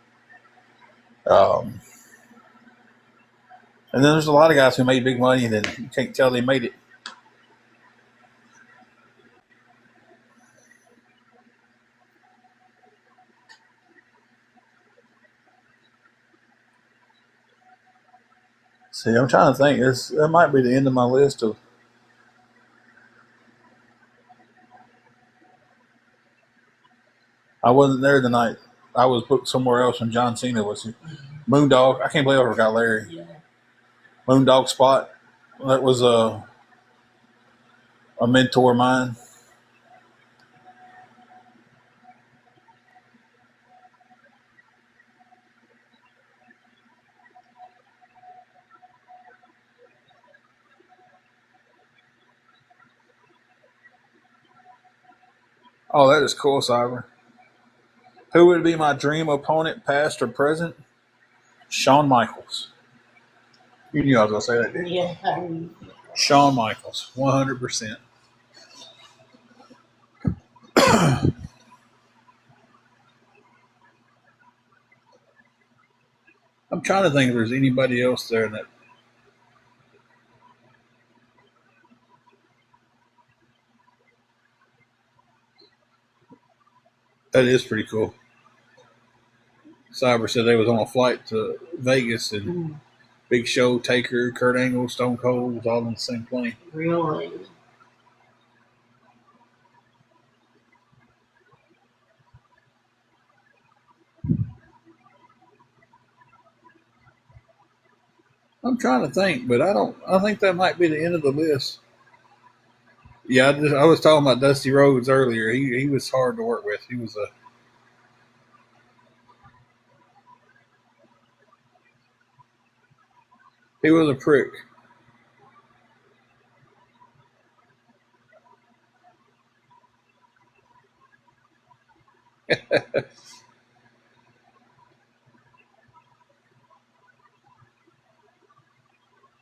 Um, and then there's a lot of guys who made big money that you can't tell they made it. See, I'm trying to think. That might be the end of my list of. I wasn't there tonight. I was booked somewhere else when John Cena was here. Moondog. I can't believe I forgot Larry. Yeah. Moondog Spot. That was a mentor of mine. Oh, that is cool, Cyber. Who would be my dream opponent, past or present? Shawn Michaels. You knew I was going to say that, didn't you? Yeah. Shawn Michaels, 100%. I'm trying to think if there's anybody else there that That is pretty cool. Cyber said they was on a flight to Vegas and Big Show, Taker, Kurt Angle, Stone Cold was all on the same plane. Really? I'm trying to think, but I don't. I think that might be the end of the list. Yeah, I was talking about Dusty Rhodes earlier. He was hard to work with. He was a prick.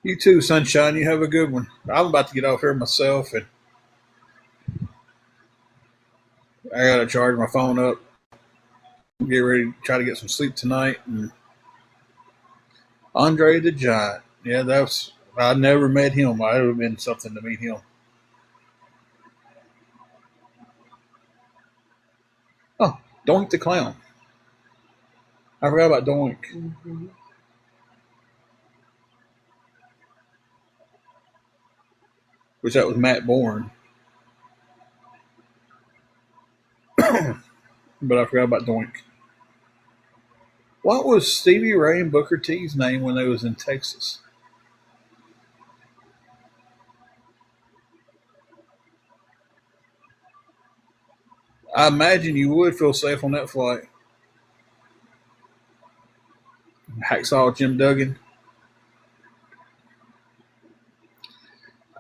You too, Sunshine. You have a good one. I'm about to get off here myself, and I gotta charge my phone up. Get ready to try to get some sleep tonight. And Andre the Giant. Yeah, that's. I never met him. I would have been something to meet him. Oh, Doink the Clown. I forgot about Doink. Mm-hmm. Which that was Matt Bourne. But I forgot about Doink. What was Stevie Ray and Booker T's name when they was in Texas? I imagine you would feel safe on that flight. Hacksaw Jim Duggan.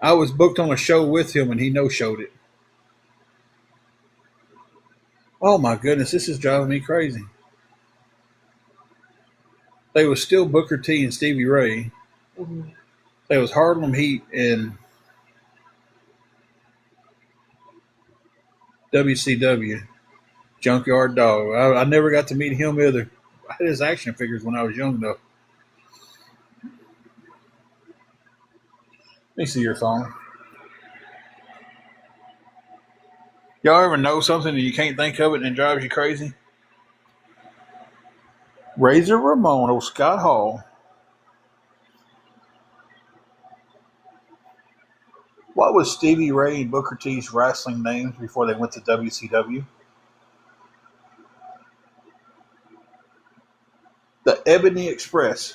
I was booked on a show with him and he no-showed it. Oh my goodness, this is driving me crazy. They was still Booker T and Stevie Ray. Mm-hmm. They was Harlem Heat and WCW. Junkyard Dog. I never got to meet him either. I had his action figures when I was young though. Let me see your phone. Y'all ever know something and you can't think of it and it drives you crazy? Razor Ramon or Scott Hall. What was Stevie Ray and Booker T's wrestling names before they went to WCW? The Ebony Express.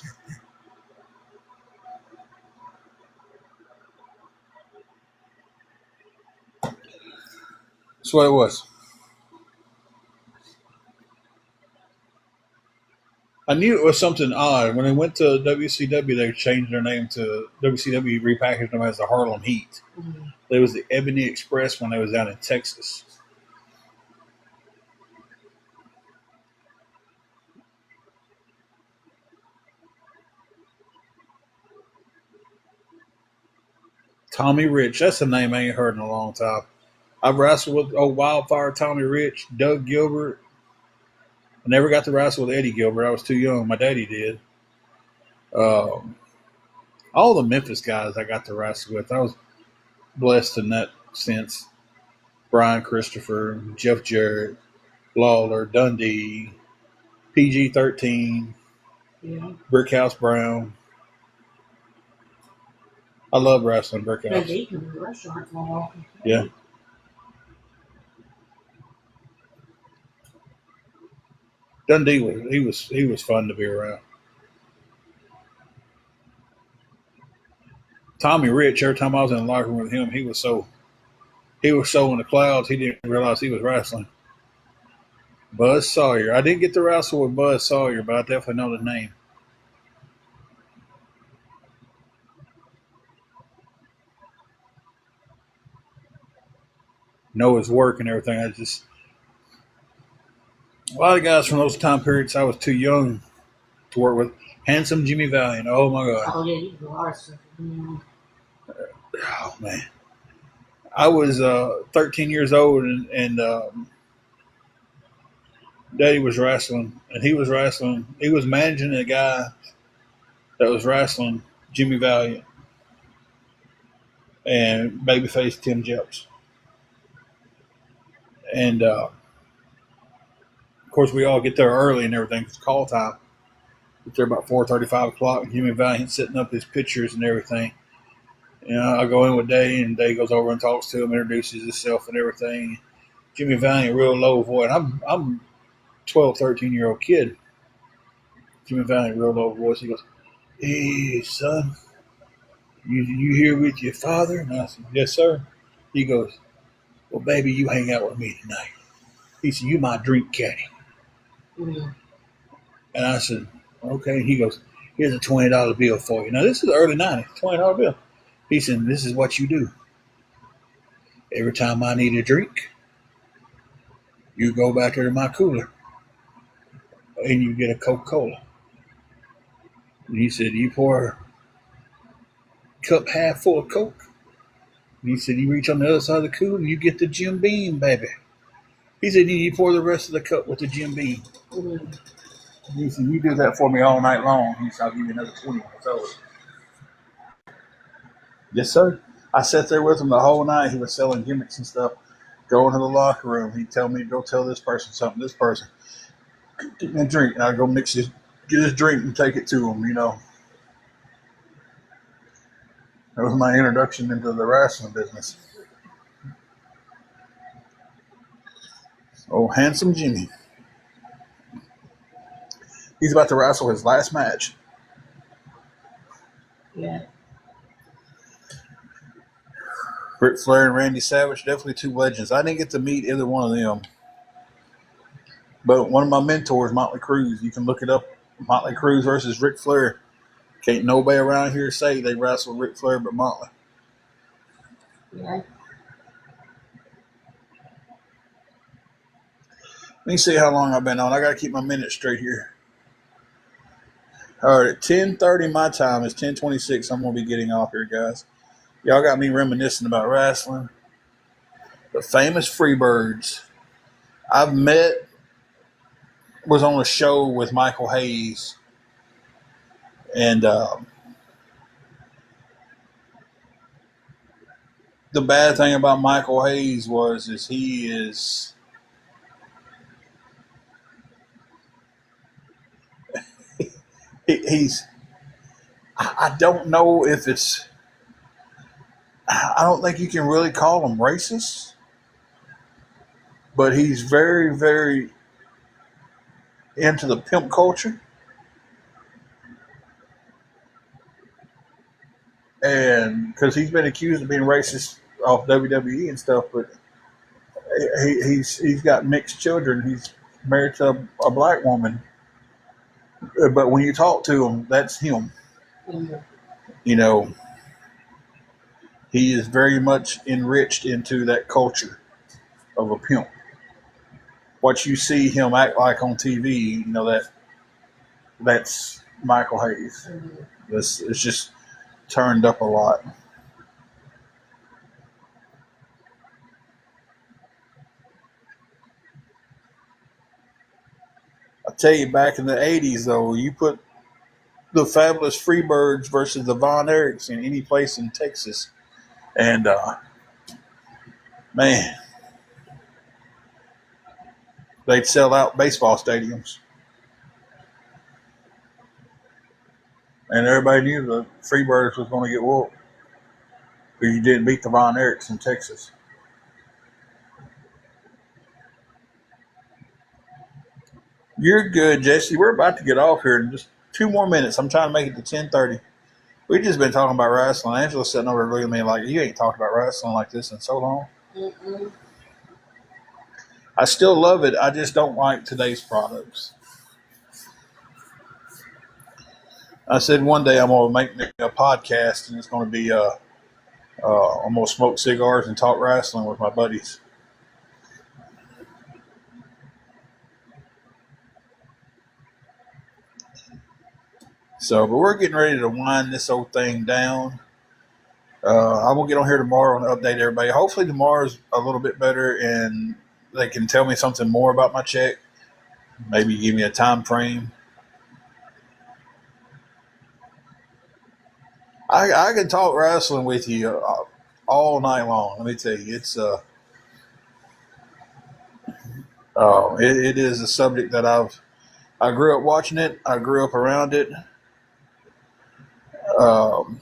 That's what it was. I knew it was something odd. When they went to WCW, they changed their name to WCW, repackaged them as the Harlem Heat. Mm-hmm. There was the Ebony Express when they was down in Texas. Tommy Rich. That's a name I ain't heard in a long time. I've wrestled with old Wildfire Tommy Rich, Doug Gilbert. I never got to wrestle with Eddie Gilbert. I was too young. My daddy did. Um, all the Memphis guys I got to wrestle with. I was blessed in that sense. Brian Christopher, Jeff Jarrett, Lawler, Dundee, PG 13, Yeah. Brickhouse Brown. I love wrestling Brickhouse. Dundee can be a restaurant for a while. Yeah. Dundee was fun to be around. Tommy Rich, every time I was in the locker room with him, he was so in the clouds he didn't realize he was wrestling. Buzz Sawyer. I didn't get to wrestle with Buzz Sawyer, but I definitely know the name. Know his work and everything. I just a lot of guys from those time periods I was too young to work with. Handsome Jimmy Valiant. Oh my god. Oh yeah, you can do a lot of stuff. Yeah. Oh man. I was 13 years old and Daddy was wrestling and he was wrestling. He was managing a guy that was wrestling Jimmy Valiant and babyface Tim Jeps. And course, we all get there early and everything. It's call time. Get there about 4:30, 5 o'clock. And Jimmy Valiant setting up his pictures and everything. I go in with Day, and Day goes over and talks to him, introduces himself and everything. Jimmy Valiant, real low voice. I'm 12, 13-year-old kid. Jimmy Valiant, real low voice. He goes, "Hey, son, you here with your father?" And I said, "Yes, sir." He goes, "Well, baby, you hang out with me tonight." He said, "You my drink caddy." Mm-hmm. And I said, "Okay." And he goes, "Here's a $20 bill for you." Now, this is the early 90s, $20 bill. He said, "This is what you do. Every time I need a drink, you go back there to my cooler and you get a Coca-Cola." And he said, "You pour a cup half full of Coke." And he said, "You reach on the other side of the cooler and you get the Jim Beam, baby." He said, "You pour the rest of the cup with the Jim Beam." Mm-hmm. He said, "You do that for me all night long." He said, "I'll give you another 20 when it's over." Yes, sir. I sat there with him the whole night. He was selling gimmicks and stuff. Go into the locker room. He'd tell me to go tell this person something, this person. Get me a drink. And I'd go get his drink and take it to him, That was my introduction into the wrestling business. Oh, handsome Jimmy. He's about to wrestle his last match. Yeah. Ric Flair and Randy Savage, definitely two legends. I didn't get to meet either one of them. But one of my mentors, Motley Cruz, you can look it up. Motley Cruz versus Ric Flair. Can't nobody around here say they wrestled Ric Flair but Motley. Yeah. Let me see how long I've been on. I got to keep my minutes straight here. All right, at 10:30 my time, it's 10:26. I'm going to be getting off here, guys. Y'all got me reminiscing about wrestling. The famous Freebirds. Was on a show with Michael Hayes. And the bad thing about Michael Hayes is he's I don't know if it's I don't think you can really call him racist, but he's very, very into the pimp culture. And because he's been accused of being racist off WWE and stuff, but he's got mixed children. He's married to a black woman, but when you talk to him, that's him. Mm-hmm. You know, he is very much enriched into that culture of a pimp. What you see him act like on TV, that's Michael Hayes. Mm-hmm. It's just turned up a lot. I tell you, back in the '80s, though, you put the Fabulous Freebirds versus the Von Erichs in any place in Texas, and man, they'd sell out baseball stadiums, and everybody knew the Freebirds was going to get whooped because you didn't beat the Von Erichs in Texas. You're good, Jesse. We're about to get off here in just 2 more minutes. I'm trying to make it to 10:30. We've just been talking about wrestling. Angela's sitting over looking at me like, you ain't talked about wrestling like this in so long. Mm-mm. I still love it. I just don't like today's products. I said one day I'm going to make me a podcast, and it's going to be I'm going to smoke cigars and talk wrestling with my buddies. So, but we're getting ready to wind this old thing down. I will get on here tomorrow and update everybody. Hopefully tomorrow's a little bit better and they can tell me something more about my check. Maybe give me a time frame. I can talk wrestling with you all night long. Let me tell you, It is a subject that I grew up watching it. I grew up around it. Um,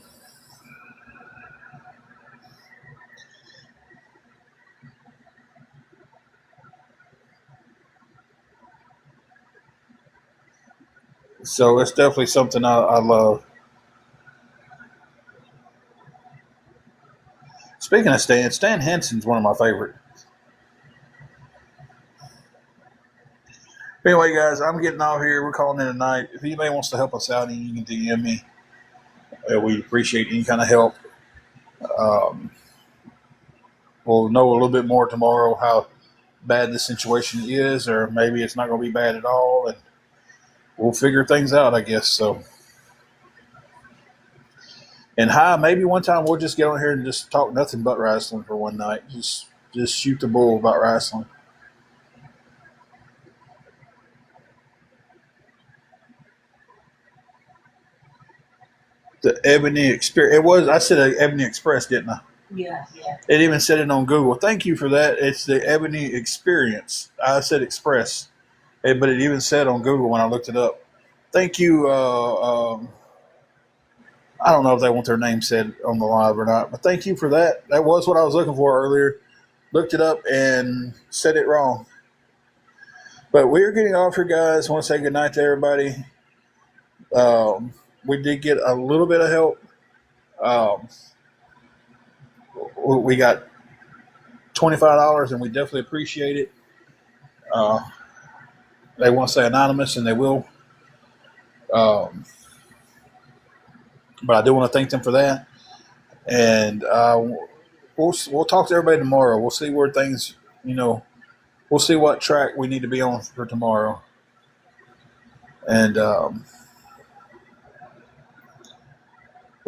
so it's definitely something I love. Speaking of Stan Henson's one of my favorite. Anyway, guys, I'm getting off here. We're calling it a night. If anybody wants to help us out, you can DM me. We appreciate any kind of help. Um, we'll know a little bit more tomorrow how bad the situation is, or maybe it's not going to be bad at all, and we'll figure things out, I guess. So, and maybe one time we'll just get on here and just talk nothing but wrestling for one night. Just shoot the bull about wrestling. The Ebony Experience. It was. I said Ebony Express, didn't I? Yeah, yeah. It even said it on Google. Thank you for that. It's the Ebony Experience. I said Express, but it even said on Google when I looked it up. Thank you. I don't know if they want their name said on the live or not, but thank you for that. That was what I was looking for earlier. Looked it up and said it wrong. But we're getting off here, guys. I want to say good night to everybody. We did get a little bit of help. Um, we got $25, and we definitely appreciate it. They want to say anonymous, and they will. But I do want to thank them for that. And we'll talk to everybody tomorrow. We'll see where things, we'll see what track we need to be on for tomorrow. And we'll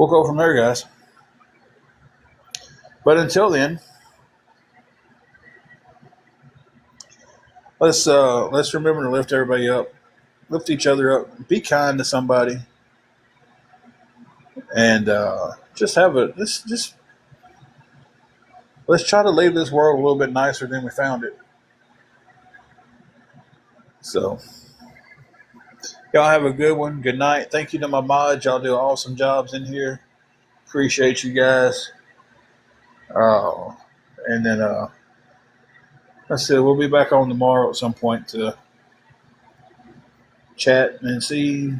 go from there, guys. But until then, let's remember to lift everybody up, lift each other up, be kind to somebody, and just have let's try to leave this world a little bit nicer than we found it. So, y'all have a good one. Good night. Thank you to my mods. Y'all do awesome jobs in here. Appreciate you guys. And then I said we'll be back on tomorrow at some point to chat and see